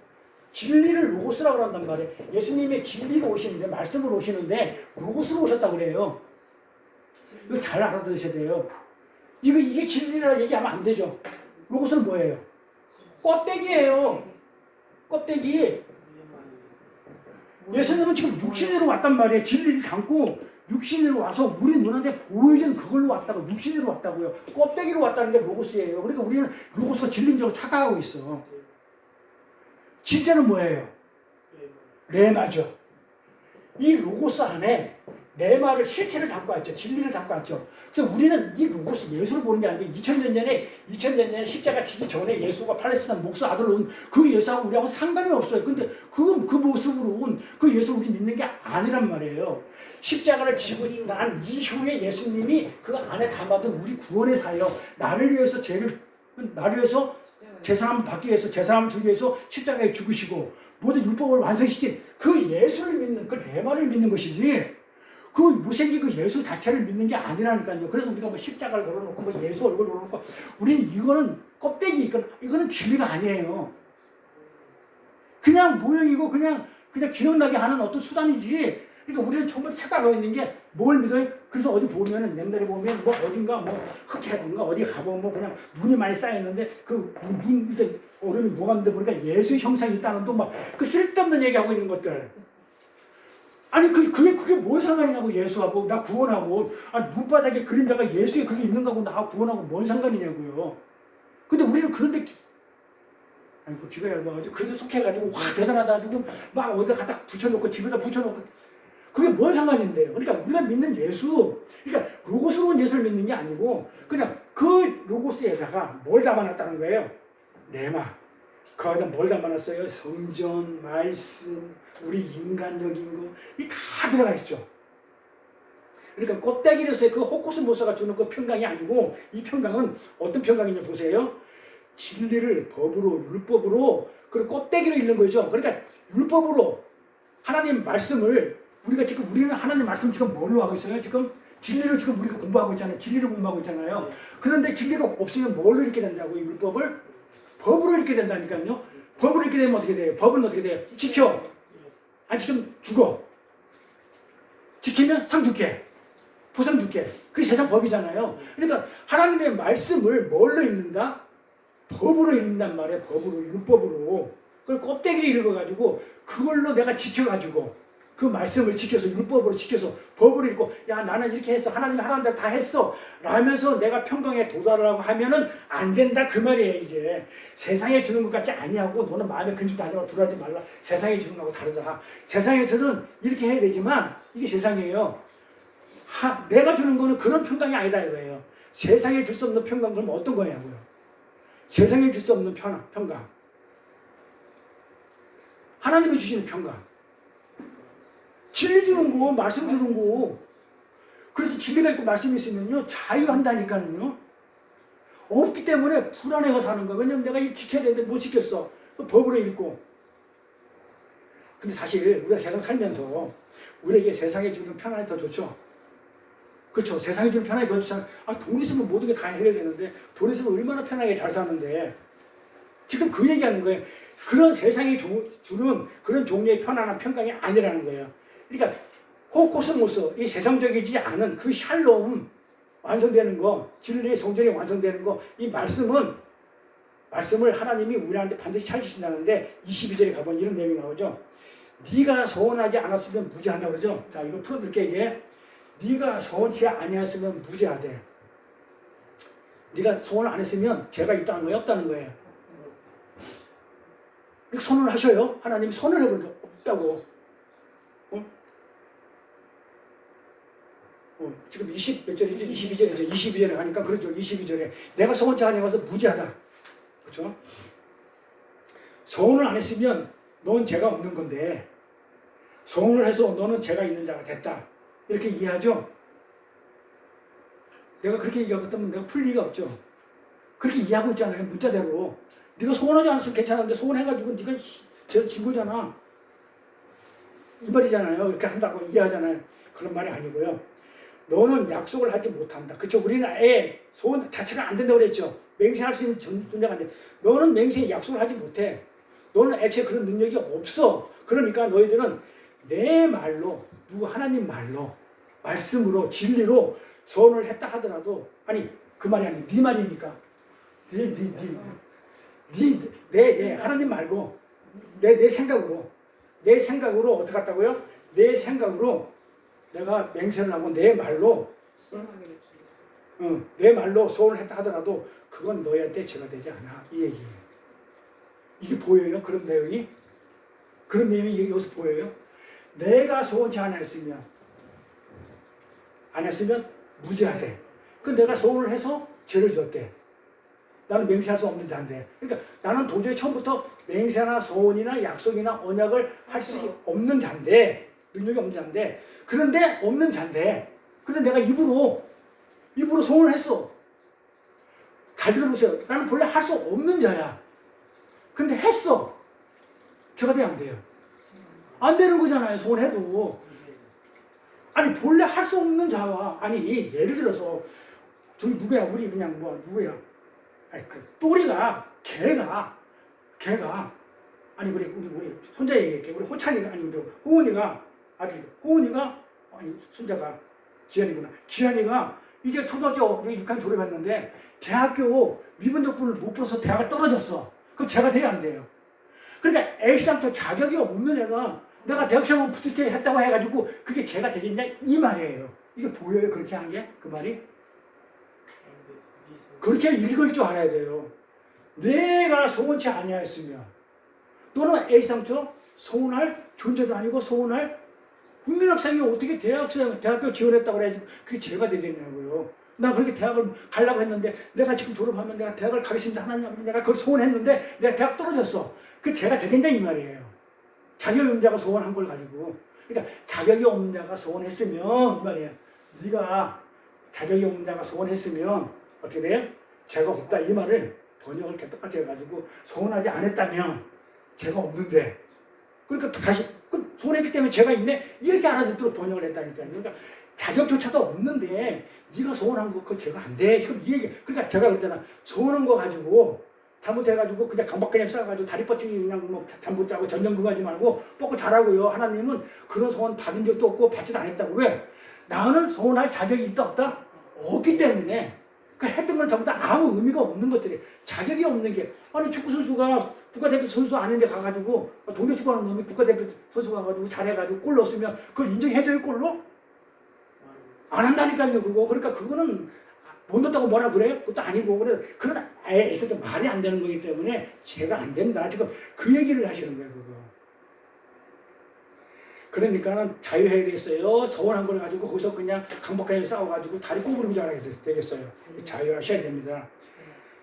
Speaker 1: 진리를 로고스라고 한단 말이에요. 예수님이 진리로 오시는데 말씀으로 오시는데 로고스로 오셨다고 그래요. 이거 잘 알아들으셔야 돼요. 이게 진리라고 얘기하면 안 되죠. 로고스는 뭐예요? 껍데기예요. 껍데기.
Speaker 4: 예수님은 지금 육신으로 왔단 말이에요. 진리를 담고 육신으로 와서 우리 눈한테 보여준 그걸로 왔다고, 육신으로 왔다고요. 껍데기로 왔다는 게 로고스예요. 그러니까 우리는 로고스가 진리적으로 착각하고 있어. 진짜는 뭐예요? 레마죠. 이 로고스 안에 레마를, 실체를 담고 왔죠. 진리를 담고 왔죠. 그래서 우리는 이 로고스 예수를 보는 게 아니고 2000년 전에 십자가 지기 전에 예수가 팔레스타인 목수 아들로 온 그 예수하고 우리하고 상관이 없어요. 근데 그 모습으로 온 그 예수 우리 믿는 게 아니란 말이에요. 십자가를 지고 난 이후에 예수님이 그 안에 담아둔 우리 구원의 사역, 나를 위해서 제사함을 받기 위해서, 제사함을 주기 위해서 십자가에 죽으시고 모든 율법을 완성시킨 그 예수를 믿는, 그 레마를 믿는 것이지 그 못생긴 그 예수 자체를 믿는 게 아니라니까요. 그래서 우리가 뭐 십자가를 걸어놓고 뭐 예수 얼굴 걸어놓고 우리는 이거는 껍데기, 이거는 진리가 아니에요. 그냥 모형이고 그냥 기억나게 하는 어떤 수단이지. 그러니까 우리는 전부 착각하고 있는 게 뭘 믿어요? 그래서 어디 보면은 옛날에 보면 뭐 어딘가 뭐 흑해던가 어디 가보면 뭐 그냥 눈이 많이 쌓였는데 그 눈 이제 얼음이 녹았는데 보니까 예수의 형상이 있다는 또 막 그 쓸데없는 얘기하고 있는 것들. 아니 그게 뭔 상관이냐고. 예수하고 나 구원하고, 아니 눈바닥에 그림자가 예수의 그게 있는 거하고 나 구원하고 뭔 상관이냐고요. 근데 우리는 그런데 아이고 귀가 얇아가지고 그런데 속해가지고 와 대단하다 가지고 막 어디다 갖다 붙여놓고 집에다 붙여놓고 그게 뭔 상관인데요. 그러니까 우리가 믿는 예수, 그러니까 로고스로운 예수를 믿는 게 아니고 그냥 그 로고스에다가 뭘 담아놨다는 거예요. 레마. 거기다 뭘 담아놨어요? 성전, 말씀, 우리 인간적인 거, 이 다 들어가 있죠. 그러니까 껍데기로서의 그 호코스모스가 주는 그 평강이 아니고, 이 평강은 어떤 평강이냐 보세요. 진리를 법으로, 율법으로, 그리고 껍데기로 읽는 거죠. 그러니까 율법으로 하나님 말씀을 우리는 하나님 말씀 지금 뭘로 하고 있어요? 지금 진리를 지금 우리가 공부하고 있잖아요. 진리를 공부하고 있잖아요. 그런데 진리가 없으면 뭘로 읽게 된다고요? 율법을? 법으로 읽게 된다니까요. 법으로 읽게 되면 어떻게 돼요? 법은 어떻게 돼요? 지켜. 안 지키면 죽어. 지키면 상 줄게. 보상 줄게. 그게 세상 법이잖아요. 그러니까 하나님의 말씀을 뭘로 읽는다? 법으로 읽는단 말이에요. 법으로, 율법으로. 그걸 껍데기를 읽어가지고 그걸로 내가 지켜가지고 그 말씀을 지켜서, 율법으로 지켜서, 법으로 읽고, 야 나는 이렇게 했어, 하나님이 하라는 대로 다 했어 라면서 내가 평강에 도달하라고 하면은 안 된다 그 말이에요. 이제 세상에 주는 것 같지 아니하고 너는 마음에 근심도 하지 말고 두려워하지 말라. 세상에 주는 거하고 다르다. 세상에서는 이렇게 해야 되지만 이게 세상이에요. 내가 주는 거는 그런 평강이 아니다 이거예요. 세상에 줄 수 없는 평강, 그럼 어떤 거냐고요. 세상에 줄 수 없는 평강, 하나님이 주시는 평강, 진리 주는 거, 말씀 주는 거. 그래서 진리가 있고 말씀이 있으면요 자유한다니까요. 없기 때문에 불안해가 사는 거예요. 왜냐면 내가 이 지켜야 되는데 못 지켰어. 법으로 읽고. 근데 사실 우리가 세상 살면서 우리에게 세상에 주는 편안이 더 좋죠. 그렇죠. 세상에 주는 편안이 더 좋잖아요. 돈 있으면 모든 게 다 해결되는데, 돈 있으면 얼마나 편하게 잘 사는데. 지금 그 얘기하는 거예요. 그런 세상이 주는 그런 종류의 편안한 평강이 아니라는 거예요. 그러니까 호코스모스, 이 세상적이지 않은 그 샬롬 완성되는 거, 진리의 성전이 완성되는 거, 이 말씀을 하나님이 우리한테 반드시 찾으신다는데 22절에 가보면 이런 내용이 나오죠. 네가 소원하지 않았으면 무죄한다 그러죠. 자, 이거 풀어드릴게. 이게 네가 소원치 아니했으면 무죄하대. 네가 소원을 안 했으면 죄가 있다는 거예요, 없다는 거예요. 이렇게 선언을 하셔요. 하나님이 선언을 해버리니까 없다고. 지금 20 몇 절이죠? 22절이죠. 22절에 가니까 그렇죠. 22절에 내가 소원치 아니어서 무죄하다. 그렇죠? 소원을 안 했으면 넌 죄가 없는 건데, 소원을 해서 너는 죄가 있는 자가 됐다. 이렇게 이해하죠? 내가 그렇게 얘기하면 내가 풀 리가 없죠. 그렇게 이해하고 있잖아요. 문자대로. 네가 소원하지 않았으면 괜찮은데 소원해가지고 네가 죄를 진 거잖아. 이 말이잖아요. 이렇게 한다고 이해하잖아요. 그런 말이 아니고요. 너는 약속을 하지 못한다. 그쵸? 우리는 아예 소원 자체가 안 된다고 그랬죠. 맹세할 수 있는 존재가 안 돼. 너는 맹세에 약속을 하지 못해. 너는 애초에 그런 능력이 없어. 그러니까 너희들은 내 말로, 누구 하나님 말로, 말씀으로, 진리로 소원을 했다 하더라도, 아니 그 말이 아니고 네 말이니까, 내 하나님 말고 내 생각으로
Speaker 1: 내 생각으로 어떻게 했다고요? 내 생각으로 내가 맹세를 하고 내 말로
Speaker 2: 시행하기를
Speaker 1: 내 말로 소원을 했다 하더라도 그건 너희한테 죄가 되지 않아. 이 얘기예요. 이게 보여요? 그런 내용이? 그런 내용이 여기서 보여요? 내가 소원치 안 했으면 무죄하대. 그 내가 소원을 해서 죄를 졌대. 나는 맹세할 수 없는 자인데. 그러니까 나는 도저히 처음부터 맹세나 소원이나 약속이나 언약을 할 수 없는 자인데, 능력이 없는 자인데, 그런데 없는 자인데, 근데 내가 입으로 소원을 했어. 잘 들어보세요. 나는 본래 할 수 없는 자야. 근데 했어. 죄가 돼야 안 돼요? 안 되는 거잖아요. 소원해도. 아니 본래 할 수 없는 자와 아니 예를 들어서 저기 누구야 우리 그냥 뭐 누구야 아니 그 또리가 걔가 아니 우리 손자 얘기할게. 우리 호찬이가 아니 우리 호은이가 아들 호은이가 아니 손자가 기한이구나. 기한이가 이제 초등학교 6학년 졸업했는데 대학교 위문적분을 못 풀어서 대학을 떨어졌어. 그럼 죄가 돼야 안 돼요? 그러니까 애시당초 자격이 없는 애가 내가 대학 시험을 붙게 했다고 해가지고 그게 죄가 되겠냐 이 말이에요. 이게 보여요? 그렇게 한 게? 그 말이? 그렇게 읽을 줄 알아야 돼요. 내가 소원치 아니하였으면 너는 애시당초 소원할 존재도 아니고 소원할 국민학생이 어떻게 대학교 지원했다고 그래야지 그게 죄가 되겠냐고요. 나 그렇게 대학을 가려고 했는데 내가 지금 졸업하면 내가 대학을 가겠습니다. 하나님 내가 그걸 소원했는데 내가 대학 떨어졌어. 그게 죄가 되겠냐 이 말이에요. 자격이 없는 자가 소원한 걸 가지고. 그러니까 자격이 없는 자가 소원했으면 이 말이에요. 네가 자격이 없는 자가 소원했으면 어떻게 돼요? 죄가 없다 이 말을 번역을 똑같이 해가지고 소원하지 않았다면 죄가 없는데 그러니까 다시 소원했기 때문에 죄가 있네 이렇게 알아듣도록 번역을 했다니까요. 그러니까 자격조차도 없는데 네가 소원한 거 그거 죄가 안 돼. 지금 이 얘기. 그러니까 제가 그랬잖아. 소원한 거 가지고 잘못해가지고 그냥 강박그냥 싸가지고 다리 뻗치기 그냥 뭐 잠 못 자고 전전긍 하지 말고 뻗고 자라고요. 하나님은 그런 소원 받은 적도 없고 받지도 않았다고. 왜? 나는 소원할 자격이 있다 없다? 없기 때문에 그 했던 건 전부 다 아무 의미가 없는 것들이 자격이 없는 게 아니 축구 선수가 국가대표 선수 아닌데 가가지고 동네 축구하는 놈이 국가대표 선수 가가지고 잘해가지고 골 넣었으면 그걸 인정해줘요 골로? 안 한다니까요 그거. 그러니까 그거는 못 넣었다고 뭐라 그래요? 그것도 아니고 그래 그런 애들 좀 말이 안 되는 거기 때문에 죄가 안 된다. 지금 그 얘기를 하시는 거예요 그거. 그러니까는 자유해야 되겠어요. 소원한 걸 가지고 거기서 그냥 강박하게 싸워가지고 다리 꼬부리고 자라게 되겠어요. 자유하셔야 됩니다.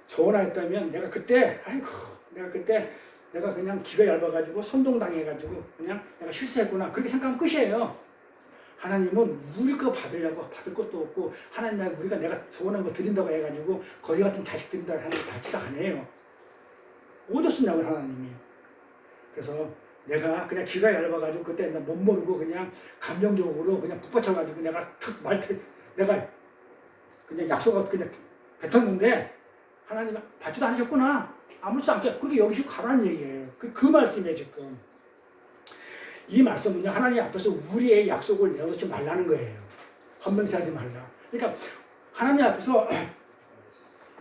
Speaker 1: 소원했다면 내가 그때 내가 그냥 기가 얇아가지고 선동당해가지고 그냥 내가 실수했구나 그렇게 생각하면 끝이에요. 하나님은 우리 거 받으려고 받을 것도 없고 하나님 우리가 내가 소원한 거 드린다고 해가지고 거지 같은 자식 드린다고 하나님 받지도 않아요. 어디 쓰냐고 하나님이. 그래서 내가 그냥 기가 얇아가지고 그때 못 모르고 그냥 감정적으로 그냥 북받쳐가지고 내가 내가 그냥 약속을 그냥 뱉었는데 하나님 받지도 않으셨구나. 아무렇지도 않게 그렇게 여기서 가라는 얘기예요. 그 말씀이에요 지금. 이 말씀은요 하나님 앞에서 우리의 약속을 내어놓지 말라는 거예요. 헌명세하지 말라. 그러니까 하나님 앞에서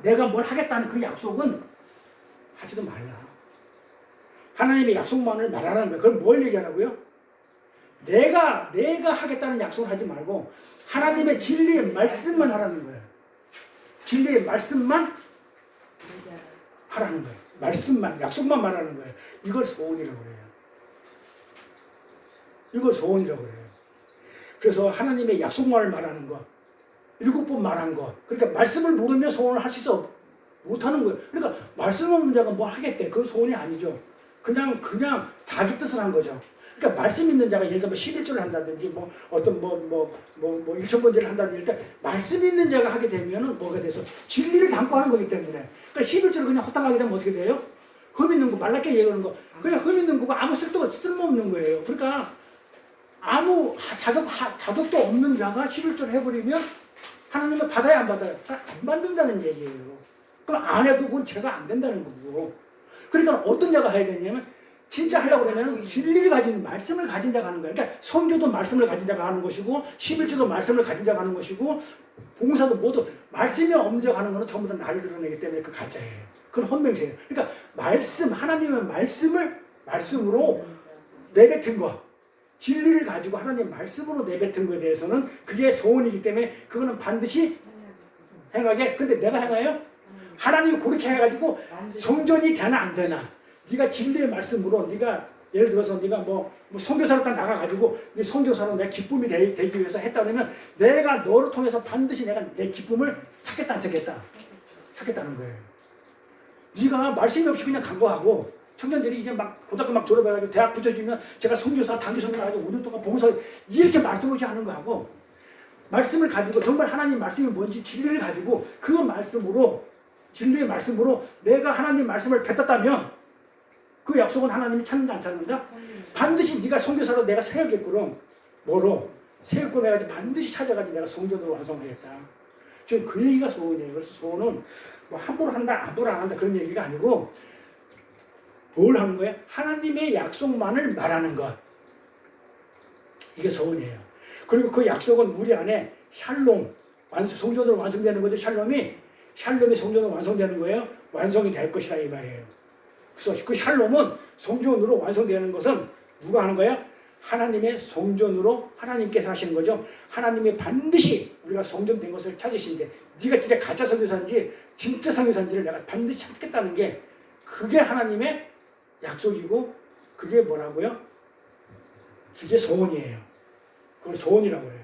Speaker 1: 내가 뭘 하겠다는 그 약속은 하지도 말라. 하나님의 약속만을 말하라는 거예요. 그럼 뭘 얘기하라고요? 내가 하겠다는 약속을 하지 말고 하나님의 진리의 말씀만 하라는 거예요. 진리의 말씀만 하라는 거예요. 말씀만, 약속만 말하는 거예요. 이걸 소원이라고 그래요. 이걸 소원이라고 그래요. 그래서 하나님의 약속만을 말하는 것, 7번 말한 것. 그러니까 말씀을 모르면 소원을 하실 수 못하는 거예요. 그러니까 말씀 없는 자가 뭘 하겠대. 그건 소원이 아니죠. 그냥 자기 뜻을 한 거죠. 그러니까 말씀 있는 자가 예를 들면 11조를 한다든지 뭐 어떤 1,000번제를 한다든지 일단 말씀 있는 자가 하게 되면은 뭐가 돼서 진리를 담고 하는 거기 때문에 그러니까 11조를 그냥 허탕하게 되면 어떻게 돼요? 흠 있는 거, 말랐게 얘기하는 거 그냥 흠 있는 거고 아무 쓸모없는 거예요. 그러니까 아무 자격도 없는 자가 11조를 해버리면 하나님은 받아야 안 받아요? 안 받는다는 얘기예요. 그럼 안 해도 그건 죄가 안 된다는 거고. 그러니까 어떤 자가 해야 되냐면 진짜 하려고 그러면 진리를 가진 말씀을 가진 자가 하는 거예요. 그러니까 선교도 말씀을 가진 자가 하는 것이고 11조도 말씀을 가진 자가 하는 것이고 봉사도 모두 말씀이 없는 자가 하는 거는 전부 다 나를 드러내기 때문에 그 가짜예요. 그건 헌맹세예요. 그러니까 하나님의 말씀으로
Speaker 4: 내뱉은 것, 진리를 가지고 하나님 말씀으로 내뱉은 것에 대해서는 그게 소원이기 때문에 그거는 반드시 행하게. 근데 내가 행해요? 하나님이 그렇게 해가지고 성전이 되나 안 되나? 네가 진리의 말씀으로 네가 예를 들어서 네가 뭐 선교사로 딱 나가가지고 네 선교사로 내 기쁨이 되기 위해서 했다 그러면 내가 너를 통해서 반드시 내가 내 기쁨을 찾겠다 안 찾겠다? 찾겠다는 거예요. 네가 말씀이 없이 그냥 간 거하고 청년들이 이제 막 고등학교 막 졸업해가지고 대학 붙여주면 제가 선교사 단기 선교사가지고 5년 동안 보고서 이렇게 말씀 없이 하는 거하고 말씀을 가지고 정말 하나님 말씀이 뭔지 진리를 가지고 그 말씀으로 진리의 말씀으로 내가 하나님 말씀을 뱉었다면 그 약속은 하나님이 찾는다 안 찾는다? 반드시 네가 선교사로 내가 세우겠구럼 뭐로? 세우고 내가 반드시 찾아가지고 내가 성전으로 완성하겠다. 지금 그 얘기가 소원이에요. 그래서 소원은 뭐 함부로 한다 함부로 안 한다 그런 얘기가 아니고 뭘 하는 거예요? 하나님의 약속만을 말하는 것. 이게 소원이에요. 그리고 그 약속은 우리 안에 샬롬, 성전으로 완성되는 거죠. 샬롬이 성전으로 완성되는 거예요. 완성이 될 것이다 이 말이에요. 그래서 그 샬롬은 성전으로 완성되는 것은 누가 하는 거예요? 하나님의 성전으로 하나님께서 하시는 거죠. 하나님이 반드시 우리가 성전된 것을 찾으시는데 네가 진짜 가짜 선교사인지 진짜 선교사인지를 내가 반드시 찾겠다는 게 그게 하나님의 약속이고 그게 뭐라고요? 그게 소원이에요. 그걸 소원이라고 해요.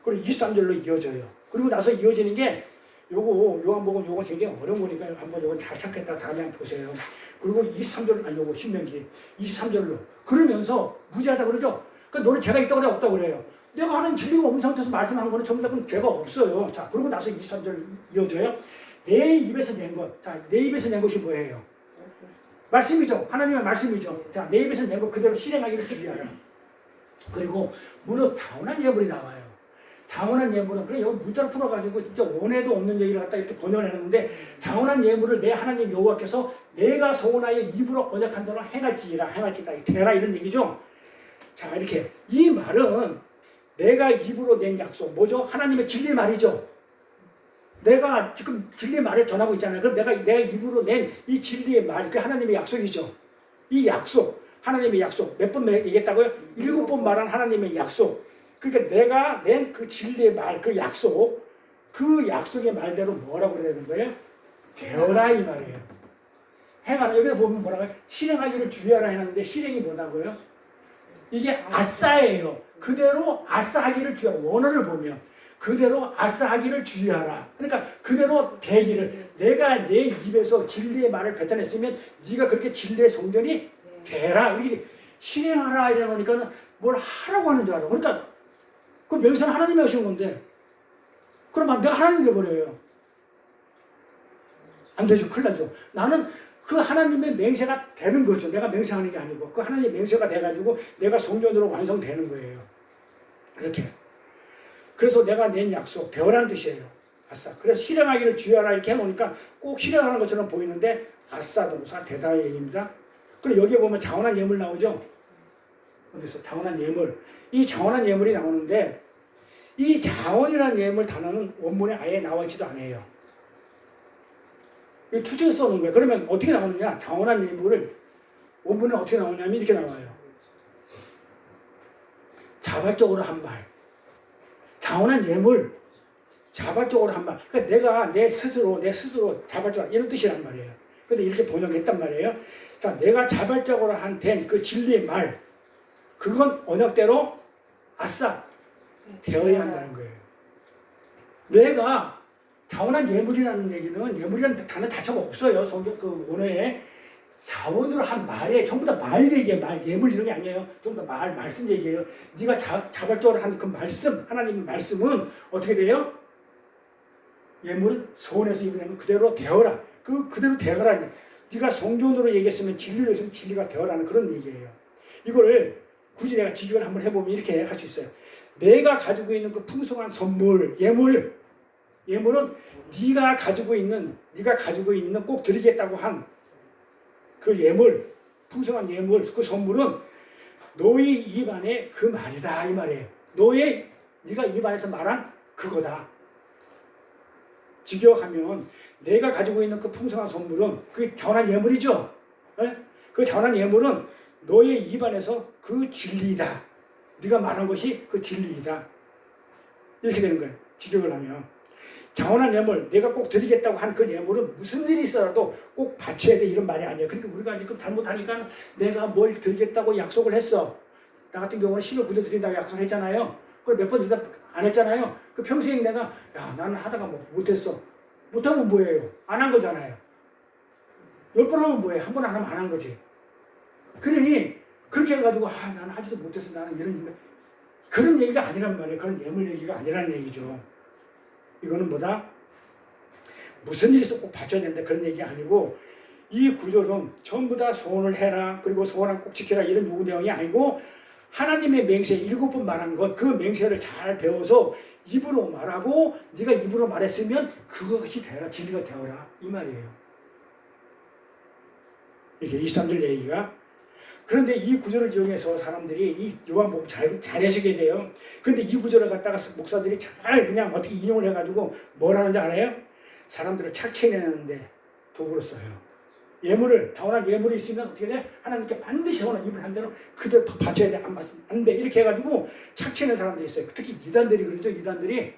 Speaker 4: 그리고 23절로 이어져요. 그리고 나서 이어지는 게 요한복음 굉장히 어려운 거니까 한번 요건 잘 찾겠다. 다음에 한번 보세요. 그리고 23절, 아니 요거 신명기 23절로 그러면서 무죄하다 그러죠. 그러니까 너는 죄가 있다고 그래 없다고 그래요. 내가 하는 진리가 없는 상태에서 말씀한 거는 전부 다 그건 죄가 없어요. 자, 그러고 나서 23절 이어져요. 내 입에서 낸 것. 자, 내 입에서 낸 것이 뭐예요? 말씀이죠. 하나님의 말씀이죠. 자, 내 입에서 낸 것 그대로 실행하기를 주의하라. 그리고 무릇 타고난 예물이 나와요. 장원한 예물은 그래 여기 문자로 풀어가지고 진짜 원해도 없는 얘기를 갖다 이렇게 번역해놨는데 장원한 예물을 내 하나님 여호와께서 내가 소원하여 입으로 언약한 대로 행할지라 되라 이런 얘기죠. 자 이렇게 이 말은 내가 입으로 낸 약속 뭐죠? 하나님의 진리의 말이죠. 내가 지금 진리의 말을 전하고 있잖아요. 그럼 내가 입으로 낸 이 진리의 말, 그 하나님의 약속이죠. 이 약속, 하나님의 약속 몇 번 얘기했다고요? 7번 말한 하나님의 약속. 그러니까 내가 낸 그 진리의 말, 그 약속, 그 약속의 말대로 뭐라고 그래야 되는 거예요? 되어라 이 말이에요. 행하라. 여기다 보면 뭐라고 해요? 실행하기를 주의하라 해놨는데 실행이 뭐라고요? 이게 아싸예요. 그대로 아싸하기를 주의하라. 원어를 보면 그대로 아싸하기를 주의하라. 그러니까 그대로 되기를 내가 내 입에서 진리의 말을 뱉어냈으면 네가 그렇게 진리의 성전이 되라. 이렇게 실행하라 이러니까는 뭘 하라고 하는 줄 알아. 그러니까 그 명세는 하나님이 하신 건데 그럼 내가 하나님 돼버려요. 안 되죠. 큰일 나죠. 나는 그 하나님의 맹세가 되는 거죠. 내가 맹세하는 게 아니고 그 하나님의 맹세가 돼가지고 내가 성전으로 완성되는 거예요. 이렇게. 그래서 내가 낸 약속 되어라는 뜻이에요. 아싸. 그래서 실행하기를 주의하라 이렇게 해놓으니까 꼭 실행하는 것처럼 보이는데 아싸 동사 되다의 얘기입니다. 그리고 여기에 보면 자원한 예물 나오죠. 어디서 자원한 예물. 이 자원한 예물이 나오는데 이 자원이라는 예물 단어는 원문에 아예 나와 있지도 않아요. 이 투정해서 써놓은 거예요. 그러면 어떻게 나오느냐? 자원한 예물을 원문에 어떻게 나오냐면 이렇게 나와요. 자발적으로 한 말. 자원한 예물. 자발적으로 한 말. 그러니까 내가 내 스스로 자발적으로 이런 뜻이란 말이에요. 근데 이렇게 번역했단 말이에요. 자, 내가 자발적으로 된 그 진리의 말. 그건 언약대로 아싸 되어야 한다는 거예요. 내가 자원한 예물이라는 얘기는 예물이라는 단어 자체가 없어요. 성경 그 원어에 자원으로 한 말에 전부 다 말 얘기예요. 말 예물 이런 게 아니에요. 전부 다 말씀 얘기예요. 네가 자발적으로 한 그 말씀 하나님의 말씀은 어떻게 돼요? 예물은 소원에서 입으면 그대로 되어라. 그대로 되어라. 네가 성전으로 얘기했으면 진리로 했으면 진리가 되어라는 그런 얘기예요. 이걸 굳이 내가 직역을 한번 해보면 이렇게 할 수 있어요. 내가 가지고 있는 그 풍성한 선물, 예물은 네가 가지고 있는 꼭 드리겠다고 한 그 예물, 풍성한 예물, 그 선물은 너의 입 안에 그 말이다 이 말이에요. 네가 입 안에서 말한 그거다. 직역하면 내가 가지고 있는 그 풍성한 선물은 그 자원한 예물이죠. 네? 그 자원한 예물은
Speaker 1: 너의 입안에서 그 진리이다. 네가 말한 것이 그 진리이다. 이렇게 되는 거예요. 직역을 하면. 자원한 예물, 내가 꼭 드리겠다고 한 그 예물은 무슨 일이 있어도 꼭 바쳐야 돼, 이런 말이 아니에요. 그러니까 우리가 지금 잘못하니까 내가 뭘 드리겠다고 약속을 했어. 나 같은 경우는 10을 구제 드린다고 약속했잖아요. 그걸 몇 번 드리다 안 했잖아요. 그 평생 내가 야 나는 하다가 뭐 못했어. 못하면 뭐예요? 안 한 거잖아요. 10번 하면 뭐예요? 한 번 안 하면 안 한 거지. 그러니 그렇게 해가지고 아 나는 하지도 못했어. 나는 이런 그런 얘기가 아니란 말이에요. 그런 예물 얘기가 아니라는 얘기죠. 이거는 뭐다? 무슨 일이 있어 꼭 바쳐야 된다 그런 얘기 아니고 이 구절은 전부 다 소원을 해라 그리고 소원을 꼭 지켜라 이런 요구 내용이 아니고 하나님의 맹세 7번 말한 것 그 맹세를 잘 배워서 입으로 말하고 네가 입으로 말했으면 그것이 되어라 진리가 되어라 이 말이에요. 이게 23절 얘기가 그런데 이 구절을 이용해서 사람들이 이 요한복음 잘 해석이 돼요. 그런데 이 구절을 갖다가 목사들이 잘 그냥 어떻게 인용을 해가지고 뭘 하는지 알아요? 사람들을 착취해내는데 도구로 써요. 예물을 타원한 예물이 있으면 어떻게 돼? 하나님께 반드시 오는 입을 한 대로 그대로 바쳐야 돼. 안 돼. 이렇게 해가지고 착취하는 사람들이 있어요. 특히 이단들이 그러죠. 이단들이.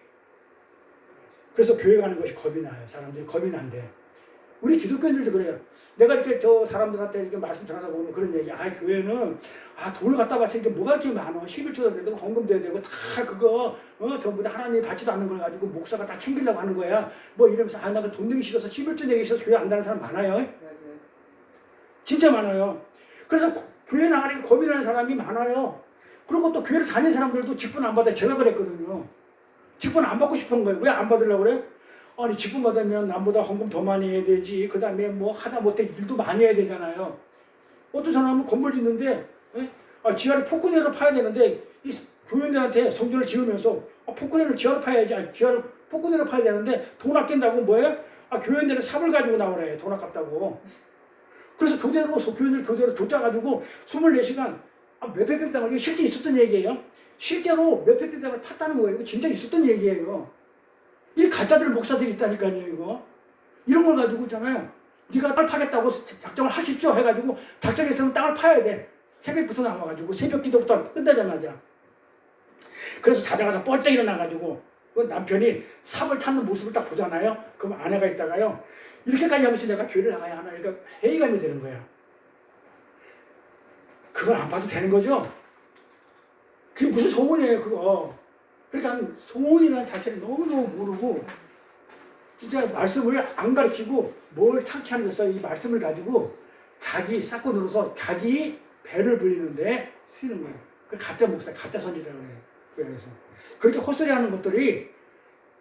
Speaker 1: 그래서 교회 가는 것이 겁이 나요. 사람들이 겁이 난대. 우리 기독교인들도 그래요. 내가 이렇게 저 사람들한테 이렇게 말씀 전하다 보면 그런 얘기. 아, 교회는, 아, 돈을 갖다 바치니까 뭐가 이렇게 많아. 11조도 되고, 헌금도 해야 되고, 다 그거, 전부 다 하나님이 바치도 않는 걸 가지고 목사가 다 챙기려고 하는 거야. 뭐 이러면서, 아, 나 그 돈 내기 싫어서 11조 내기 싫어서 교회 안 가는 사람 많아요.
Speaker 2: 맞아요.
Speaker 1: 진짜 많아요. 그래서 교회 나가니까 겁이 나는 사람이 많아요. 그리고 또 교회를 다니는 사람들도 직분 안 받아요. 제가 그랬거든요. 직분 안 받고 싶은 거예요. 왜 안 받으려고 그래? 아니 직분 받으면 남보다 헌금 더 많이 해야 되지. 그 다음에 뭐 하다 못해 일도 많이 해야 되잖아요. 어떤 사람은 건물 짓는데 지하를 포크레인으로 파야 되는데 이 교인들한테 성전을 지으면서 포크레인을 지하로 파야지. 지하를 포크레인으로 파야 되는데 돈 아낀다고 뭐예요? 교인들은 삽을 가지고 나오래. 돈 아깝다고. 그래서 교인들 교대로 쫓아가지고 24시간 몇백 평 땅을 실제 있었던 얘기예요. 실제로 몇백 평 땅을 팠다는 거예요. 이거 진짜 있었던 얘기예요. 이 가짜들 목사들이 있다니까요, 이거. 이런 걸 가지고 있잖아요. 네가 땅을 파겠다고 작정을 하십시오 해가지고 작정했으면 땅을 파야 돼. 새벽부터 나와가지고 새벽 기도부터 끝나자마자. 그래서 자다가 뻘떡 일어나가지고 그 남편이 삽을 찾는 모습을 딱 보잖아요. 그럼 아내가 있다가요. 이렇게까지 하면서 내가 교회를 나가야 하나. 그러니까 회의감이 드는 거야. 그걸 안 봐도 되는 거죠? 그게 무슨 소원이에요, 그거. 그러니까 소원이라는 자체를 너무너무 모르고 진짜 말씀을 안 가르치고 뭘 착취하는 데서 이 말씀을 가지고 자기 싹고 늘어서 자기 배를 불리는데 쓰는 거예요. 그 가짜 목사, 가짜 선지자라고 해요. 교회에서. 그렇게 헛소리하는 것들이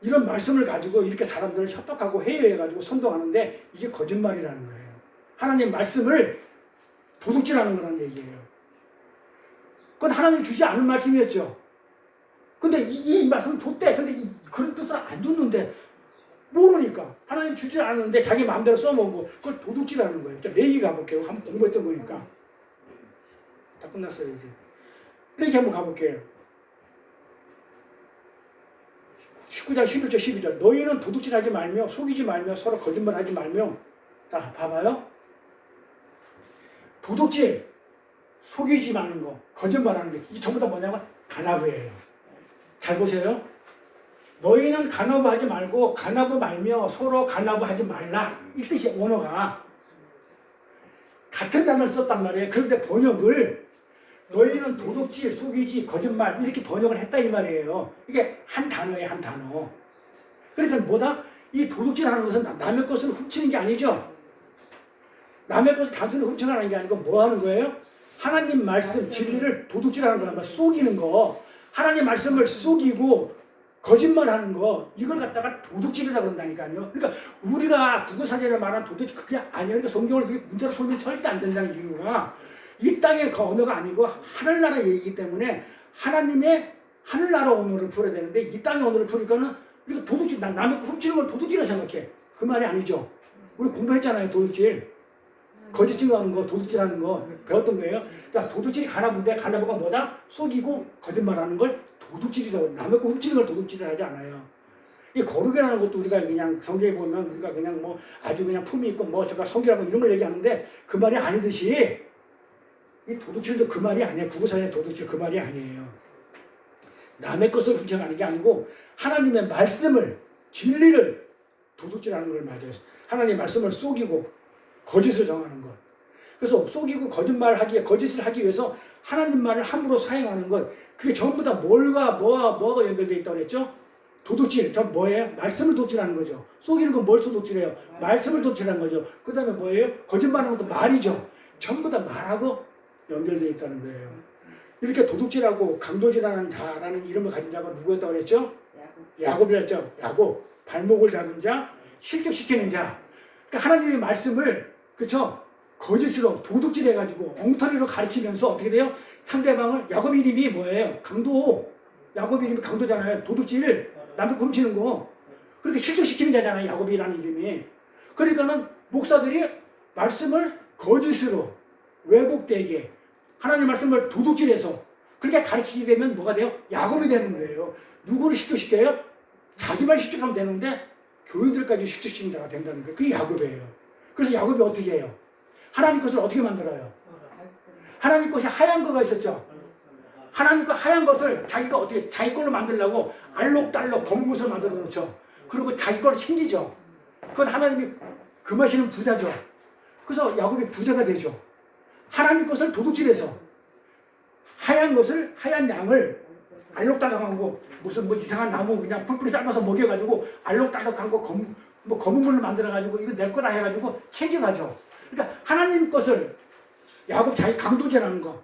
Speaker 1: 이런 말씀을 가지고 이렇게 사람들을 협박하고 회유해가지고 선동하는데 이게 거짓말이라는 거예요. 하나님 말씀을 도둑질하는 거라는 얘기예요. 그건 하나님 주지 않은 말씀이었죠. 근데 이 말씀을 줬대. 근데 그런 뜻을 안 줬는데 모르니까 하나님 주지 않았는데 자기 마음대로 써먹고 그걸 도둑질하는 거예요. 레위 가볼게요. 한번 공부했던 거니까. 다 끝났어요 이제. 레위 한번 가볼게요. 19장 11절 12절 너희는 도둑질하지 말며 속이지 말며 서로 거짓말하지 말며 자 봐봐요. 도둑질, 속이지 마는 거, 거짓말하는 게 이 전부 다 뭐냐면 간압이에요. 잘 보세요. 너희는 간압하지 말고 간압 말며 서로 간압하지 말라. 이 뜻이 원어가 같은 단어를 썼단 말이에요. 그런데 번역을 너희는 도둑질, 속이지, 거짓말 이렇게 번역을 했다 이 말이에요. 이게 한 단어예요, 한 단어. 그러니까 뭐다? 이 도둑질하는 것은 남의 것을 훔치는 게 아니죠. 남의 것을 단순히 훔쳐가는 게 아니고 뭐 하는 거예요? 하나님 말씀, 진리를 도둑질하는 거란 말이야. 속이는 거. 하나님 말씀을 속이고 거짓말하는 거 이걸 갖다가 도둑질이라고 그런다니까요. 그러니까 우리가 국어사전에 말하는 도둑질 그게 아니에요. 그러니까 성경을 그렇게 문자로 풀면 절대 안 된다는 이유가 이 땅의 그 언어가 아니고 하늘나라 얘기이기 때문에 하나님의 하늘나라 언어를 풀어야 되는데 이 땅의 언어를 풀니까는 우리가 도둑질, 남의 거 훔치는 걸 도둑질이라 생각해. 그 말이 아니죠. 우리 공부했잖아요. 도둑질. 거짓 증거하는 거, 도둑질하는 거 배웠던 거예요. 자, 도둑질이 가나본데 가나보가 뭐다? 속이고 거짓말하는 걸 도둑질이라고. 남의 거 훔치는 걸 도둑질을 하지 않아요. 이 거룩이라는 것도 우리가 그냥 성경에 보면 우리가 그냥 뭐 아주 그냥 품이 있고 뭐 저가 성경하고 이런 걸 얘기하는데 그 말이 아니듯이
Speaker 4: 이 도둑질도 그 말이 아니에요. 구구사의 도둑질 그 말이 아니에요. 남의 것을 훔쳐가는 게 아니고 하나님의 말씀을 진리를 도둑질하는 걸 맞아요. 하나님의 말씀을 속이고 거짓을 정하는 것. 그래서 속이고 거짓을 하기 위해서 하나님 말을 함부로 사용하는 것. 그게 전부 다 뭐가 연결되어 있다고 그랬죠? 도둑질. 전 뭐예요? 말씀을 도둑질하는 거죠. 속이는 건 뭘 도둑질해요? 말씀을 도둑질하는 거죠. 그 다음에 뭐예요? 거짓말하는 것도 말이죠. 전부 다 말하고 연결되어 있다는 거예요. 이렇게 도둑질하고 강도질하는 자라는 이름을 가진 자가 누구였다고 그랬죠? 야곱이었죠. 야곱. 발목을 잡은 자, 실족시키는 자. 그러니까 하나님의 말씀을 그렇죠? 거짓으로 도둑질해가지고 엉터리로 가르치면서 어떻게 돼요? 상대방을 야곱 이름이 뭐예요? 강도. 야곱 이름이 강도잖아요. 도둑질, 남의 거 훔치는 거. 그렇게 실족시키는 자잖아요. 야곱이라는 이름이. 그러니까는 목사들이 말씀을 거짓으로 왜곡되게 하나님 말씀을 도둑질해서 그렇게 가르치게 되면 뭐가 돼요? 야곱이 되는 거예요. 누구를 실족시켜요? 자기만 실족하면 되는데 교인들까지 실족시키는 자가 된다는 거예요. 그게 야곱이에요. 그래서 야곱이 어떻게 해요? 하나님 것을 어떻게 만들어요? 하나님 것이 하얀 거가 있었죠. 하나님 것 하얀 것을 자기가 어떻게 자기 걸로 만들려고 알록달록 검은 것을 만들어 놓죠. 그리고 자기 걸로 챙기죠. 그건 하나님이 금하시는 부자죠. 그래서 야곱이 부자가 되죠. 하나님 것을 도둑질해서 하얀 것을 하얀 양을 알록달록하고 무슨 뭐 이상한 나무 그냥 뿔뿔이 삶아서 먹여가지고 알록달록한 거 검은 걸로 만들어가지고 이거 내 거다 해가지고 챙겨가죠. 그러니까 하나님 것을 야곱 자기 강도질하는 거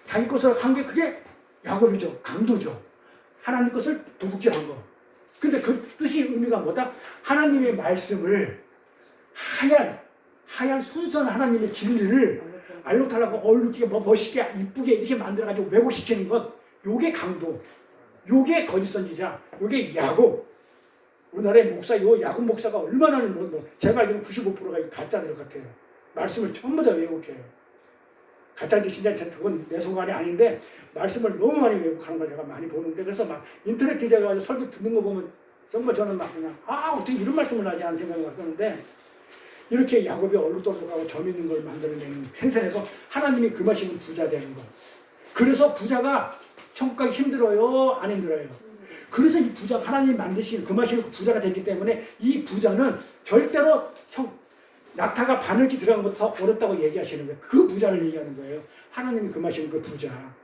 Speaker 4: 자기 것을 한 게 그게 야곱이죠. 강도죠. 하나님 것을 도둑질한 거. 근데 그 뜻이 의미가 뭐다? 하나님의 말씀을 하얀 순수한 하나님의 진리를 알록달록하고 얼룩지게 멋있게 이쁘게 이렇게 만들어가지고 왜곡시키는 것. 요게 강도. 요게 거짓 선지자. 요게 야곱. 우리나라의 목사, 요 야곱 목사가 얼마나 제가 알기로는 95%가 가짜들 같아요. 말씀을 전부 다 왜곡해요. 가짜인지 진짜인지 그건 내 소관이 아닌데 말씀을 너무 많이 왜곡하는 걸 제가 많이 보는데 그래서 막 인터넷 뒤져가지고 설교 듣는 거 보면 정말 저는 막 그냥 어떻게 이런 말씀을 하지 하는 생각이 왔었는데 이렇게 야곱이 얼룩덜룩하고 점 있는 걸 만들어내는 생선에서 하나님이 금하시는 부자 되는 거. 그래서 부자가 천국 가기 힘들어요? 안 힘들어요? 그래서 이 부자 하나님이 만드신 금하시는 부자가 됐기 때문에 이 부자는 절대로 낙타가 바늘기 들어간 것도 더 어렵다고 얘기하시는 거예요. 그 부자를 얘기하는 거예요. 하나님이 금하시는 그 부자.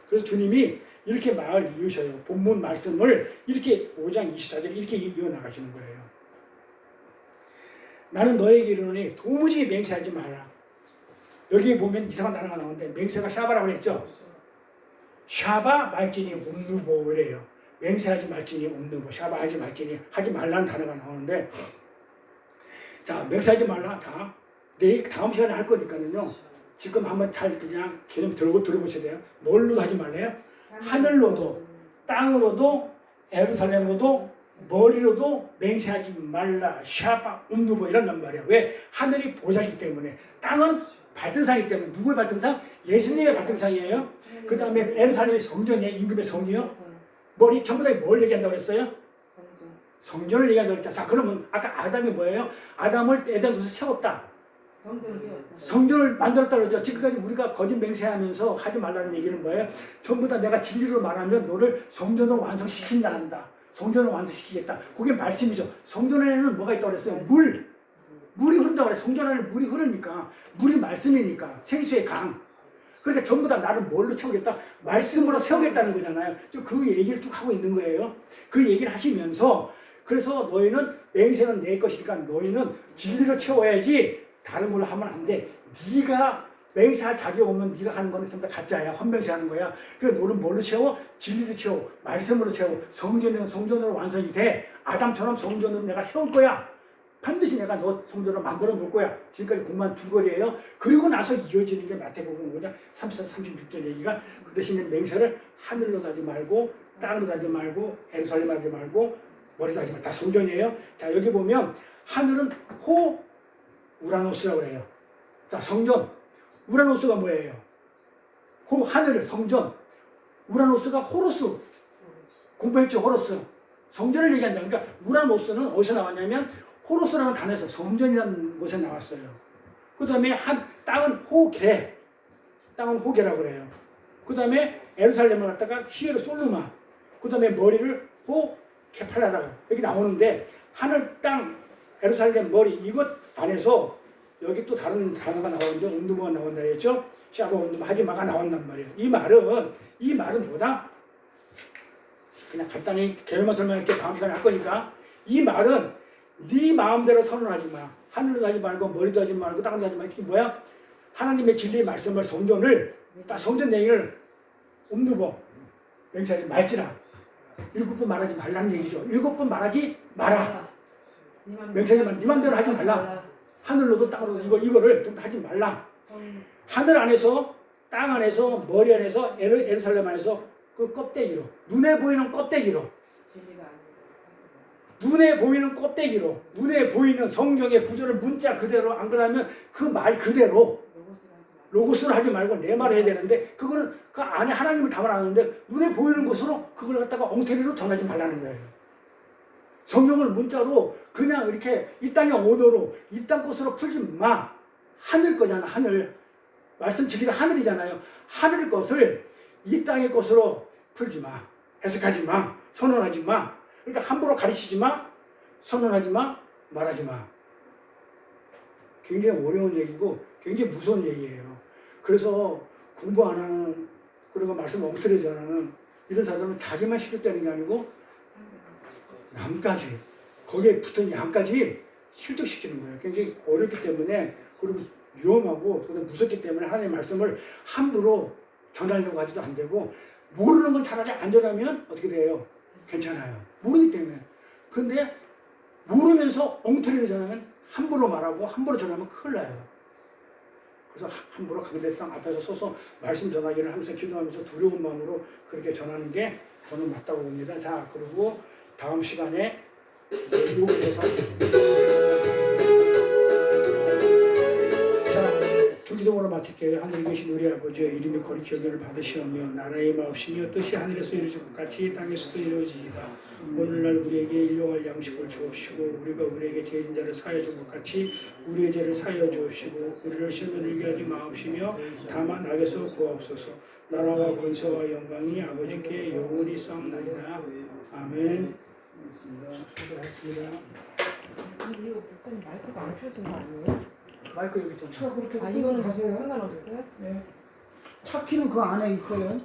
Speaker 4: 그래서 주님이 이렇게 말을 이으셔요. 본문 말씀을 이렇게 5장 24절 이렇게 이어나가시는 거예요. 나는 너에게 이르노니 도무지 맹세하지 마라. 여기 보면 이상한 단어가 나오는데 맹세가 샤바라고 했죠. 샤바 말지니 옴누보래요. 맹세하지 말지니 옴누보. 샤바 하지 말지니 하지 말라는 단어가 나오는데 자, 맹세하지 말라. 자, 다음 시간에 할 거니까는요. 지금 한번 잘 그냥 개념 들어보셔야 돼요. 뭘로도 하지 말래요? 하늘로도, 땅으로도, 예루살렘으로도, 머리로도 맹세하지 말라. 샤바, 옴누보 이런단 말이야. 왜? 하늘이 보좌이기 때문에. 땅은 발등상이기 때문에. 누구의 발등상? 예수님의 발등상이에요. 그 다음에 예루살렘의 성전이에요. 임금의 성이요. 머리 전부 다 뭘 얘기한다고 그랬어요? 성전을 얘기한다고 그랬죠. 자, 그러면 아까 아담이 뭐예요? 아담을 에덴에서 세웠다. 성전을 만들었다고 그랬죠. 지금까지 우리가 거짓 맹세하면서 하지 말라는 얘기는 뭐예요? 전부 다 내가 진리로 말하면 너를 성전으로 완성시킨다 한다. 성전을 완성시키겠다. 그게 말씀이죠. 성전 안에는 뭐가 있다고 그랬어요? 물이 흐른다고 그랬어요. 성전 안에 물이 흐르니까 물이 말씀이니까 생수의 강. 그러니까 전부 다 나를 뭘로 채우겠다? 말씀으로 세우겠다는 거잖아요. 그 얘기를 쭉 하고 있는 거예요. 그 얘기를 하시면서 그래서 너희는 맹세는 내 것이니까 너희는 진리로 채워야지 다른 걸로 하면 안 돼. 네가 맹세할 자격 없는 네가 하는 거는 전부 다 가짜야. 헛맹세하는 거야. 그래서 너는 뭘로 채워? 진리로 채워. 말씀으로 채워. 성전으로 완성이 돼. 아담처럼 성전으로 내가 세울 거야. 반드시 내가 너 성전으로 만들어 놓을 거야. 지금까지 공부한 줄거리예요. 그리고 나서 이어지는 게 마태복음 5장 36절 얘기가 그 대신에 맹세를 하늘로 하지 말고 땅으로 하지 말고 예루살렘 하지 말고 머리도 하지 말고 다 성전이에요. 자, 여기 보면 하늘은 우라노스라고 해요. 자, 성전. 우라노스가 뭐예요? 하늘, 성전. 우라노스가 호로스. 공부했죠, 호로스. 성전을 얘기한다. 그러니까 우라노스는 어디서 나왔냐면 호로스라는 단어에서 성전이라는 곳에 나왔어요. 그 다음에 땅은 호개.
Speaker 1: 땅은 호게라고 그래요. 그 다음에 에루살렘을 갖다가 히에로 솔루마, 그 다음에 머리를 호 케팔라라고 여기 나오는데 하늘 땅 에루살렘 머리 이것 안에서 여기 또 다른 단어가 나오는데 온두마가 나온다 했죠. 샤바 온두마 하지마가 나온단 말이에요. 이 말은 뭐다? 그냥 간단히 개요만 설명할게. 다음 시간에 할 거니까. 이 말은 네 마음대로 선언하지 마. 하늘도 하지 말고 머리도 하지 말고 땅도 하지 말고. 이게 뭐야? 하나님의 진리의 말씀을 성전을 딱 성전 내용을 옴누버 맹세하지 말지라. 7번 말하지 말라는 얘기죠. 7번 말하지 마라. 맹세하지 말. 네 맘대로 하지 말라. 하늘로도 땅으로도 이거를 좀 하지 말라. 하늘 안에서 땅 안에서 머리 안에서 예루살렘 안에서 그 껍데기로 눈에 보이는 껍데기로
Speaker 2: 진리가 아니다.
Speaker 1: 눈에 보이는 껍데기로 눈에 보이는 성경의 구절을 문자 그대로 안 그러면 그 말 그대로 로고스를 하지 말고 내 말을 해야 되는데 그거는 그 안에 하나님을 담아놨는데 눈에 보이는 것으로 그걸 갖다가 엉터리로 전하지 말라는 거예요. 성경을 문자로 그냥 이렇게 이 땅의 언어로 이 땅 것으로 풀지 마. 하늘 거잖아. 하늘. 말씀 진리가 하늘이잖아요. 하늘 것을 이 땅의 것으로 풀지 마. 해석하지 마. 선언하지 마. 그러니까 함부로 가르치지 마. 선언하지 마. 말하지 마. 굉장히 어려운 얘기고 굉장히 무서운 얘기예요. 그래서 공부 안 하는 그리고 말씀 엉터리 전하는 이런 사람은 자기만 실족되는 게 아니고 남까지 거기에 붙은 양까지 실족시키는 거예요. 굉장히 어렵기 때문에 그리고 위험하고 무섭기 때문에 하나님의 말씀을 함부로 전하려고 하지도 안 되고 모르는 건 차라리 안 전하면 어떻게 돼요? 괜찮아요. 모르기 때문에. 근데 모르면서 엉터리를 전하면 함부로 말하고 함부로 전하면 큰일 나요. 그래서 함부로 강대상 앞에서 서서 말씀 전하기를 항상 기도하면서 두려운 마음으로 그렇게 전하는 게 저는 맞다고 봅니다. 자, 그리고 다음 시간에 요거에 대해서 주기도문으로 마칠게요. 하늘에 계신 우리 아버지의 이름이 거룩히 여김을 받으시오며 나라의 마옵시며 뜻이 하늘에서 이루어진 것 같이 땅에서도 이루어지이다. 오늘날 우리에게 일용할 양식을 주옵시고 우리가 우리에게 죄진 자를 사하여 준 것 같이 우리의 죄를 사하여 주옵시고 우리를 시험에 들게 하지 마옵시며 다만 악에서 구하옵소서. 나라와 권세와 영광이 아버지께 영원히 싸움나이다. 아멘. 수고하셨습니다.
Speaker 2: 근데 이거 목사님 마이크가 안 켜진 거 아니에요?
Speaker 1: 마이크 여기 좀 차 그렇게
Speaker 2: 이거는 상관없어요?
Speaker 1: 네.
Speaker 4: 차 키는 그 안에 있어요.